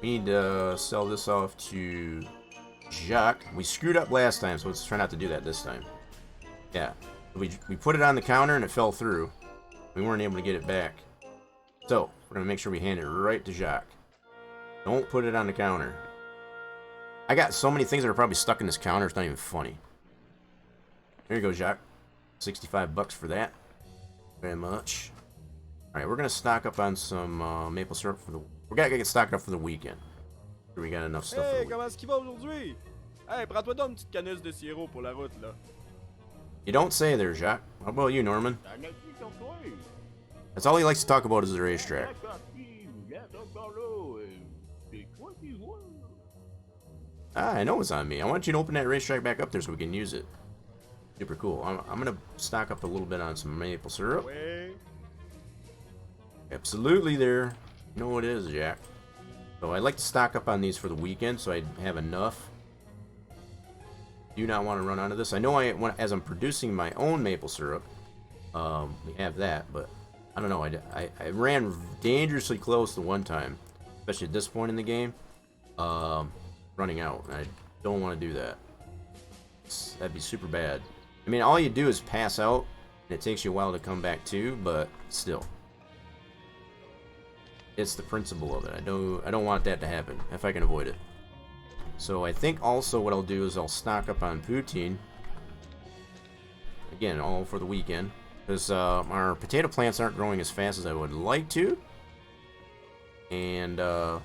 we need to sell this off to Jacques. We screwed up last time, so let's try not to do that this time. Yeah. We put it on the counter and it fell through. We weren't able to get it back. So, we're going to make sure we hand it right to Jacques. Don't put it on the counter. I got so many things that are probably stuck in this counter, it's not even funny. There you go, Jacques. 65 bucks for that. Very much. Alright, we're gonna stock up on some maple syrup for the... We gotta get stocked up for the weekend. We got enough stuff for the Hey, weekend. comment est-ce qu'il va aujourd'hui? Hey, prends-toi donc une petite canisse de sirop pour la route, là. You don't say there, Jacques. How about you, Norman? That's all he likes to talk about is the racetrack. Ah, I know it's on me. I want you to open that racetrack back up there so we can use it. Super cool. I'm gonna stock up a little bit on some maple syrup. Ouais. Absolutely there. You know what it is, Jack. So I like to stock up on these for the weekend so I have enough. Do not want to run out of this. I know as I'm producing my own maple syrup, we have that, but I don't know. I ran dangerously close the one time, especially at this point in the game, running out. I don't want to do that. That'd be super bad. I mean, all you do is pass out, and it takes you a while to come back to, but still. It's the principle of it. I don't want that to happen, if I can avoid it. So I think also what I'll do is I'll stock up on poutine. Again, all for the weekend. Because our potato plants aren't growing as fast as I would like to. And I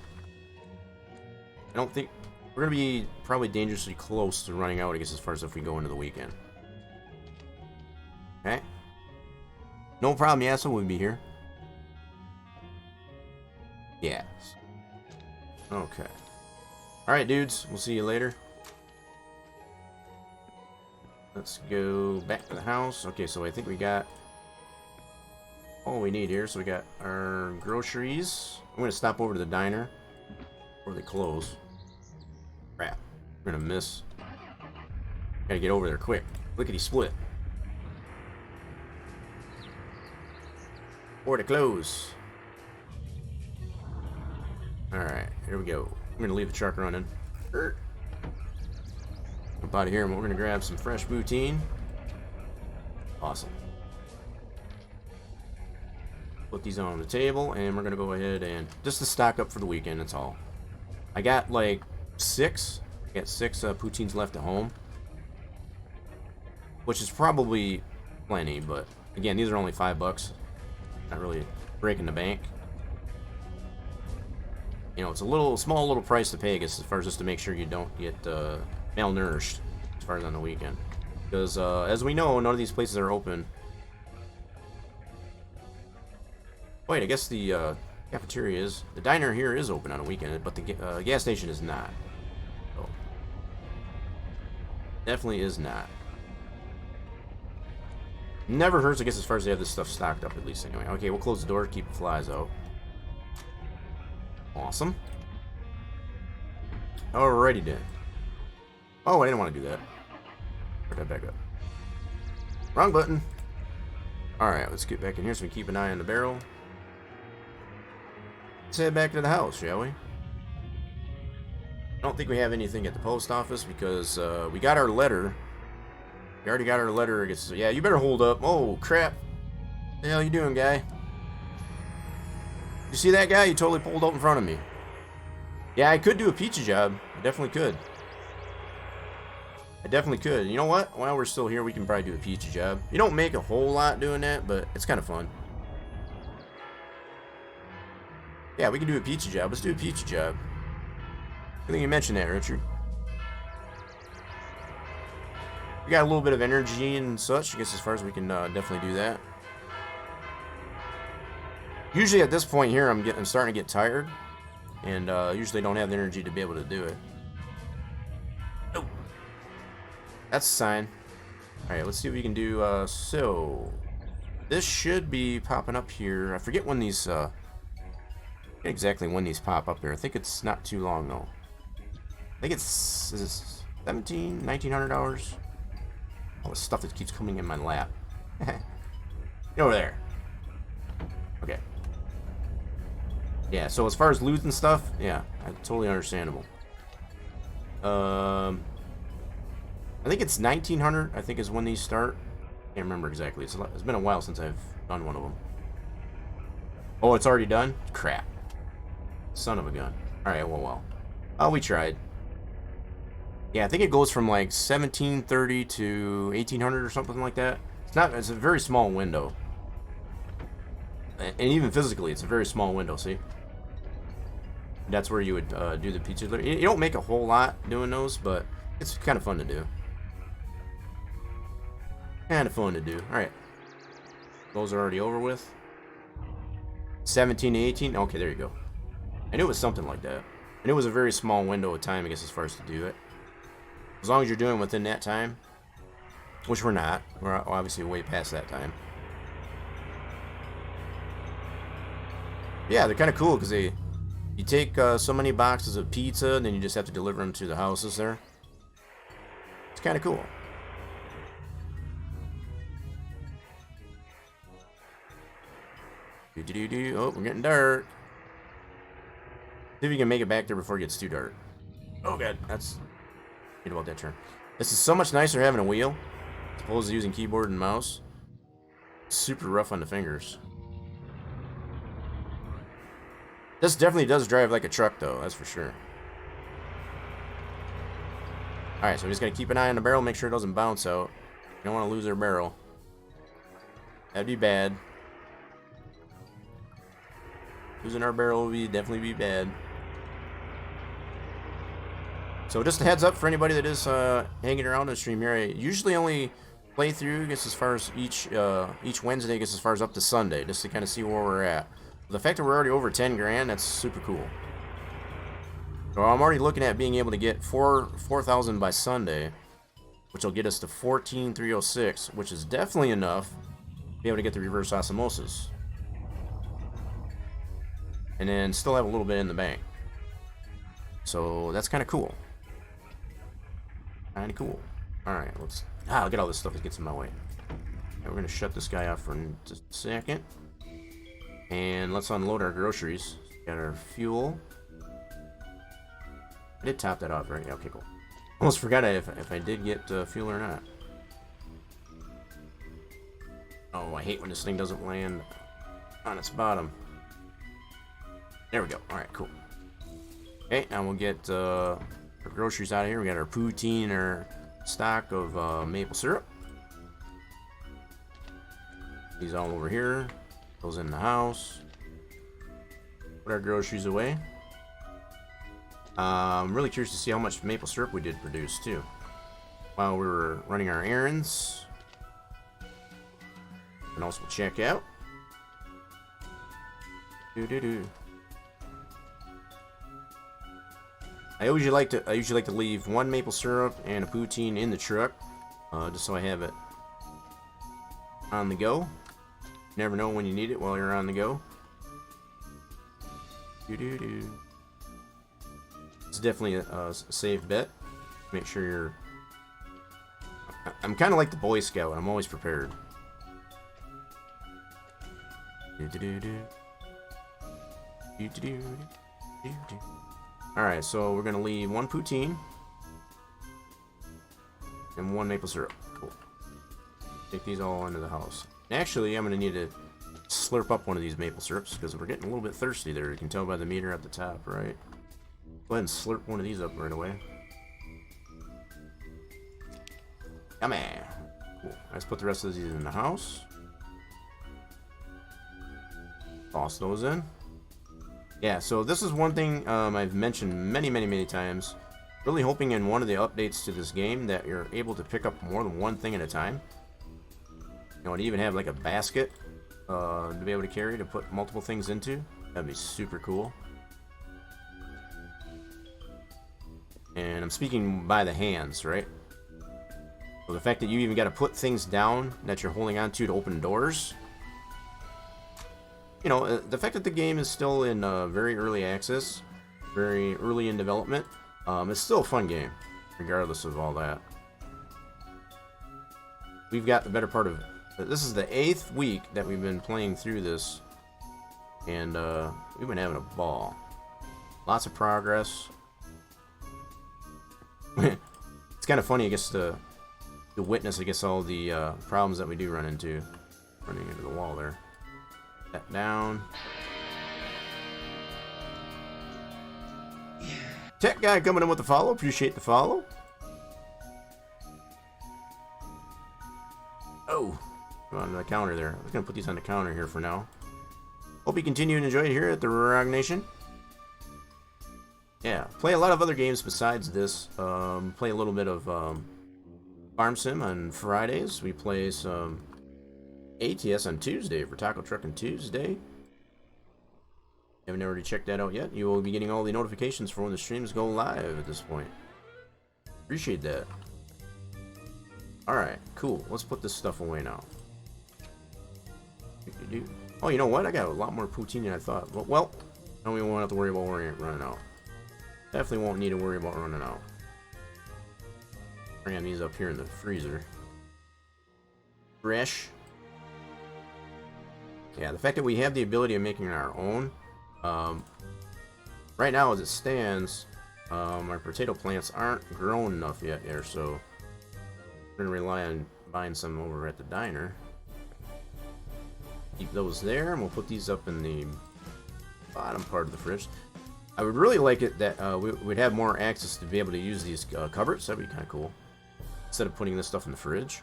don't think... We're going to be probably dangerously close to running out, I guess, as far as if we go into the weekend. Okay. No problem, yeah, so we'll be here. Yes. Okay. Alright, dudes. We'll see you later. Let's go back to the house. Okay, so I think we got all we need here. So we got our groceries. I'm going to stop over to the diner before they close. Crap. We're going to miss. Gotta get over there quick. Lickety split. Or to close. Alright, here we go. I'm gonna leave the truck running. Up out of here, and we're gonna grab some fresh poutine. Awesome. Put these on the table, and we're gonna go ahead and just to stock up for the weekend. That's all. I got like six. I got six poutines left at home, which is probably plenty. But again, these are only $5. Not really breaking the bank. You know, it's a small little price to pay, I guess, as far as just to make sure you don't get malnourished as far as on the weekend. Because, as we know, none of these places are open. Wait, I guess the cafeteria is... The diner here is open on a weekend, but the gas station is not. So, definitely is not. Never hurts, I guess, as far as they have this stuff stocked up, at least, anyway. Okay, we'll close the door, keep the flies out. Awesome. Alrighty then. Oh, I didn't want to do that. Put that back up. Wrong button. Alright, let's get back in here so we keep an eye on the barrel. Let's head back to the house, shall we? I don't think we have anything at the post office because we got our letter. We already got our letter. Yeah, you better hold up. Oh, crap. What the hell you doing, guy? You see that guy? He totally pulled up in front of me. Yeah, I could do a pizza job. I definitely could. I definitely could. You know what? While we're still here, we can probably do a pizza job. You don't make a whole lot doing that, but it's kind of fun. Yeah, we can do a pizza job. Let's do a pizza job. I think you mentioned that, Richard. We got a little bit of energy and such. I guess as far as we can definitely do that. Usually at this point here, I'm starting to get tired, and usually don't have the energy to be able to do it. Oh, that's a sign. All right, let's see what we can do. So this should be popping up here. I forget when these. I forget exactly when these pop up here. I think it's not too long though. I think it's $1,900. All the stuff that keeps coming in my lap. Get over there. Okay. Yeah, so as far as loot and stuff, yeah, totally understandable. I think it's 1900. I think is when these start. Can't remember exactly. It's been a while since I've done one of them. Oh, it's already done? Crap. Son of a gun. Alright, well. Oh, we tried. Yeah, I think it goes from like 1730 to 1800 or something like that. It's a very small window. And even physically, it's a very small window, see? That's where you would do the pizza delivery. You don't make a whole lot doing those, but it's kind of fun to do. Kind of fun to do. Alright. Those are already over with. 17 to 18? Okay, there you go. I knew it was something like that. And it was a very small window of time, I guess, as far as to do it. As long as you're doing within that time. Which we're not. We're obviously way past that time. Yeah, they're kind of cool because you take so many boxes of pizza and then you just have to deliver them to the houses there. It's kind of cool. Oh, we're getting dark. See if we can make it back there before it gets too dark. Oh god, that's... Forget about that turn. This is so much nicer having a wheel as opposed to using keyboard and mouse. Super rough on the fingers. This definitely does drive like a truck though, that's for sure. Alright, so we just gotta keep an eye on the barrel, make sure it doesn't bounce out. You don't want to lose our barrel. That'd be bad. Losing our barrel would definitely be bad. So just a heads up for anybody that is hanging around the stream here. I usually only play through, I guess, as far as each Wednesday, I guess, as far as up to Sunday, just to kind of see where we're at. The fact that we're already over 10 grand, that's super cool. So I'm already looking at being able to get 4,000 by Sunday, which will get us to 14,306, which is definitely enough to be able to get the reverse osmosis. And then still have a little bit in the bank. So that's kind of cool. Kind of cool. Alright, let's... I'll get all this stuff that gets in my way. Right, we're going to shut this guy off for just a second. And let's unload our groceries. Got our fuel. I did top that off, right? Yeah, okay, cool. Almost forgot if I did get fuel or not. Oh, I hate when this thing doesn't land on its bottom. There we go. Alright, cool. Okay, now we'll get our groceries out of here. We got our poutine, our stock of maple syrup. These all over here. Those in the house. Put our groceries away. I'm really curious to see how much maple syrup we did produce, too. While we were running our errands. And also check out. I usually like to leave one maple syrup and a poutine in the truck, just so I have it on the go. Never know when you need it while you're on the go. It's definitely a safe bet. Make sure you're... I'm kind of like the Boy Scout. I'm always prepared. Alright, so we're going to leave one poutine and one maple syrup. Cool. Take these all into the house. Actually, I'm going to need to slurp up one of these maple syrups because we're getting a little bit thirsty there. You can tell by the meter at the top, right? Go ahead and slurp one of these up right away. Come on. Cool. Let's put the rest of these in the house. Toss those in. Yeah, so this is one thing I've mentioned many times. Really hoping in one of the updates to this game that you're able to pick up more than one thing at a time. You know, and even have like a basket to be able to carry to put multiple things into. That'd be super cool. And I'm speaking by the hands, right? So the fact that you even got to put things down that you're holding on to open doors. You know, the fact that the game is still in very early access, very early in development, it's still a fun game, regardless of all that. We've got the better part of... This is the 8th week that we've been playing through this, and we've been having a ball. Lots of progress. It's kind of funny, I guess, to witness, I guess, all the problems that we do run into. Running into the wall there. That down. Tech guy coming in with the follow. Appreciate the follow. Oh. On the counter there. I was going to put these on the counter here for now. Hope you continue to enjoy it here at the Rogue Nation. Yeah, play a lot of other games besides this. Play a little bit of Farm Sim on Fridays. We play some ATS on Tuesday for Taco Truckin' Tuesday. Haven't already checked that out yet? You will be getting all the notifications for when the streams go live at this point. Appreciate that. Alright, cool. Let's put this stuff away now. Oh, you know what? I got a lot more poutine than I thought. Well, I don't even have to worry about running out. Definitely won't need to worry about running out. Bring these up here in the freezer. Fresh. Yeah, the fact that we have the ability of making our own. Right now, as it stands, our potato plants aren't grown enough yet here, so we're gonna rely on buying some over at the diner. Keep those there, and we'll put these up in the bottom part of the fridge. I would really like it that we'd have more access to be able to use these cupboards. That'd be kind of cool. Instead of putting this stuff in the fridge.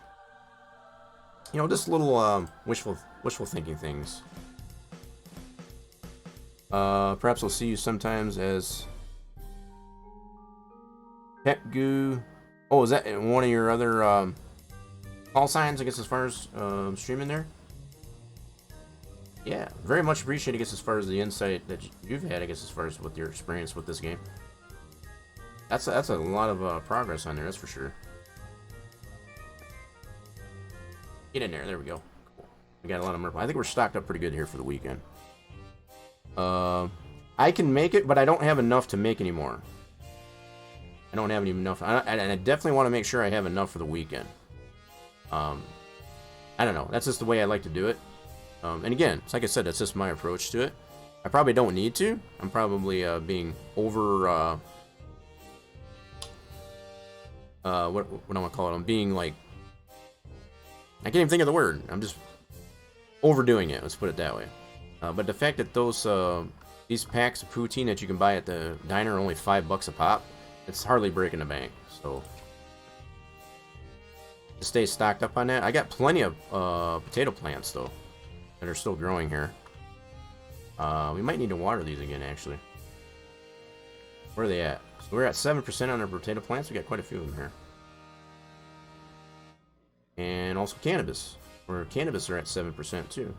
You know, just little wishful thinking things. Perhaps we'll see you sometimes as Pet Goo. Oh, is that one of your other call signs, I guess, as far as streaming there? Yeah, very much appreciated, I guess, as far as the insight that you've had, I guess, as far as with your experience with this game. That's a lot of progress on there, that's for sure. Get in there, there we go. Cool. We got a lot of merple. I think we're stocked up pretty good here for the weekend. I can make it, but I don't have enough to make anymore. I don't have enough, and I definitely want to make sure I have enough for the weekend. I don't know, that's just the way I like to do it. And again, like I said, that's just my approach to it. I probably don't need to. I'm probably being over, what am I gonna call it? I'm being like, I can't even think of the word. I'm just overdoing it. Let's put it that way. But the fact that these packs of poutine that you can buy at the diner are only $5 a pop, it's hardly breaking the bank. So to stay stocked up on that, I got plenty of potato plants though that are still growing here. We might need to water these again, actually. Where are they at? So we're at 7% on our potato plants. We got quite a few of them here. And also cannabis. Where cannabis are at 7% too.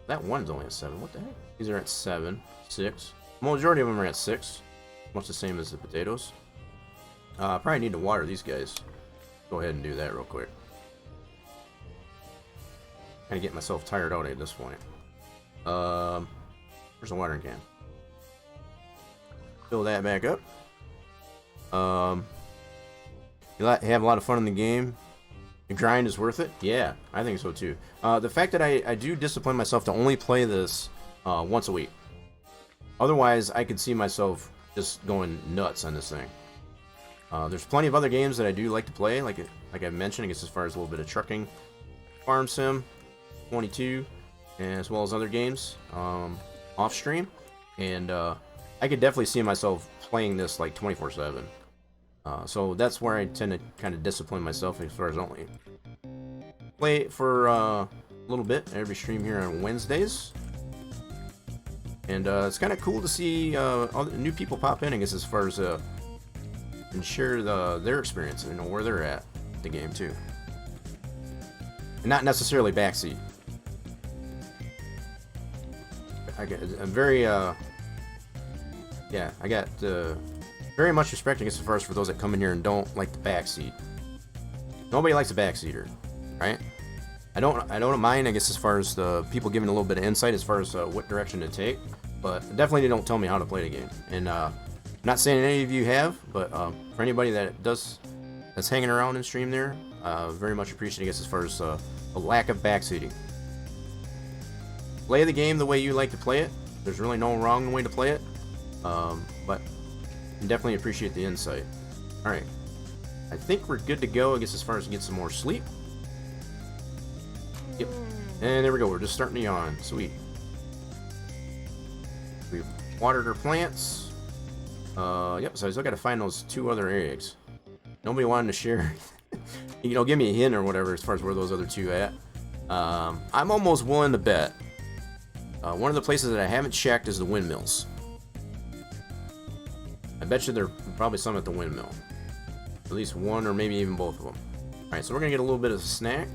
That one's only at 7. What the heck? These are at 7, 6. The majority of them are at 6. Much the same as the potatoes. Probably need to water these guys. Go ahead and do that real quick. Kind of get myself tired out at this point. Where's the watering can? Fill that back up. You have a lot of fun in the game. The grind is worth it? Yeah, I think so too. The fact that I do discipline myself to only play this once a week. Otherwise, I could see myself just going nuts on this thing. There's plenty of other games that I do like to play, like I mentioned, I guess as far as a little bit of trucking, Farm Sim 22, as well as other games off stream. And I could definitely see myself playing this like 24/7. So that's where I tend to kind of discipline myself as far as only play it for a little bit every stream here on Wednesdays. And it's kind of cool to see other new people pop in, I guess, as far as and share their experience and where they're at the game too, and not necessarily backseat. I'm very yeah, I got very much respect, I guess, as far as for those that come in here and don't like the backseat. Nobody likes a backseater, right? I don't mind, I guess, as far as the people giving a little bit of insight as far as what direction to take, but definitely they don't tell me how to play the game. And not saying any of you have, but for anybody that's hanging around and stream there, very much appreciate, I guess, as far as the lack of backseating. Play the game the way you like to play it. There's really no wrong way to play it, but I definitely appreciate the insight. Alright, I think we're good to go, I guess, as far as to get some more sleep. Yep, and there we go, we're just starting to yawn. Sweet. We've watered our plants. Yep, so I still gotta find those 2 other eggs. Nobody wanted to share. You know, give me a hint or whatever as far as where those other 2 at. I'm almost willing to bet One of the places that I haven't checked is the windmills. I bet you there are probably some at the windmill. At least one or maybe even both of them. Alright, so we're going to get a little bit of a snack.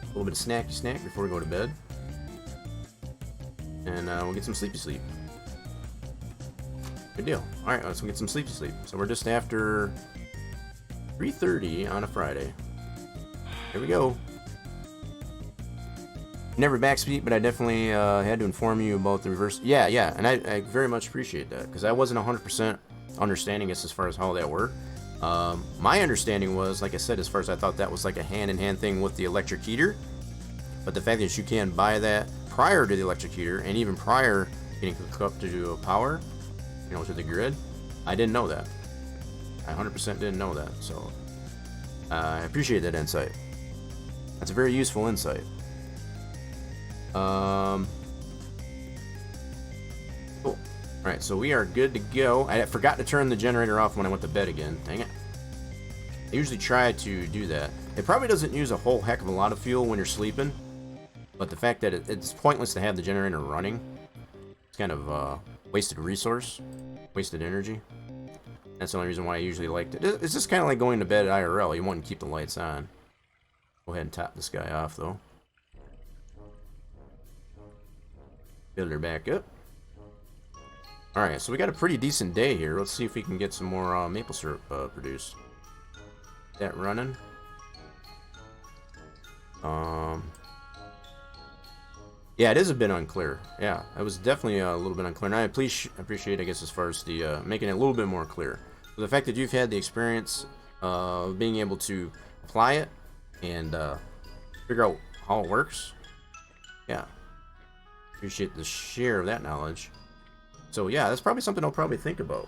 A little bit of snacky snack before we go to bed. And we'll get some sleepy sleep. Good deal. Alright, let's get some sleepy sleep. So we're just after 3:30 on a Friday. Here we go. Never backseat, but I definitely had to inform you about the reverse. Yeah, and I very much appreciate that, because I wasn't 100% understanding as far as how that worked. My understanding was, like I said, as far as I thought that was like a hand-in-hand thing with the electric heater, but the fact that you can buy that prior to the electric heater, and even prior getting hooked up to power, you know, to the grid, I didn't know that. I 100% didn't know that, so I appreciate that insight. That's a very useful insight. Cool. Alright, so we are good to go. I forgot to turn the generator off when I went to bed again. Dang it. I usually try to do that. It probably doesn't use a whole heck of a lot of fuel when you're sleeping, but the fact that it's pointless to have the generator running, it's kind of wasted resource, wasted energy. That's the only reason why I usually liked it. It's just kind of like going to bed at IRL. You want to keep the lights on. Go ahead and top this guy off, though. Build her back up. Alright, so we got a pretty decent day here. Let's see if we can get some more maple syrup produced. That running. Yeah, it is a bit unclear. Yeah, it was definitely a little bit unclear. And I appreciate, I guess, as far as the making it a little bit more clear. So the fact that you've had the experience of being able to apply it and figure out how it works. Yeah. Appreciate the share of that knowledge. So yeah, that's probably something I'll probably think about.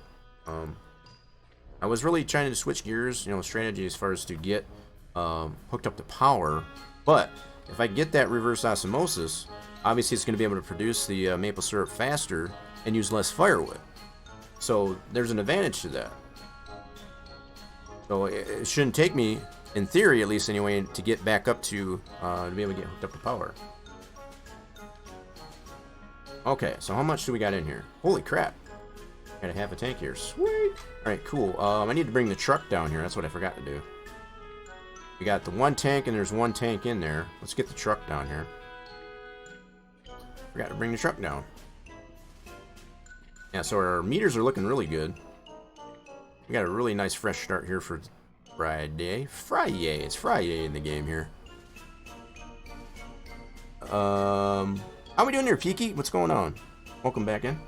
I was really trying to switch gears, you know, strategy as far as to get hooked up to power. But if I get that reverse osmosis, obviously it's going to be able to produce the maple syrup faster and use less firewood. So there's an advantage to that. So it shouldn't take me, in theory at least anyway, to get back up to be able to get hooked up to power. Okay, so how much do we got in here? Holy crap. Got a half a tank here. Sweet. Alright, cool. I need to bring the truck down here. That's what I forgot to do. We got the one tank, and there's one tank in there. Let's get the truck down here. Forgot to bring the truck down. Yeah, so our meters are looking really good. We got a really nice fresh start here for Friday. It's Friday in the game here. How we doing here, Peaky? What's going on? Welcome back in.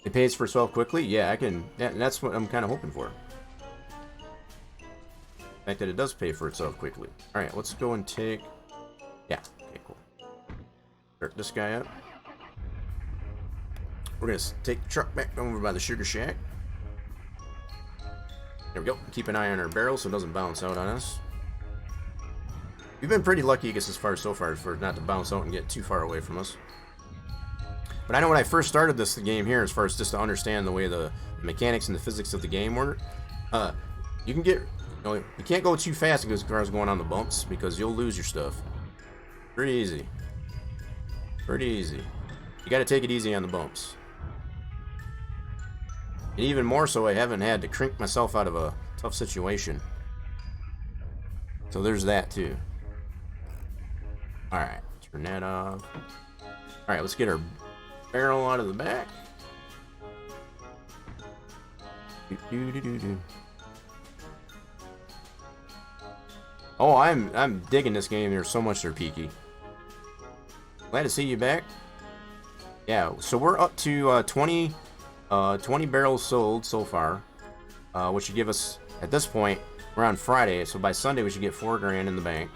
It pays for itself quickly? Yeah, I can. That's what I'm kind of hoping for. The fact that it does pay for itself quickly. Alright, let's go and take... Yeah, okay, cool. Start this guy up. We're going to take the truck back over by the sugar shack. There we go. Keep an eye on our barrel so it doesn't bounce out on us. We've been pretty lucky, I guess, as far so far for it not to bounce out and get too far away from us. But I know when I first started this game here, as far as just to understand the way the mechanics and the physics of the game work, you can get, you can't go too fast as far as going on the bumps, because you'll lose your stuff. Pretty easy. Pretty easy. You got to take it easy on the bumps. And even more so, I haven't had to crank myself out of a tough situation. So there's that too. Alright, turn that off. Alright, let's get our barrel out of the back. Oh, I'm digging this game here so much there, Peaky. Glad to see you back. Yeah, so we're up to 20 barrels sold so far, which should give us, at this point, we're on Friday, so by Sunday we should get $4 grand in the bank.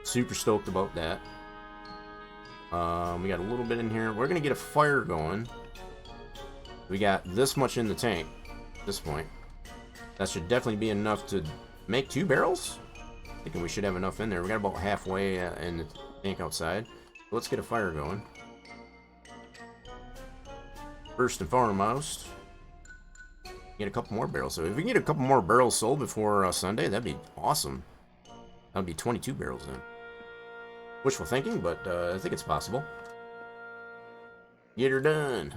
Super stoked about that. We got a little bit in here. We're gonna get a fire going. We got this much in the tank at this point. That should definitely be enough to make 2 barrels. Thinking we should have enough in there. We got about halfway in the tank outside. So let's get a fire going. First and foremost, get a couple more barrels. So if we can get a couple more barrels sold before Sunday, that'd be awesome. That'll be 22 barrels then. Wishful thinking, but I think it's possible. Get her done,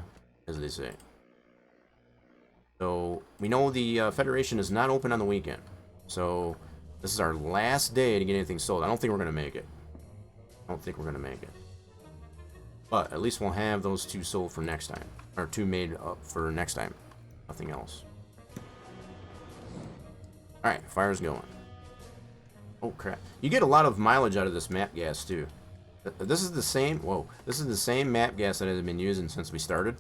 as they say. So, we know the Federation is not open on the weekend. So, this is our last day to get anything sold. I don't think we're going to make it. I don't think we're going to make it. But, at least we'll have those 2 sold for next time. Or 2 made up for next time. Nothing else. Alright, fire's going. Oh, crap. You get a lot of mileage out of this map gas, too. This is the same... Whoa. This is the same map gas that I've been using since we started.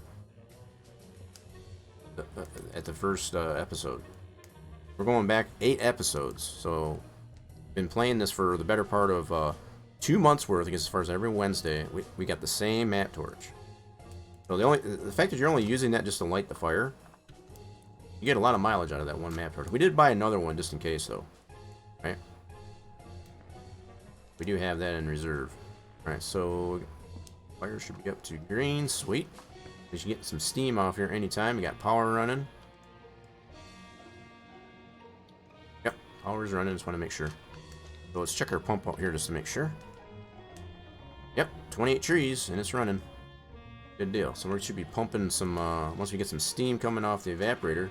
At the first episode. We're going back 8 episodes, so been playing this for the better part of 2 months worth. I guess as far as every Wednesday, we got the same map torch. So the fact that you're only using that just to light the fire, you get a lot of mileage out of that one map torch. We did buy another one just in case, though, right? We do have that in reserve. All right, so fire should be up to green. Sweet. We should get some steam off here anytime. We got power running. Yep, power's running. Just want to make sure. So let's check our pump out here just to make sure. Yep, 28 trees and it's running. Good deal. So we should be pumping some, once we get some steam coming off the evaporator.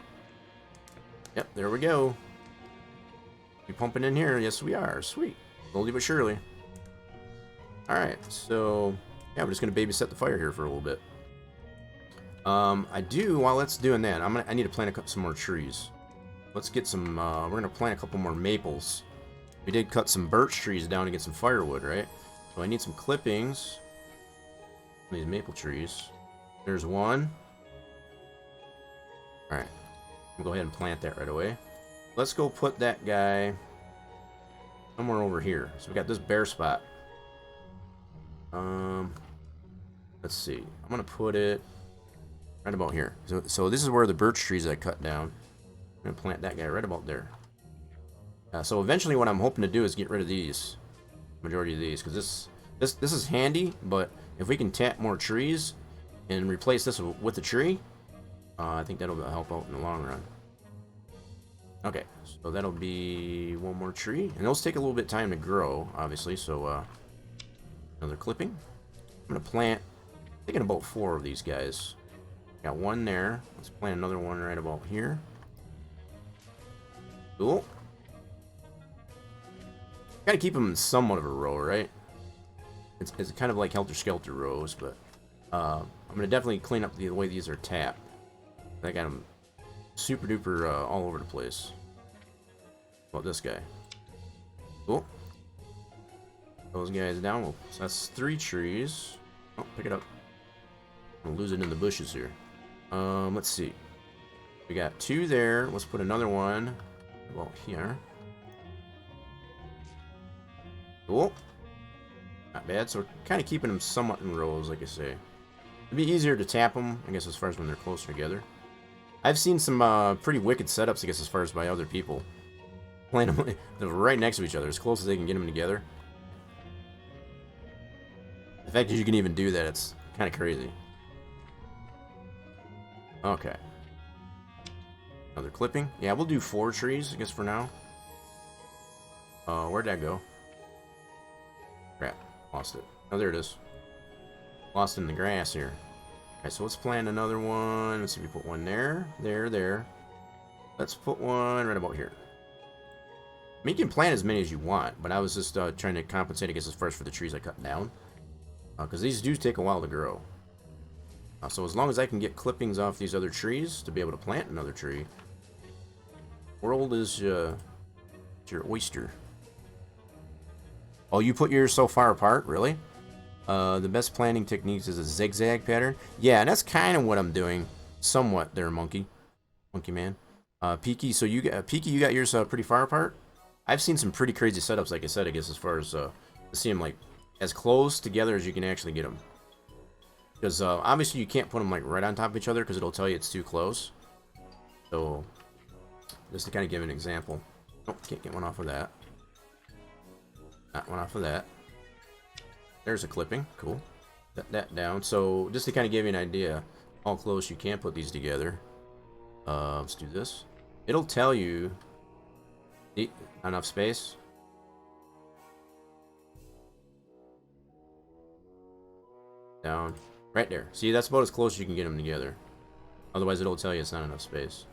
Yep, there we go. We pumping in here? Yes, we are. Sweet. Slowly but surely. Alright, so yeah, we're just gonna babysit the fire here for a little bit. While it's doing that, I need to plant some more trees. Let's get some, we're gonna plant a couple more maples. We did cut some birch trees down to get some firewood, right? So I need some clippings. These maple trees. There's one. Alright. We'll go ahead and plant that right away. Let's go put that guy somewhere over here. So we got this bare spot. Let's see. I'm gonna put it right about here. So this is where the birch trees I cut down. I'm gonna plant that guy right about there. So eventually, what I'm hoping to do is get rid of these, majority of these, because this is handy. But if we can tap more trees and replace this with a tree, I think that'll help out in the long run. Okay, so that'll be one more tree, and those take a little bit of time to grow, obviously. So another clipping. I'm gonna plant. Thinking about 4 of these guys. Got one there. Let's plant another one right about here. Cool. Gotta keep them in somewhat of a row, right? It's kind of like helter-skelter rows, but I'm gonna definitely clean up the way these are tapped. I got them super duper all over the place. How about this guy? Cool. Those guys down. So that's 3 trees. Oh, pick it up. I'm gonna lose it in the bushes here. Let's see. We got 2 there. Let's put another one about here. Cool. Not bad. So we're kind of keeping them somewhat in rows, like I say. It'd be easier to tap them, I guess, as far as when they're closer together. I've seen some pretty wicked setups, I guess, as far as by other people. Playing them right next to each other, as close as they can get them together. The fact that you can even do that, it's kind of crazy. Okay. Another clipping. Yeah, we'll do 4 trees, I guess, for now. Where'd that go? Crap. Lost it. Oh, there it is. Lost in the grass here. Alright, so let's plant another one. Let's see if we put one there. There. Let's put one right about here. I mean, you can plant as many as you want, but I was just trying to compensate, I guess, as far as for the trees I cut down. Because these do take a while to grow. So as long as I can get clippings off these other trees to be able to plant another tree, world is your oyster. Oh, you put yours so far apart? Really? The best planting techniques is a zigzag pattern. Yeah, and that's kind of what I'm doing. Somewhat there, Monkey Man. Peaky, so you got yours pretty far apart? I've seen some pretty crazy setups, like I said, I guess, as far as to see them like as close together as you can actually get them. Because obviously you can't put them like right on top of each other because it'll tell you it's too close. So just to kind of give an example. Oh, can't get one off of that. Not one off of that. There's a clipping. Cool. Set that down. So just to kind of give you an idea how close you can put these together. Let's do this. It'll tell you enough space. down. Right there. See, that's about as close as you can get them together. Otherwise, it'll tell you it's not enough space.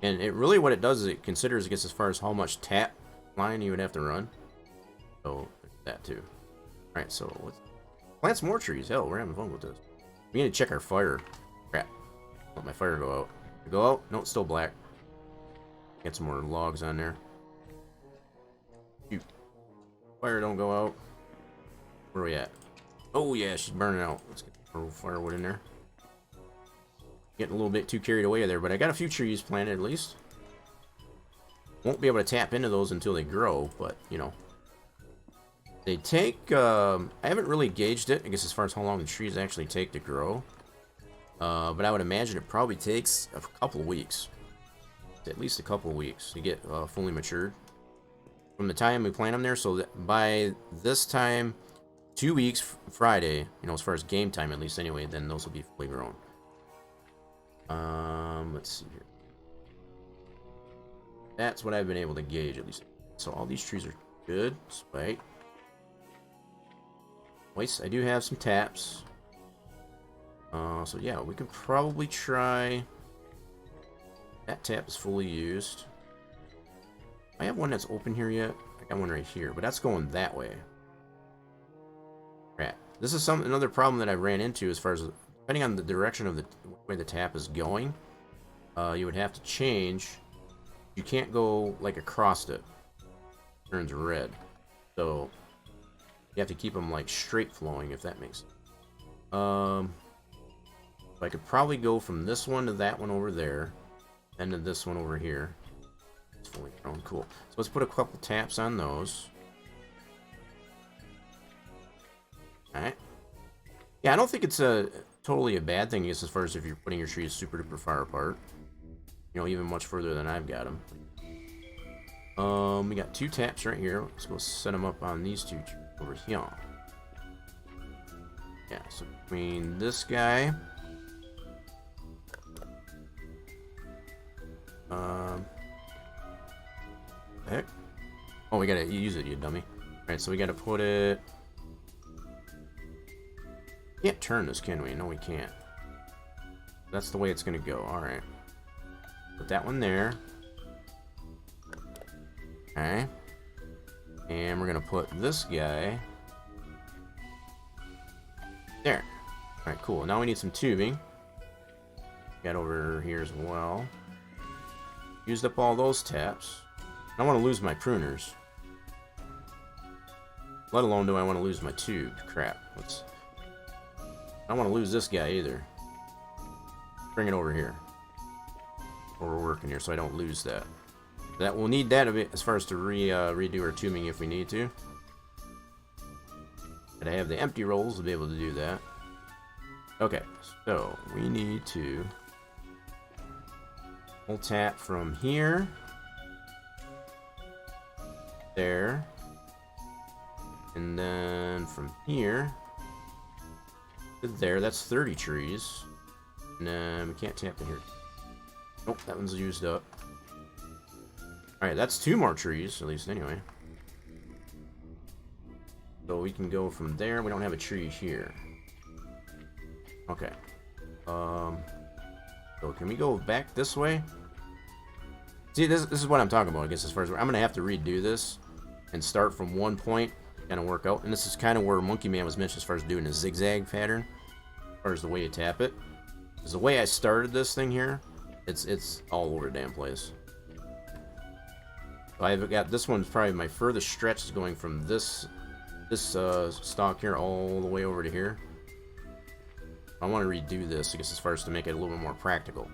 And it really, what it does is it considers, I guess, as far as how much tap line you would have to run. So, that too. Alright, so let's plant some more trees. Hell, we're having fun with this. We need to check our fire. Crap. Let my fire go out. Go out? No, it's still black. Get some more logs on there. Shoot. Fire don't go out. Where are we at? Oh yeah, she's burning out. Let's get some firewood in there. Getting a little bit too carried away there, but I got a few trees planted at least. Won't be able to tap into those until they grow, but you know. They take, I haven't really gauged it, I guess, as far as how long the trees actually take to grow. But I would imagine it probably takes a couple of weeks. At least a couple of weeks to get fully matured. From the time we plant them there, so that by this time, 2 weeks Friday, you know, as far as game time at least anyway, then those will be fully grown. Let's see here. That's what I've been able to gauge at least. So all these trees are good, despite. I do have some taps. So yeah, we can probably try. That tap is fully used. I have one that's open here yet. I got one right here, but that's going that way. Right. This is another problem that I ran into as far as depending on the direction of the way the tap is going. You would have to change. You can't go like across it. It turns red. So you have to keep them like straight flowing, if that makes sense. I could probably go from this one to that one over there, and to this one over here. It's fully grown, cool. So let's put a couple taps on those. Alright. Yeah, I don't think it's totally a bad thing, I guess, as far as if you're putting your trees super duper far apart. You know, even much further than I've got them. We got 2 taps right here. Let's go set them up on these 2 trees over here. Yeah, so between this guy. The heck? Oh, we gotta use it, you dummy. Alright, so we gotta put it. Can't turn this, can we? No, we can't. That's the way it's gonna go. Alright. Put that one there. Okay. And we're gonna put this guy there. Alright, cool. Now we need some tubing. Got over here as well. Used up all those taps. I don't want to lose my pruners. Let alone do I want to lose my tube. Crap. I don't want to lose this guy either. Bring it over here. Or we're working here so I don't lose that. We'll need that a bit as far as to redo our tubing if we need to. And I have the empty rolls to be able to do that. Okay, so we need to pull tap from here, there, and then from here to there. That's 30 trees. And then we can't tap in here. Nope, that one's used up. Alright, that's 2 more trees, at least anyway. So we can go from there. We don't have a tree here. Okay. So can we go back this way? See, this is what I'm talking about, I guess, as far as I'm going to have to redo this and start from one point, kind of work out. And this is kind of where Monkey Man was mentioned as far as doing a zigzag pattern, as far as the way you tap it. Because the way I started this thing here, it's all over the damn place. So I've got this one's probably my furthest stretch is going from this stalk here all the way over to here. I want to redo this, I guess, as far as to make it a little bit more practical.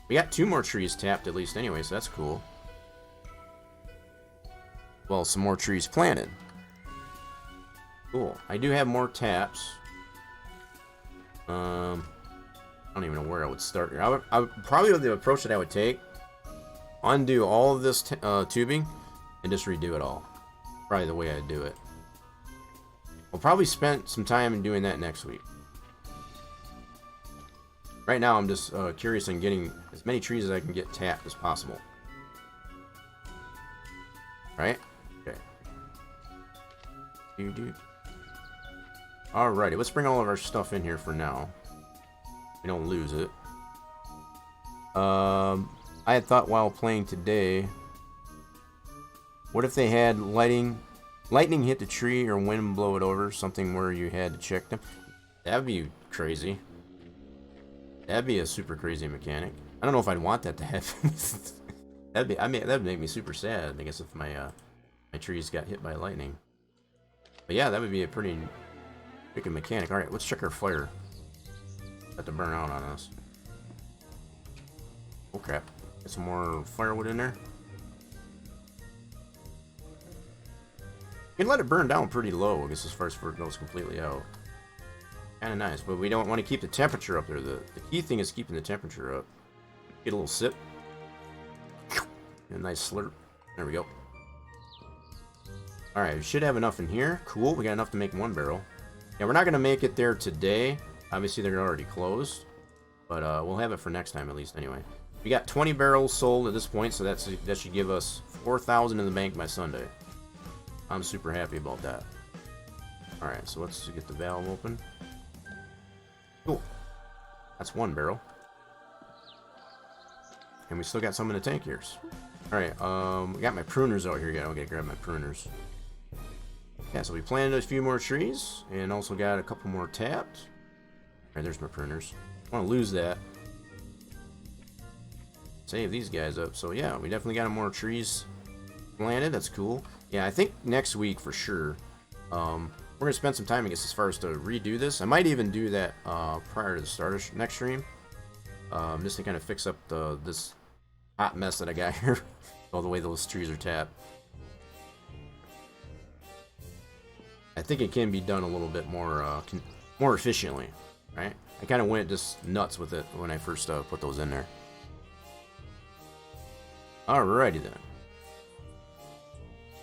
We got 2 more trees tapped at least anyway, so that's cool. Well, some more trees planted. Cool. I do have more taps. I don't even know where I would start here. I would probably the approach that I would take, undo all of this tubing and just redo it all. Probably the way I'd do it. I'll probably spend some time in doing that next week. Right now, I'm just curious on getting as many trees as I can get tapped as possible. Right? Okay. Alrighty, let's bring all of our stuff in here for now. We don't lose it. I had thought while playing today, what if they had lightning hit the tree or wind blow it over? Something where you had to check them. That'd be crazy. That'd be a super crazy mechanic. I don't know if I'd want that to happen. That'd make me super sad, I guess, if my my trees got hit by lightning. But yeah, that would be a pretty freaking mechanic. Alright, let's check our fire. Got to burn out on us. Oh crap. Get some more firewood in there. You can let it burn down pretty low, I guess, as far as before it goes completely out. Kinda nice, but we don't want to keep the temperature up there. The key thing is keeping the temperature up. Get a little sip. A nice slurp. There we go. Alright, we should have enough in here. Cool, we got enough to make 1 barrel. Yeah, we're not going to make it there today. Obviously, they're already closed. But we'll have it for next time, at least, anyway. We got 20 barrels sold at this point, so that should give us 4,000 in the bank by Sunday. I'm super happy about that. Alright, so let's get the valve open. Cool. That's 1 barrel. And we still got some in the tank here. Alright, we got my pruners out here. Yeah, I'll get grab my pruners. Yeah, so we planted a few more trees, and also got a couple more tapped. Alright, there's my pruners. I want to lose that. Save these guys up. So yeah, we definitely got more trees planted. That's cool. Yeah, I think next week for sure. We're gonna spend some time, I guess, as far as to redo this. I might even do that prior to the start of next stream, just to kind of fix up this hot mess that I got here. All the way those trees are tapped. I think it can be done a little bit more efficiently, right? I kind of went just nuts with it when I first put those in there. Alrighty then.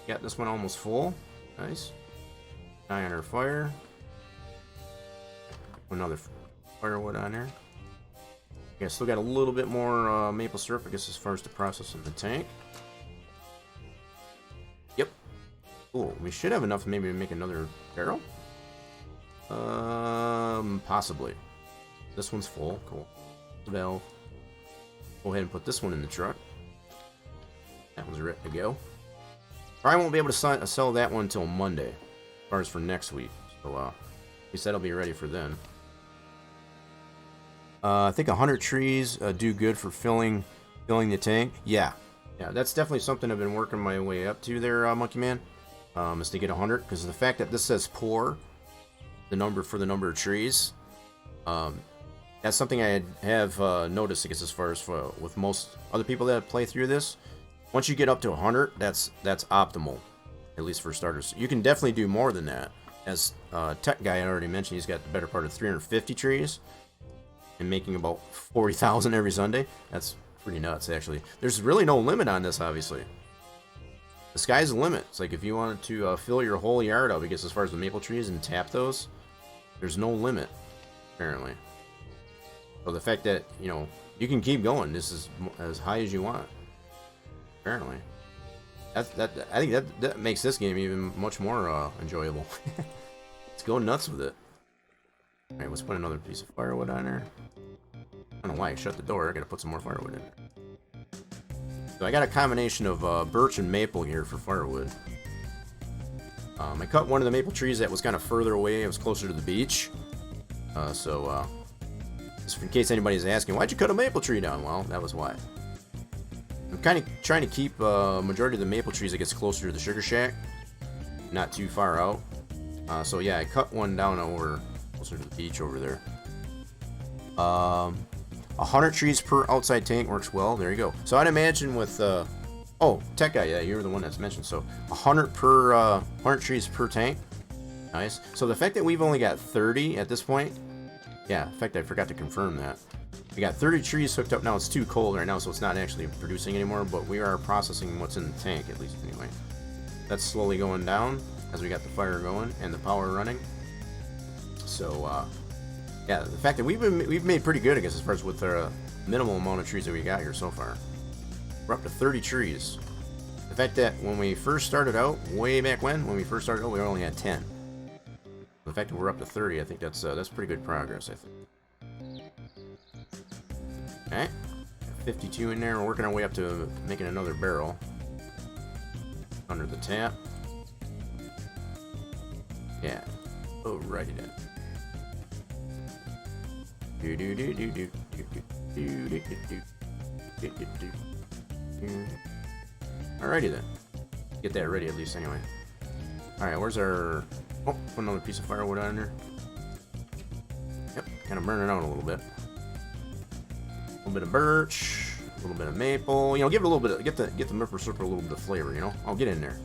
Got this one almost full. Nice. Eye on our fire. Put another firewood on there. Yeah, still got a little bit more maple syrup, I guess, as far as the process in the tank. Yep. Cool. We should have enough maybe to make another barrel. Possibly. This one's full. Cool. Valve. Go ahead and put this one in the truck. That one's ready to go. Probably won't be able to sell that one until Monday, as far as for next week. So, at least that'll be ready for then. I think 100 trees do good for filling the tank. Yeah, that's definitely something I've been working my way up to there, Monkey Man. Is to get 100, because the fact that this says pour, the number of trees, that's something I have noticed, I guess, as far as with most other people that play through this. Once you get up to 100, that's optimal, at least for starters. You can definitely do more than that. As Tech Guy already mentioned, he's got the better part of 350 trees, and making about 40,000 every Sunday. That's pretty nuts, actually. There's really no limit on this, obviously. The sky's the limit. It's like if you wanted to fill your whole yard up, I guess, as far as the maple trees and tap those, there's no limit, apparently. So the fact that, you can keep going. This is as high as you want. Apparently. I think that makes this game even much more enjoyable. Let's go nuts with it. Alright, let's put another piece of firewood on there. I don't know why I shut the door. I gotta put some more firewood in there. So I got a combination of birch and maple here for firewood. I cut one of the maple trees that was kind of further away. It was closer to the beach. Just in case anybody's asking, why'd you cut a maple tree down? Well, that was why. I'm kind of trying to keep majority of the maple trees that gets closer to the sugar shack, not too far out. So yeah, I cut one down over closer to the beach over there. 100 trees per outside tank works well. There you go. So I'd imagine with Tech Guy, yeah, you were the one that's mentioned. So 100 trees per tank. Nice. So the fact that we've only got 30 at this point, yeah, in fact I forgot to confirm that. We got 30 trees hooked up now. It's too cold right now, so it's not actually producing anymore, but we are processing what's in the tank, at least anyway. That's slowly going down as we got the fire going and the power running. So, yeah, the fact that we've made pretty good, I guess, as far as with the minimal amount of trees that we got here so far. We're up to 30 trees. The fact that when we first started out, way back when we first started out, we only had 10. The fact that we're up to 30, I think that's pretty good progress, I think. Okay. 52 in there. We're working our way up to making another barrel. Under the tap. Yeah. Alrighty then. Do do do do do do do do do do do. Alrighty then. Get that ready at least anyway. Alright, where's our... Oh, put another piece of firewood on there. Yep, kind of burning out a little bit. A little bit of birch, a little bit of maple. You know, give it a little bit of... Get the maple syrup a little bit of flavor, you know? Oh, get in there.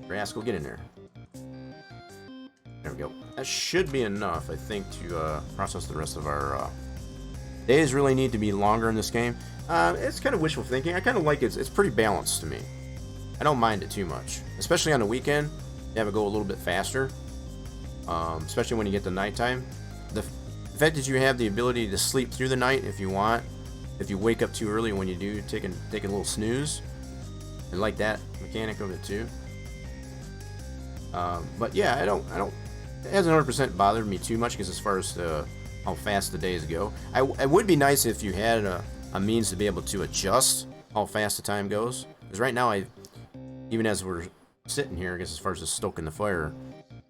Rascal, get in there. There we go. That should be enough, I think, to process the rest of our... Days really need to be longer in this game. It's kind of wishful thinking. I kind of like it. It's pretty balanced to me. I don't mind it too much. Especially on the weekend, you have it go a little bit faster. Especially when you get to nighttime. The fact that you have the ability to sleep through the night if you want. If you wake up too early when you do, take a little snooze. I like that mechanic of it too. But yeah, I don't. It hasn't 100% bothered me too much because as far as how fast the days go, it would be nice if you had a means to be able to adjust how fast the time goes. Because right now, even as we're sitting here, I guess as far as the stoking the fire,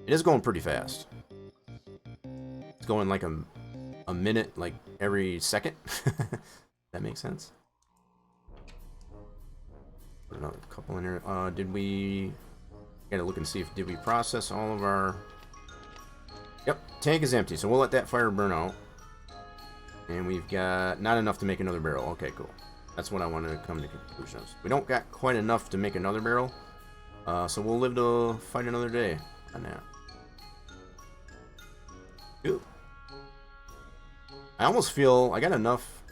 it is going pretty fast. It's going like a minute, like every second. That makes sense. Put another couple in here. Did we? Gotta look and see if did we process all of our. Yep, tank is empty, so we'll let that fire burn out. And we've got not enough to make another barrel. Okay, cool. That's what I wanted to come to conclusions. We don't got quite enough to make another barrel, so we'll live to fight another day on that. Ooh. I almost feel I got enough.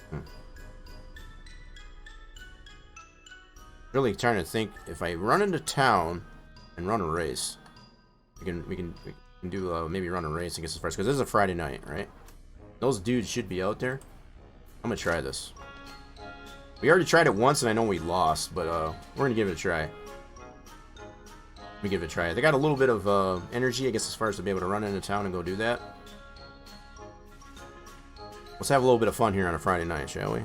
Really trying to think if I run into town and run a race, we can do maybe run a race, I guess, as far as because this is a Friday night, right? Those dudes should be out there. I'm gonna try this. We already tried it once and I know we lost, but we're gonna give it a try. Let me give it a try. They got a little bit of energy, I guess, as far as to be able to run into town and go do that. Let's have a little bit of fun here on a Friday night, shall we?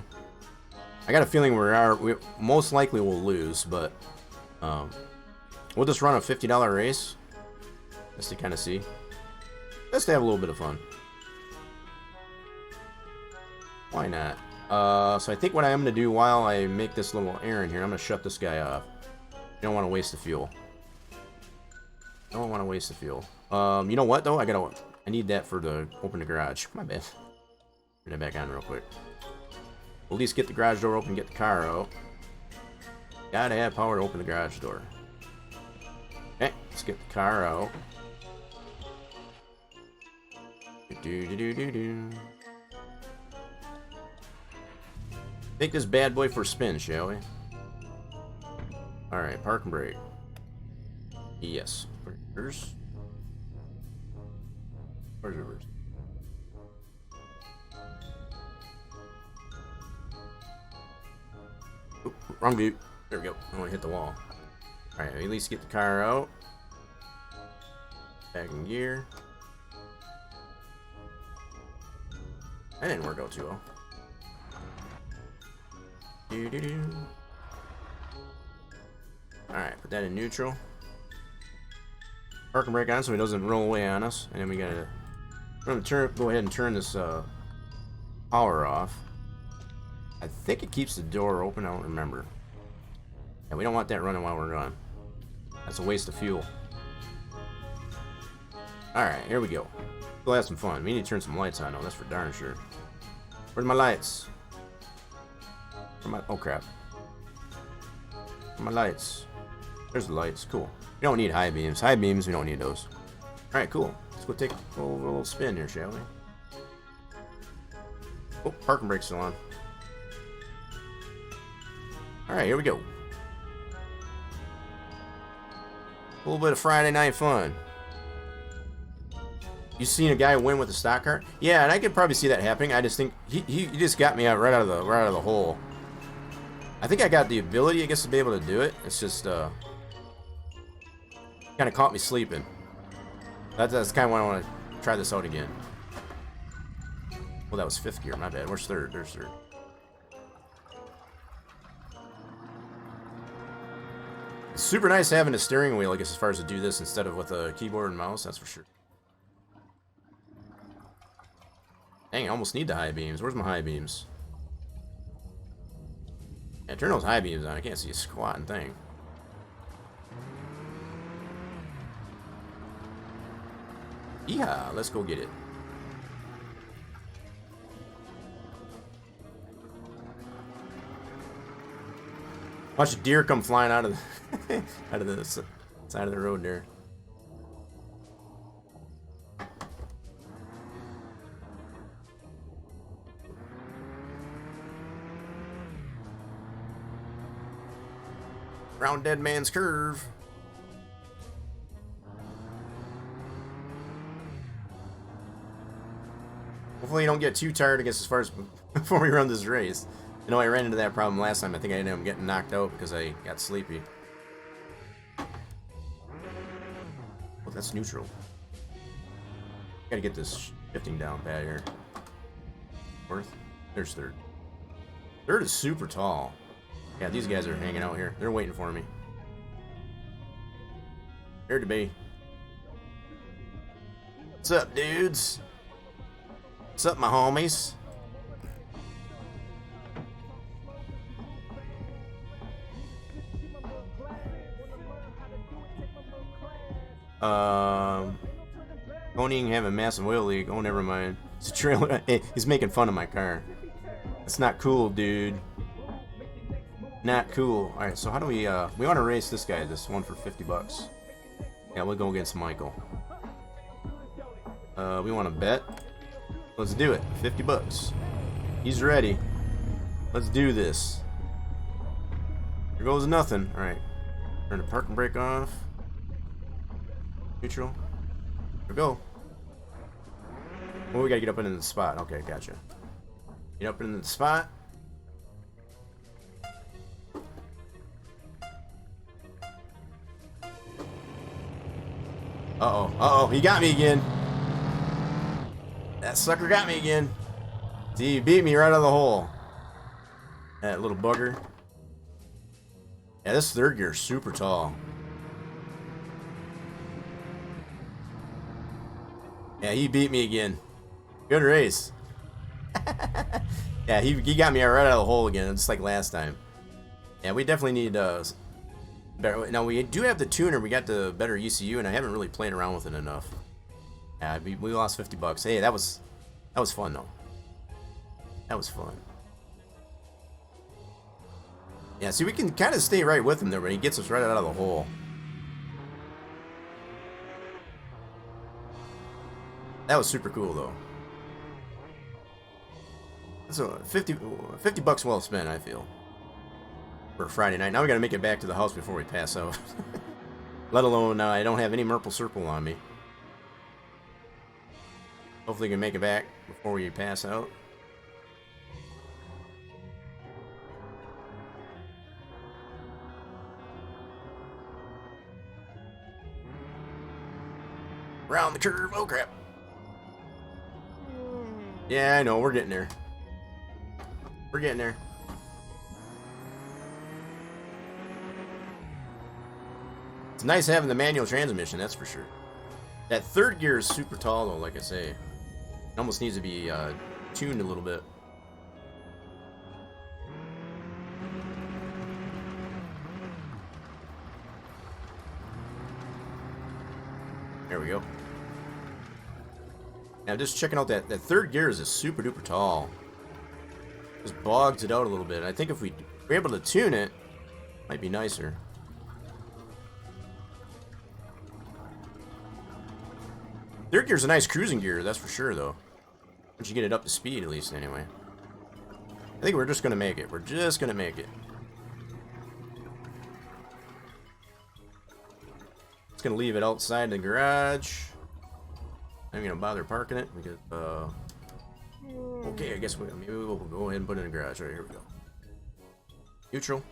I got a feeling we most likely will lose, but we'll just run a $50 race just to kind of see. Just to have a little bit of fun. Why not? So I think what I am going to do while I make this little errand here, I'm going to shut this guy off. You don't want to waste the fuel. Don't want to waste the fuel. You know what though? I need that for the open the garage. My bad. Turn that back on real quick. We'll at least get the garage door open, get the car out. Gotta have power to open the garage door. Okay, let's get the car out. Take this bad boy for a spin, shall we? Alright, park and brake. Yes. Reverse. Where's reverse? Oop, wrong view. There we go. I want to hit the wall. Alright, at least get the car out. Back in gear. That didn't work out too well. Alright, put that in neutral. Park and brake on so he doesn't roll away on us. And then we're gonna go ahead and turn this power off. I think it keeps the door open, I don't remember. Yeah, we don't want that running while we're gone. That's a waste of fuel. Alright, here we go. We'll have some fun. We need to turn some lights on though, that's for darn sure. Where's my lights? Oh crap. Where's my lights? There's the lights, cool. We don't need high beams. High beams, we don't need those. Alright, cool. Let's go take a little spin here, shall we? Oh, parking brake's still on. Alright, here we go. A little bit of Friday night fun. You seen a guy win with a stock car? Yeah, and I could probably see that happening. I just think he just got me out right out of the hole. I think I got the ability, I guess, to be able to do it. It's just kind of caught me sleeping. That's kind of why I want to try this out again. Well, that was 5th gear. My bad. Where's 3rd? There's 3rd. It's super nice having a steering wheel, I guess, as far as to do this instead of with a keyboard and mouse. That's for sure. Dang, I almost need the high beams. Where's my high beams? Yeah, turn those high beams on. I can't see a squatting thing. Yeehaw, let's go get it. Watch a deer come flying out of the out of the side of the road there. Round dead man's curve. Hopefully you don't get too tired, I guess, as far as before we run this race. You know, I ran into that problem last time. I think I ended up getting knocked out because I got sleepy. Oh, that's neutral. Gotta get this shifting down bad here. 4th? There's 3rd. 3rd is super tall. Yeah, these guys are hanging out here. They're waiting for me. Here to be. What's up, dudes? What's up, my homies? Owning have a massive oil leak. Oh, never mind. It's a trailer. Hey, he's making fun of my car. That's not cool, dude. Not cool. Alright, so how do we want to race this guy, this one for 50 bucks. Yeah, we'll go against Michael. We want to bet. Let's do it. 50 bucks. He's ready. Let's do this. Here goes nothing. Alright. Turn the parking brake off. Neutral. Here we go. Well, we gotta get up into the spot. Okay, gotcha. Get up into the spot. Uh-oh. Uh-oh. He got me again. That sucker got me again. See, he beat me right out of the hole. That little bugger. Yeah, this 3rd gear is super tall. Yeah, he beat me again. Good race. Yeah, he got me right out of the hole again, just like last time. Yeah, we definitely need better. Now, we do have the tuner. We got the better ECU, and I haven't really played around with it enough. Yeah, we lost 50 bucks. Hey, that was fun, though. That was fun. Yeah, see, we can kind of stay right with him there when he gets us right out of the hole. That was super cool, though. So 50 bucks well spent, I feel. For a Friday night. Now we gotta make it back to the house before we pass out. Let alone, I don't have any Merple Circle on me. Hopefully we can make it back before we pass out. Round the curve. Oh, crap. Yeah, I know. We're getting there. We're getting there. It's nice having the manual transmission, that's for sure. That 3rd gear is super tall, though, like I say. It almost needs to be tuned a little bit. There we go. Now, just checking out that 3rd gear is super duper tall. Just bogs it out a little bit. I think if we were able to tune it, it might be nicer. 3rd gear's a nice cruising gear, that's for sure, though. Once you get it up to speed, at least, anyway. I think we're just gonna make it. We're just gonna make it. Just gonna leave it outside the garage. I'm gonna bother parking it because, okay, I guess maybe we'll go ahead and put it in the garage. Right, here we go. Neutral.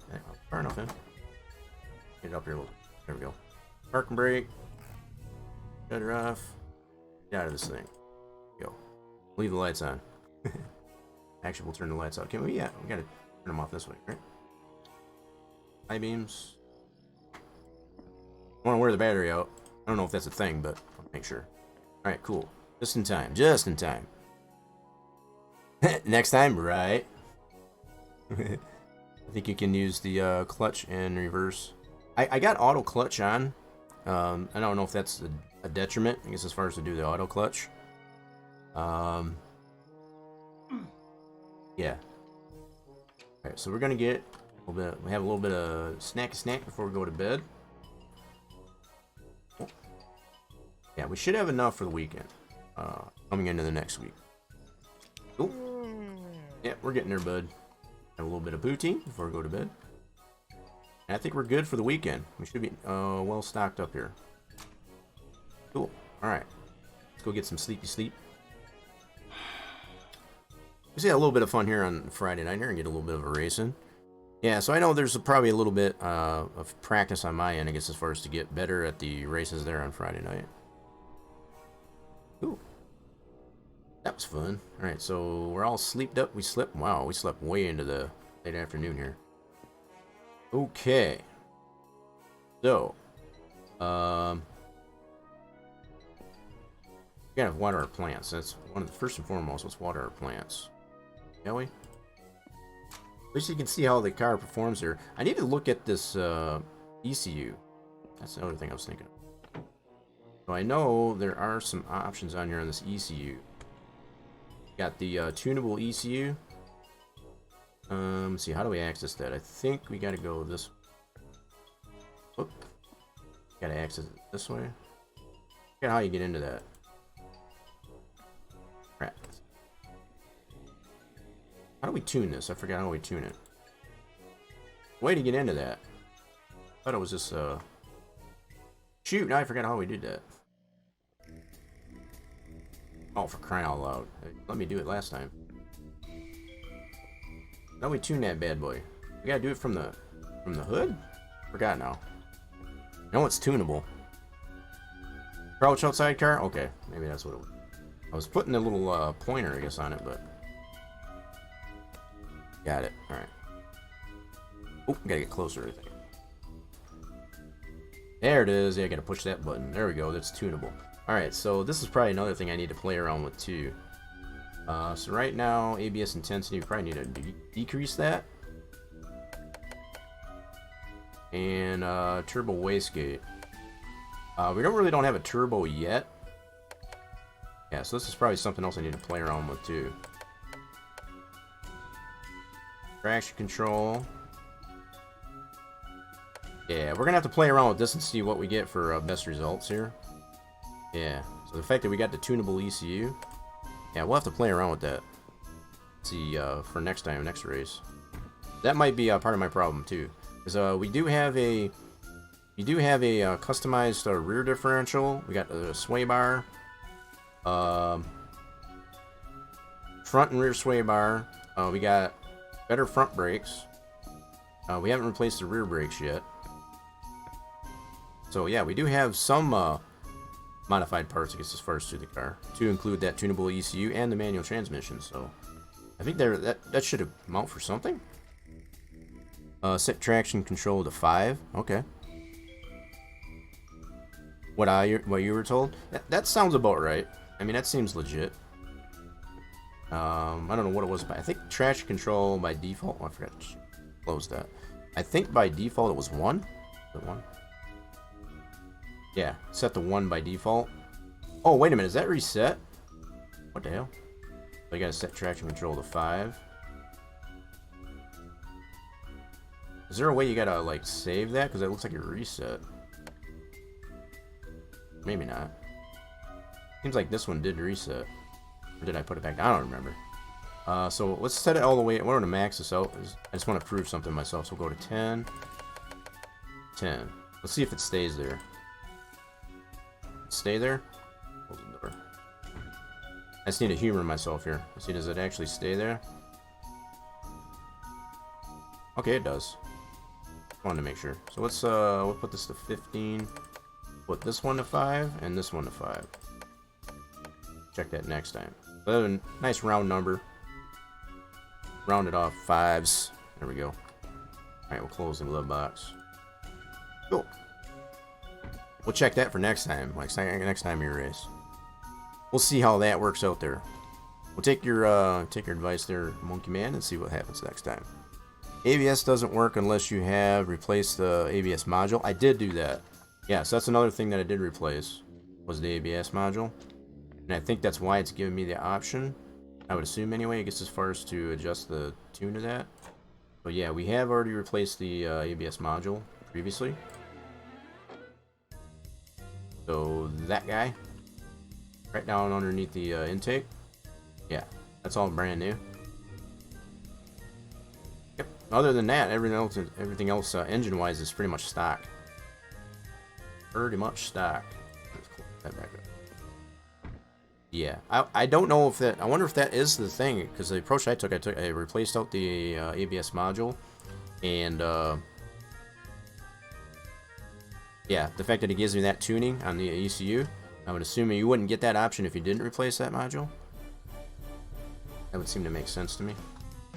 Okay, far enough in. Get it up here a little bit. There we go. Parking brake. Shut her off. Get out of this thing. Go. Leave the lights on. Actually, we'll turn the lights out. Can we? Yeah, we gotta turn them off this way, right? High beams. I want to wear the battery out. I don't know if that's a thing, but I'll make sure. Alright, cool. Just in time. Just in time. Next time, right? I think you can use the clutch and reverse. I got auto clutch on. I don't know if that's a detriment, I guess, as far as to do the auto clutch. Yeah. Alright, so we're gonna get a little bit. We have a little bit of snack before we go to bed. Yeah, we should have enough for the weekend. Coming into the next week. Cool. Yeah, we're getting there, bud. Have a little bit of poutine before we go to bed. And I think we're good for the weekend. We should be well stocked up here. Cool. Alright. Let's go get some sleepy sleep. We see a little bit of fun here on Friday night here and get a little bit of a racing. Yeah, so I know there's probably a little bit of practice on my end, I guess, as far as to get better at the races there on Friday night. Ooh. That was fun. Alright, so we're all sleeped up. We slept. Wow, we slept way into the late afternoon here. Okay. So, we gotta water our plants. That's one of the first and foremost. Let's water our plants. Shall we? At least you can see how the car performs here. I need to look at this ECU. That's the other thing I was thinking of. So I know there are some options on here on this ECU. Got the tunable ECU. Let's see, how do we access that? I think we gotta go this way. Oop. Gotta access it this way. Look at how you get into that. Crap. How do we tune this? I forgot how we tune it. Way to get into that. I thought it was just shoot, now I forgot how we did that. Oh, for crying out loud. Let me do it last time. Now we tune that bad boy. We gotta do it from the hood? Forgot now. I know it's tunable. Crouch outside car? Okay, maybe that's what it was. I was putting a little pointer, I guess, on it, but got it. Alright. Oh, gotta get closer, I think. There it is. Yeah, I gotta push that button. There we go. That's tunable. Alright, so this is probably another thing I need to play around with too. So right now, ABS intensity, we probably need to decrease that. And turbo wastegate. We don't have a turbo yet. Yeah, so this is probably something else I need to play around with too. Traction control. Yeah, we're gonna have to play around with this and see what we get for best results here. Yeah, so the fact that we got the tunable ECU, yeah, we'll have to play around with that. See, for next time, next race. That might be part of my problem too, because we do have a customized rear differential. We got a sway bar, front and rear sway bar. We got better front brakes. We haven't replaced the rear brakes yet. So yeah, we do have some modified parts, I guess, as far as to the car, to include that tunable ECU and the manual transmission. So I think that should amount for something. Set traction control to 5. Okay. What you were told? That sounds about right. I mean, that seems legit. I don't know what it was, but I think traction control by default. Oh, I forgot to close that. I think by default it was 1. Is it 1? Yeah, set to 1 by default. Oh, wait a minute, is that reset? What the hell? So you gotta set traction control to 5. Is there a way you gotta, like, save that? Because it looks like it reset. Maybe not. Seems like this one did reset. Or did I put it back? I don't remember. So let's set it all the way. I want to max this out. I just want to prove something myself. So we'll go to 10. 10. Let's see if it stays there. Stay there? Close the door. I just need to humor myself here. Let's see, does it actually stay there? Okay, it does. Wanted to make sure. So let's we'll put this to 15. put this one to 5 and this one to 5. Check that next time. But a nice round number. Round it off 5s. There we go. Alright, we'll close the glove box. Cool. We'll check that for next time. Like next time you race. We'll see how that works out there. We'll take your advice there, Monkey Man, and see what happens next time. ABS doesn't work unless you have replaced the ABS module. I did do that. Yeah, so that's another thing that I did replace, was the ABS module. And I think that's why it's giving me the option. I would assume anyway, I guess as far as to adjust the tune of that. But yeah, we have already replaced the ABS module previously. So that guy, right down underneath the intake. Yeah, that's all brand new. Yep. Other than that, everything else engine-wise is pretty much stock. Pretty much stock. Let's close that back up. Yeah, I don't know if that. I wonder if that is the thing, because the approach I replaced out the ABS module, and yeah, the fact that it gives me that tuning on the ECU, I would assume you wouldn't get that option if you didn't replace that module. That would seem to make sense to me.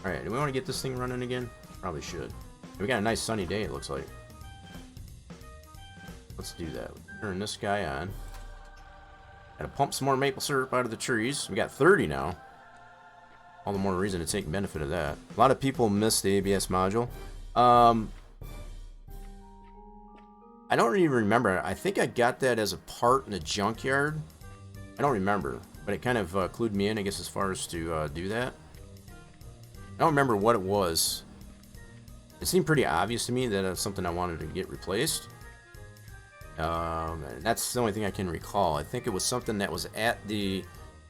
Alright, do we want to get this thing running again? Probably should. We got a nice sunny day, it looks like. Let's do that. Turn this guy on. Gotta pump some more maple syrup out of the trees. We got 30 now. All the more reason to take benefit of that. A lot of people miss the ABS module. I don't even remember. I think I got that as a part in the junkyard. I don't remember. But it kind of clued me in, I guess, as far as to do that. I don't remember what it was. It seemed pretty obvious to me that it's something I wanted to get replaced. That's the only thing I can recall. I think it was something that was at the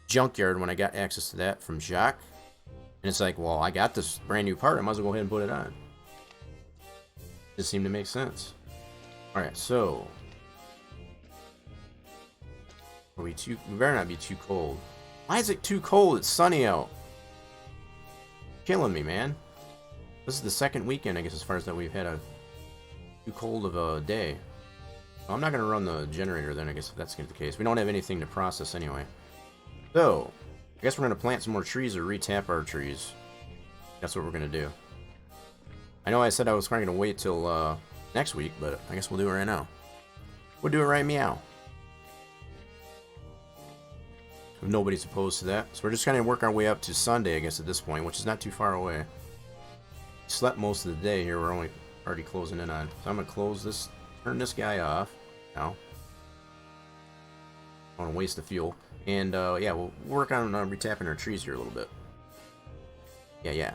junkyard when I got access to that from Jacques. And it's like, well, I got this brand new part. I might as well go ahead and put it on. Just seemed to make sense. Alright, so... we better not be too cold. Why is it too cold? It's sunny out. Killing me, man. This is the second weekend, I guess, as far as that we've had a too cold of a day. Well, I'm not going to run the generator then, I guess, if that's the case. We don't have anything to process anyway. So, I guess we're going to plant some more trees or retap our trees. That's what we're going to do. I know I said I was trying to wait till next week, but I guess we'll do it right now. We'll do it right meow. Nobody's opposed to that. So we're just kind of work our way up to Sunday, I guess, at this point, which is not too far away. Slept most of the day here. We're only already closing in on. So I'm going to close this, turn this guy off now. I don't want to waste the fuel. And, yeah, we'll work on retapping our trees here a little bit. Yeah.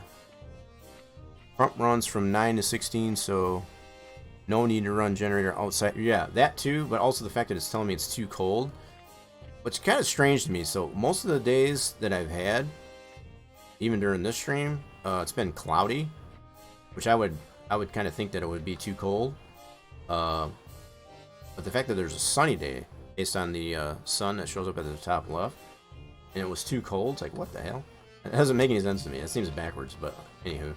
Front runs from 9 to 16, so no need to run generator outside. Yeah, that too, but also the fact that it's telling me it's too cold. Which is kind of strange to me. So most of the days that I've had, even during this stream, it's been cloudy, which I would kind of think that it would be too cold. But the fact that there's a sunny day, based on the sun that shows up at the top left, and it was too cold, it's like, what the hell? It doesn't make any sense to me. It seems backwards, but anywho.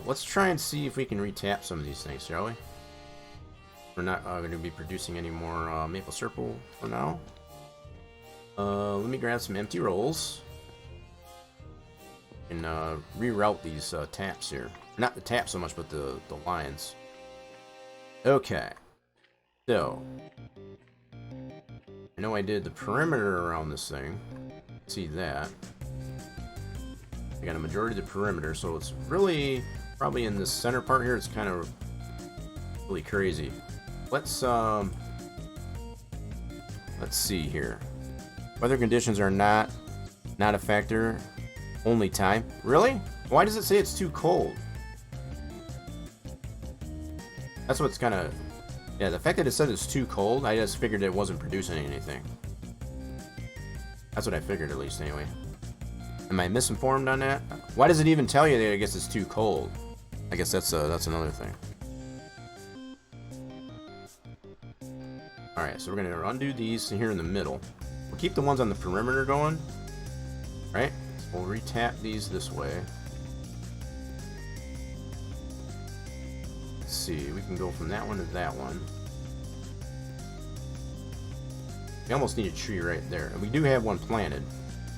Let's try and see if we can retap some of these things, shall we? We're not going to be producing any more maple syrup for now. Let me grab some empty rolls and reroute these taps here. Not the taps so much, but the lines. Okay. So, I know I did the perimeter around this thing. See that. I got a majority of the perimeter, so it's really probably in the center part here. It's kind of really crazy. Let's see here. Weather conditions are not a factor. Only time. Really? Why does it say it's too cold? That's what's kind of... yeah, the fact that it said it's too cold, I just figured it wasn't producing anything. That's what I figured, at least, anyway. Am I misinformed on that? Why does it even tell you that I guess it's too cold? I guess that's another thing. Alright, so we're going to undo these here in the middle. We'll keep the ones on the perimeter going. Right? So we'll retap these this way. Let's see, we can go from that one to that one. We almost need a tree right there. And we do have one planted.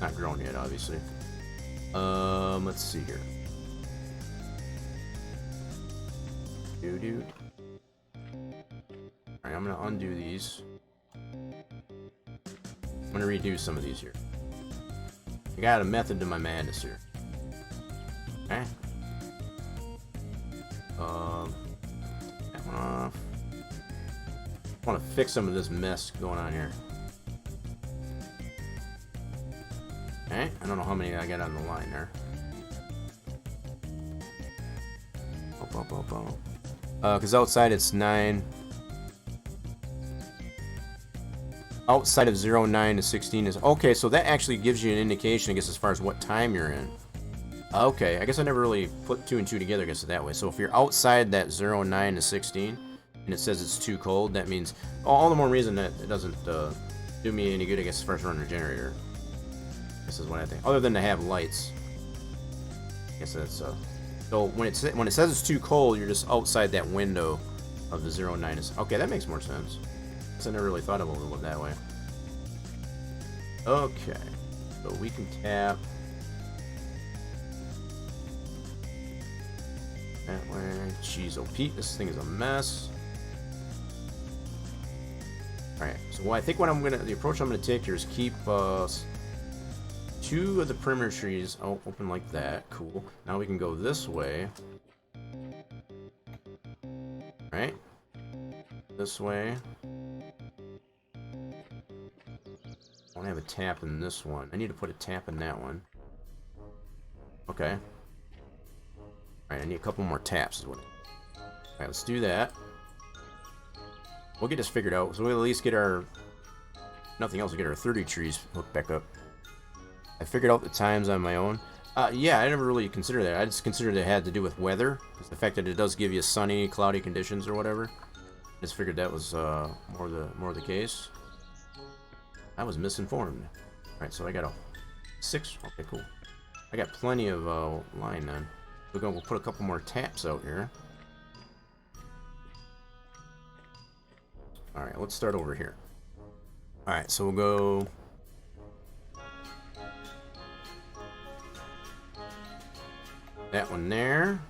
Not grown yet, obviously. Let's see here. Alright, I'm gonna undo these. I'm gonna redo some of these here. I got a method to my madness here. Okay. That one off. I want to fix some of this mess going on here. Okay, I don't know how many I got on the line there. Because outside it's 9. Outside of 09 to 16 is... Okay, so that actually gives you an indication, I guess, as far as what time you're in. Okay, I guess I never really put 2 and 2 together, I guess, that way. So if you're outside that 09 to 16, and it says it's too cold, that means... All the more reason that it doesn't do me any good, I guess, as far as running a generator. This is what I think. Other than to have lights. I guess that's... So when it says it's too cold, you're just outside that window of the 09. Okay, that makes more sense. I never really thought of it that way. Okay, so we can tap that way. Jeez, oh Pete, this thing is a mess. All right, so I think the approach I'm gonna take here is keep 2 of the perimeter trees open like that. Cool. Now we can go this way. Right? This way. I want to have a tap in this one. I need to put a tap in that one. Okay. Alright, I need a couple more taps. Alright, let's do that. We'll get this figured out. So we'll at least get our... Nothing else, we'll get our 30 trees hooked back up. I figured out the times on my own. Yeah, I never really considered that. I just considered it had to do with weather. Just the fact that it does give you sunny, cloudy conditions or whatever. I just figured that was more the case. I was misinformed. Alright, so I got a 6. Okay, cool. I got plenty of line then. We'll put a couple more taps out here. Alright, let's start over here. Alright, so we'll go... That one there.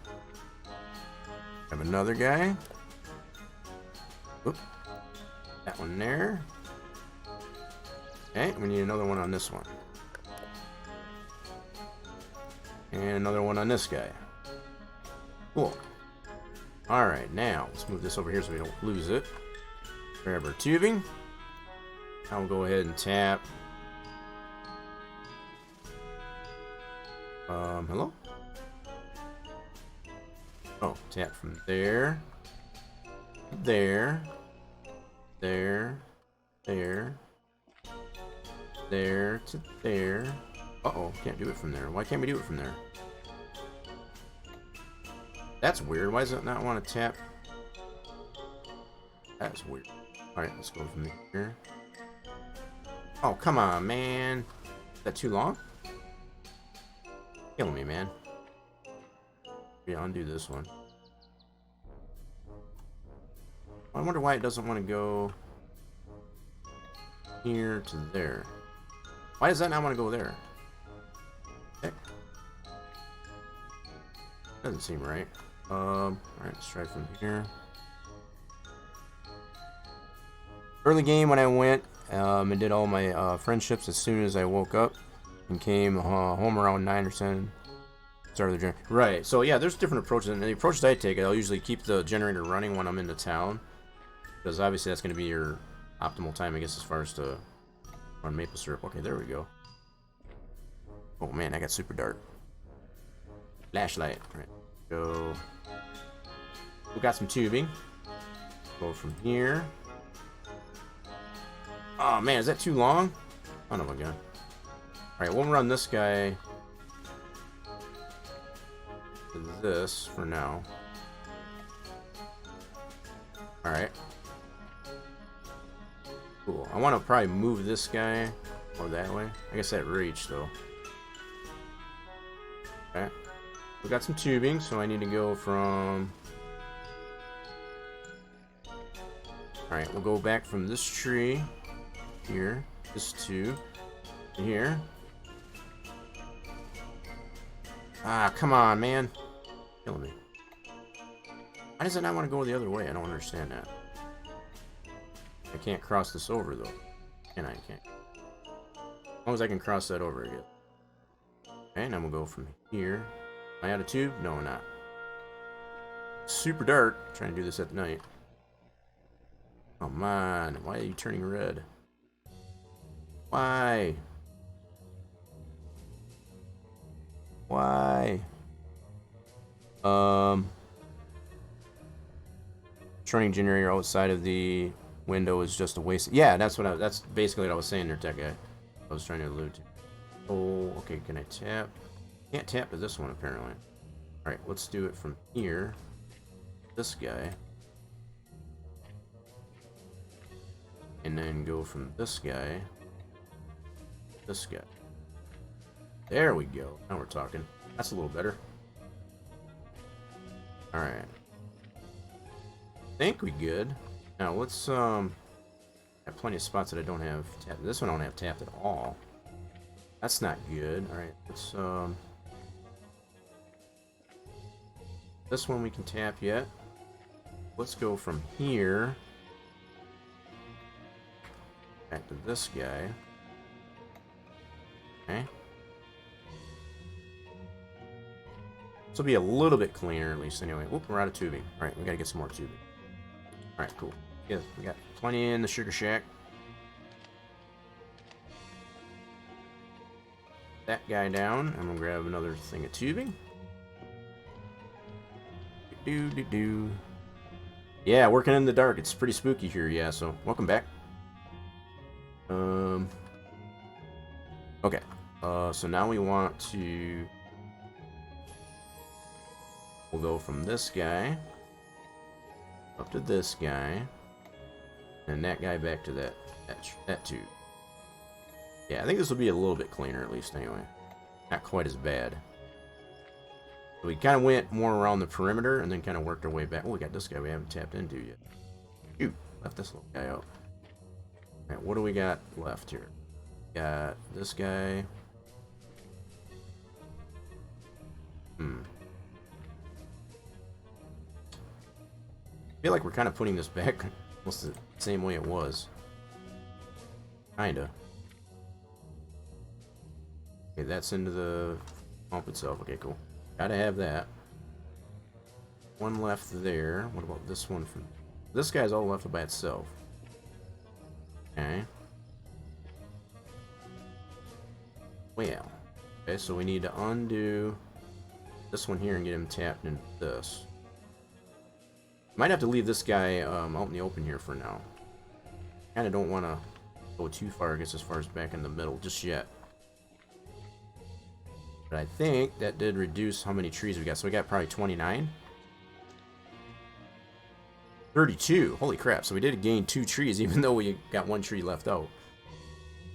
Have another guy. Oop. That one there. Okay, we need another one on this one. And another one on this guy. Cool. Alright, now let's move this over here so we don't lose it. Grab our tubing. Now we'll go ahead and tap. Hello? Oh, tap from there. There. There. There. There to there. Uh-oh, can't do it from there. Why can't we do it from there? That's weird. Why does it not want to tap? That's weird. Alright, let's go from here. Oh, come on, man. Is that too long? Kill me, man. Yeah, undo this one. I wonder why it doesn't want to go here to there. Why does that not want to go there? Okay. Doesn't seem right. Alright, let's try from here. Early game when I went and did all my friendships as soon as I woke up and came home around 9 or 10. Started the generator. Right, so yeah, there's different approaches. And the approaches I take, I'll usually keep the generator running when I'm in the town. Because obviously that's going to be your optimal time, I guess, as far as to run maple syrup. Okay, there we go. Oh man, I got super dark. Flashlight. All right, go. We got some tubing. Go from here. Oh man, is that too long? Oh no, my god. Alright, we'll run this guy to this for now. Alright. Cool. I want to probably move this guy more that way. I guess that reach though. Okay. We got some tubing, so I need to go from... Alright, we'll go back from this tree. here. This 2 here. Ah, come on, man. Killing me. Why does it not want to go the other way? I don't understand that. I can't cross this over, though. Can I? Can't. As long as I can cross that over again. Okay, and I'm gonna go from here. Am I out of tube? No, I'm not. Super dark. Trying to do this at night. Oh man, why are you turning red? Why? Why? Turning generator outside of the window is just a waste. Yeah, that's basically what I was saying there, tech guy. I was trying to allude to. Oh, okay, can I tap? Can't tap to this one apparently. Alright, let's do it from here. This guy. And then go from this guy. This guy. There we go. Now we're talking. That's a little better. Alright. I think we good. Now let's I have plenty of spots that I don't have tapped. This one I don't have tapped at all. That's not good. Alright, let's this one we can tap yet. Let's go from here back to this guy. Okay. This will be a little bit cleaner at least anyway. Whoop, we're out of tubing. Alright, we gotta get some more tubing. Alright, cool. Yeah, we got plenty in the sugar shack. That guy down. I'm gonna grab another thing of tubing. Do. Yeah, working in the dark. It's pretty spooky here, yeah, so welcome back. Okay. So now we want to... We'll go from this guy up to this guy, and that guy back to that tube. Yeah, I think this will be a little bit cleaner at least anyway. Not quite as bad. We kind of went more around the perimeter and then kind of worked our way back. Oh, we got this guy we haven't tapped into yet. Shoot, left this little guy out. Alright, what do we got left here? Got this guy. I feel like we're kind of putting this back almost the same way it was. Kinda. Okay, that's into the pump itself. Okay, cool. Gotta have that. One left there. What about this one? This guy's all left by itself. Okay. Well. Okay, so we need to undo this one here and get him tapped into this. Might have to leave this guy out in the open here for now. Kinda don't want to go too far, I guess, as far as back in the middle just yet. But I think that did reduce how many trees we got. So we got probably 29. 32. Holy crap. So we did gain 2 trees even though we got 1 tree left out.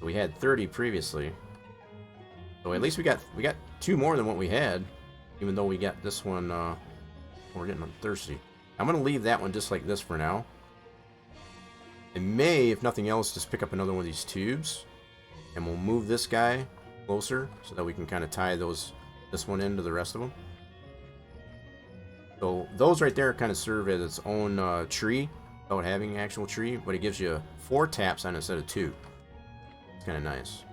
We had 30 previously. So at least we got 2 more than what we had. Even though we got this one, we're getting thirsty. I'm going to leave that one just like this for now. I may, if nothing else, just pick up another one of these tubes. And we'll move this guy closer so that we can kind of tie this one into the rest of them. So those right there kind of serve as its own tree without having an actual tree, but it gives you 4 taps on it instead of 2. It's kind of nice.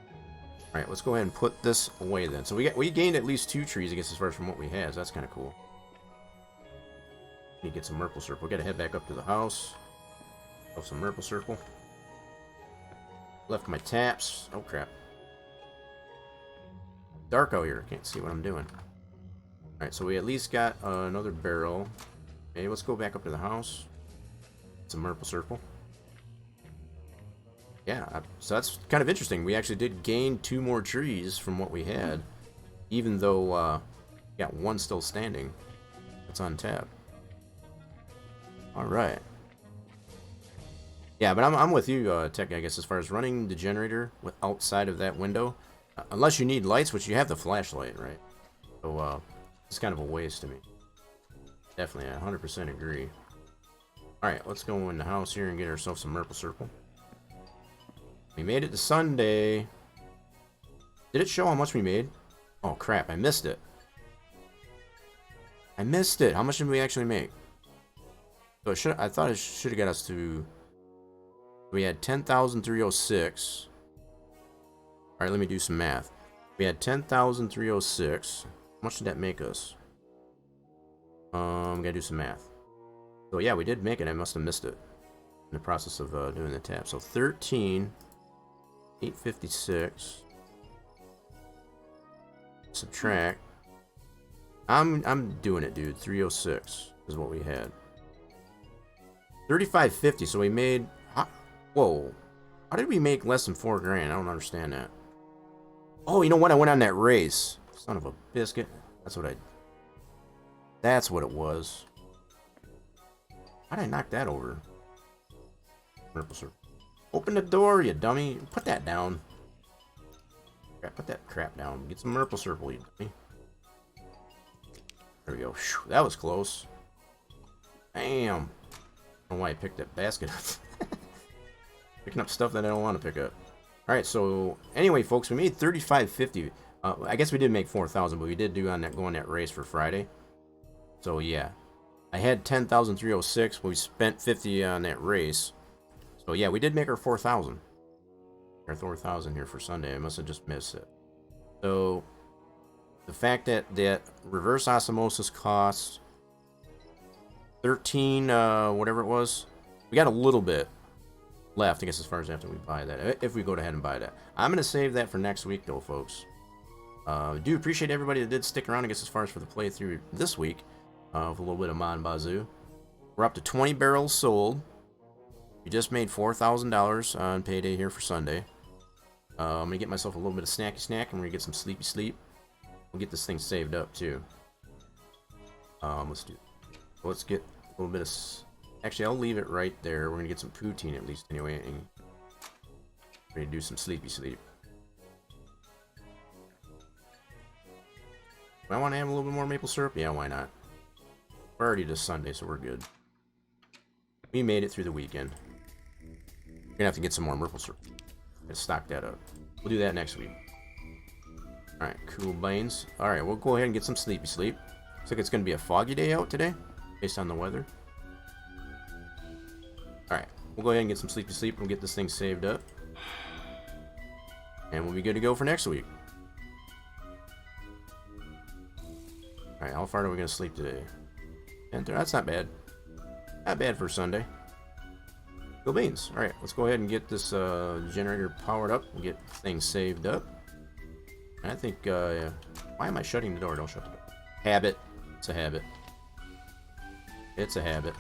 Alright, let's go ahead and put this away then. So we gained at least 2 trees, I guess, as far as from what we had, so that's kind of cool. Need to get some Merple Circle. We gotta head back up to the house. Have some Merple Circle. Left my taps. Oh crap. Dark out here. Can't see what I'm doing. Alright, so we at least got another barrel. Okay, let's go back up to the house. Some Merple Circle. Yeah, so that's kind of interesting. We actually did gain 2 more trees from what we had, even though we got 1 still standing. That's on tap. Alright. Yeah, but I'm with you, Tech, I guess, as far as running the generator outside of that window. Unless you need lights, which you have the flashlight, right? So, it's kind of a waste to me. Definitely, I 100% agree. Alright, let's go in the house here and get ourselves some Merple Circle. We made it to Sunday. Did it show how much we made? Oh crap, I missed it. I missed it. How much did we actually make? So I thought it should have got us to... We had 10,306. Alright, let me do some math. We had 10,306. How much did that make us? Gotta do some math. So yeah, we did make it. I must have missed it in the process of doing the tab. So 13,856. Subtract. I'm doing it, dude. 306 is what we had. 3550. So we made. Whoa. How did we make less than 4 grand? I don't understand that. Oh, you know what? I went on that race. Son of a biscuit. That's what it was. How did I knock that over? Purple circle. Open the door, you dummy. Put that down. Crap, put that crap down. Get some purple circle, you dummy. There we go. Whew, that was close. Damn. I don't know why I picked that basket up. Picking up stuff that I don't want to pick up. Alright, so anyway, folks, we made 3550. I guess we did make 4,000, but we did go on that race for Friday. So yeah, I had 10,306, but we spent 50 on that race. So yeah, we did make our 4,000. Our 4,000 here for Sunday. I must have just missed it. So the fact that reverse osmosis costs 13, whatever it was, we got a little bit left, I guess, as far as after we buy that, if we go ahead and buy that. I'm gonna save that for next week, though, folks. I do appreciate everybody that did stick around, I guess, as far as for the playthrough this week. With a little bit of Mon Bazou. We're up to 20 barrels sold. We just made $4,000 on payday here for Sunday. I'm gonna get myself a little bit of snacky snack, and we're gonna get some sleepy sleep. We'll get this thing saved up too. Let's get a little bit of. Actually, I'll leave it right there. We're gonna get some poutine at least anyway, and ready to do some sleepy sleep. Do I want to have a little bit more maple syrup? Yeah, why not? We're already to Sunday, so we're good. We made it through the weekend. We're gonna have to get some more maple syrup. Let's stock that up. We'll do that next week. Alright, cool beans. Alright, we'll go ahead and get some sleepy sleep. Looks like it's gonna be a foggy day out today, based on the weather. Alright, we'll go ahead and get some sleepy sleep and get this thing saved up. And we'll be good to go for next week. Alright, how far are we gonna sleep today? That's not bad. Not bad for Sunday. Cool beans. Alright, let's go ahead and get this generator powered up and get things saved up. And I think, why am I shutting the door? Don't shut the door. Habit. It's a habit. It's a habit.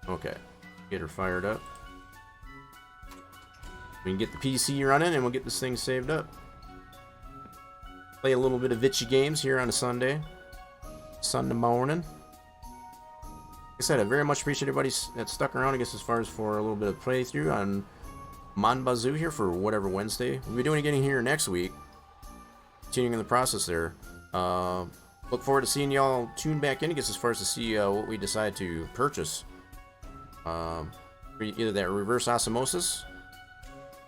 Okay. Get her fired up. We can get the PC running and we'll get this thing saved up. Play a little bit of Vitchy games here on a Sunday morning. Like I said, I very much appreciate everybody that stuck around, I guess, as far as for a little bit of playthrough on Mon Bazou here for WhatEver Wednesday. We'll be doing it again here next week. Continuing in the process there. Look forward to seeing y'all tune back in, I guess, as far as to see what we decide to purchase. Either that reverse osmosis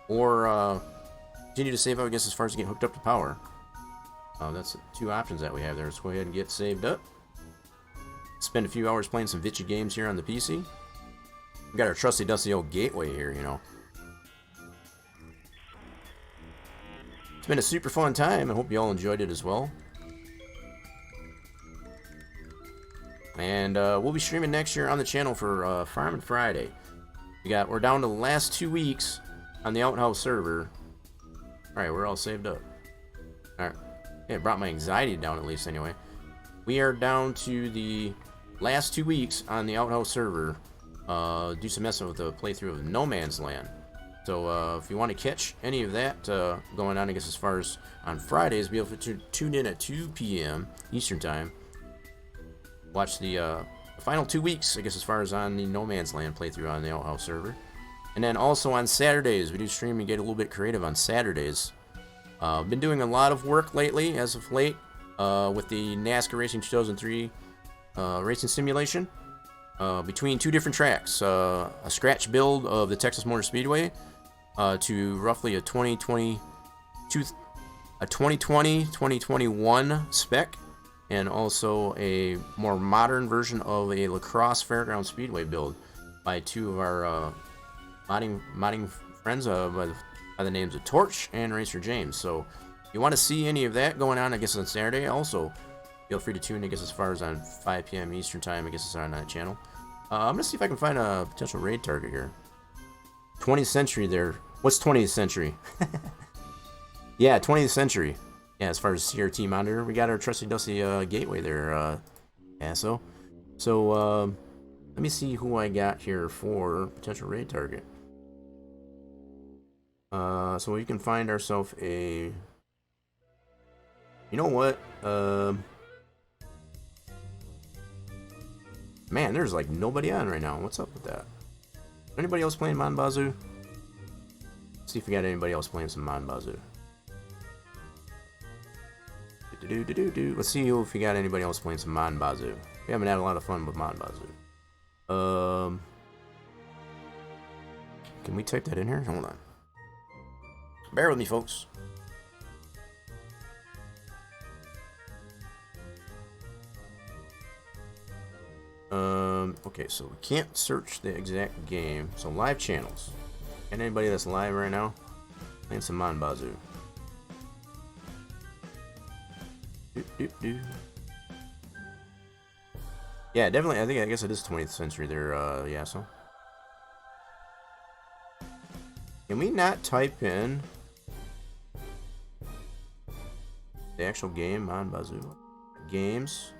or continue to save up, I guess, as far as to get hooked up to power. That's the two options that we have there. Let's go ahead and get saved up. Spend a few hours playing some Vitchy games here on the PC. We got our trusty dusty old gateway here, you know. It's been a super fun time. I hope you all enjoyed it as well. And we'll be streaming next year on the channel for Farming Friday. We're down to the last 2 weeks on the Outhouse server. Alright, we're all saved up. Alright. Yeah, it brought my anxiety down at least anyway. We are down to the last 2 weeks on the Outhouse server. Do some messing with the playthrough of No Man's Land. So if you want to catch any of that going on, I guess, as far as on Fridays, be able to tune in at 2 p.m. Eastern Time. Watch the final 2 weeks, I guess, as far as on the No Man's Land playthrough on the Outhouse server. And then also on Saturdays, we do stream and get a little bit creative on Saturdays. Been doing a lot of work lately, as of late, with the NASCAR Racing 2003 racing simulation. between two different tracks, a scratch build of the Texas Motor Speedway to roughly a 2020-2021 spec, and also a more modern version of a Lacrosse Fairground Speedway build by two of our modding friends by the names of Torch and Racer James. So if you want to see any of that going on, I guess on Saturday, also feel free to tune in, I guess, as far as on 5 p.m. Eastern Time. I guess it's on that channel. I'm going to see if I can find a potential raid target here. 20th Century there. What's 20th Century? Yeah, 20th Century. Yeah, as far as CRT monitor, we got our trusty dusty gateway there, Asso. So, let me see who I got here for potential raid target. So we can find ourselves a... You know what? Man, there's like nobody on right now. What's up with that? Anybody else playing Mon Bazou? Let's see if we got anybody else playing some Mon Bazou. Let's see if we got anybody else playing some Mon Bazou. We haven't had a lot of fun with Mon Bazou. Can we type that in here? Hold on. Bear with me, folks. Okay, so we can't search the exact game. So live channels. And anybody that's live right now playing some Mon Bazou. Yeah, definitely. I guess it is 20th Century there. Yeah. So can we not type in the actual game Mon Bazou games?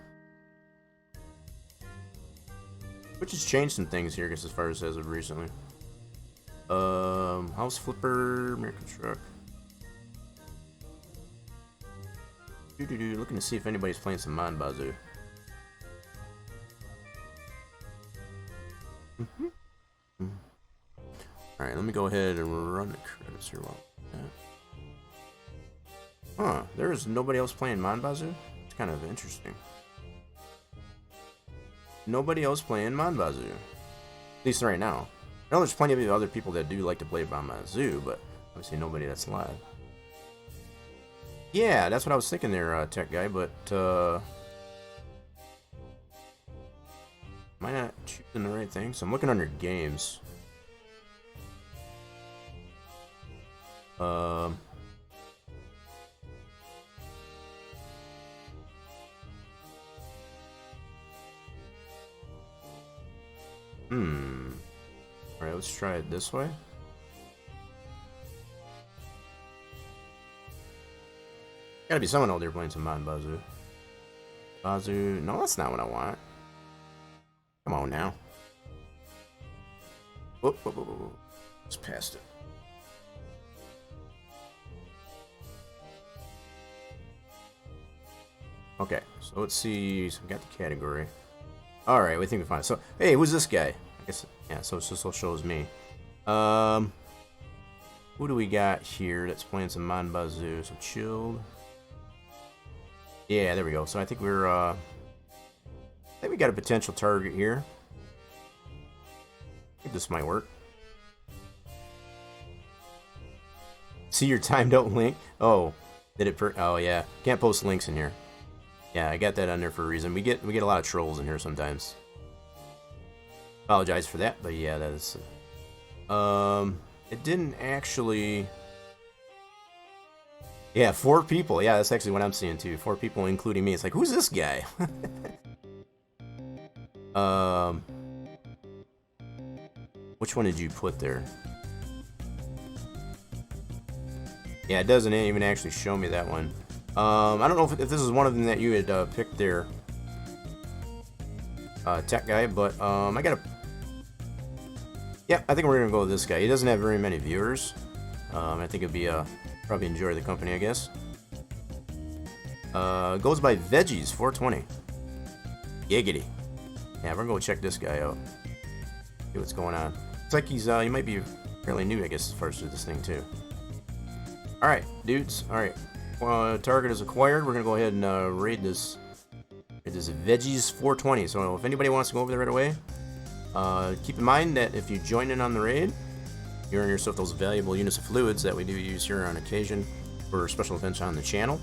Which has changed some things here, I guess, as far as of recently. House Flipper, American Truck. Looking to see if anybody's playing some Mon Bazou. Alright, let me go ahead and run the credits here while Huh, there's nobody else playing Mon Bazou? It's kind of interesting. Nobody else playing Mon Bazou. At least right now. I know there's plenty of other people that do like to play Mon Bazou, but obviously nobody that's live. Yeah, that's what I was thinking there, tech guy, but am I not choosing the right thing? So I'm looking under games. Alright, let's try it this way. Gotta be someone out there playing some Mon Bazou. Bazou. No, that's not what I want. Come on now. Whoop, whoop, whoop, whoop. Just passed it. Okay, so let's see. So we got the category. Alright, we think we found it. So, hey, who's this guy? I guess, yeah, so this also shows me. Who do we got here that's playing some Mon Bazou? So, chilled. Yeah, there we go. So I think we're, I think we got a potential target here. I think this might work. See your timed out link? Oh, did it oh yeah. Can't post links in here. Yeah, I got that on there for a reason. We get a lot of trolls in here sometimes. Apologize for that, but yeah, that is it didn't actually. Yeah, 4 people. Yeah, that's actually what I'm seeing too. 4 people, including me. It's like, who's this guy? Which one did you put there? Yeah, it doesn't even actually show me that one. I don't know if this is one of them that you had picked there, tech guy, but I gotta. Yeah, I think we're gonna go with this guy. He doesn't have very many viewers. I think it'd be probably enjoy the company, I guess. Goes by Veggies 420. Giggity. Yeah, we're gonna go check this guy out. See what's going on. Looks like he's he might be fairly new, I guess, as far as this thing too. All right, dudes. All right. Target is acquired. We're gonna go ahead and raid this. It is Veggies 420. So if anybody wants to go over there right away, Keep in mind that if you join in on the raid, you earn yourself those valuable units of fluids that we do use here on occasion for special events on the channel.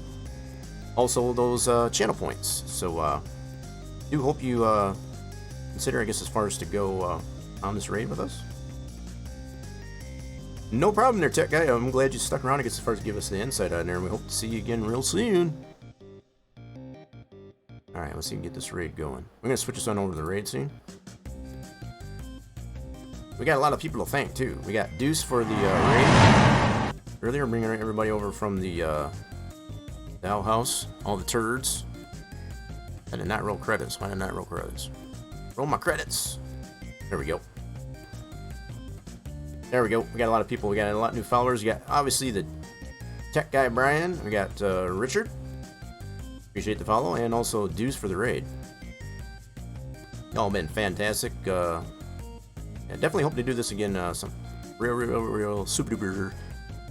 Also, those channel points. So, do hope you consider, I guess, as far as to go on this raid with us. No problem there, tech guy. I'm glad you stuck around, I guess, as far as to give us the insight on there. And we hope to see you again real soon. Alright, let's see if we can get this raid going. We're going to switch us on over to the raid scene. We got a lot of people to thank, too. We got Deuce for the raid. Earlier, bringing everybody over from the Dow House. All the turds. I did not roll credits. Why did I not roll credits? Roll my credits. There we go. There we go. We got a lot of people. We got a lot of new followers. We got, obviously, the tech guy, Brian. We got Richard. Appreciate the follow. And also Deuce for the raid. Y'all been fantastic. Yeah, definitely hope to do this again some real super duper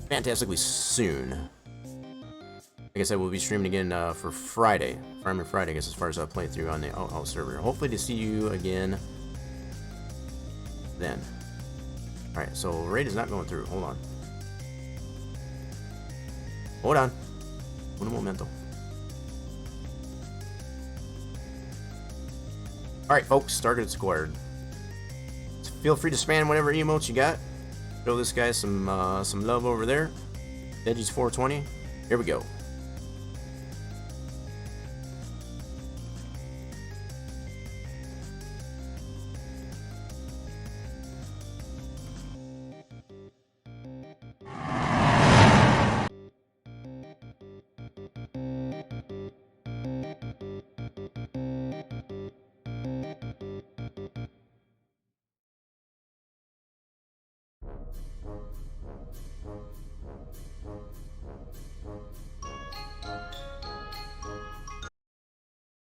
fantastically soon. Like I said, we'll be streaming again for Friday. Friday, I guess, as far as playing through on the Out server. Hopefully to see you again then. Alright, so raid is not going through. Hold on. Hold on. Un momento. Alright, folks, target squared. Feel free to spam whatever emotes you got. Show this guy some love over there. Veggies 420. Here we go.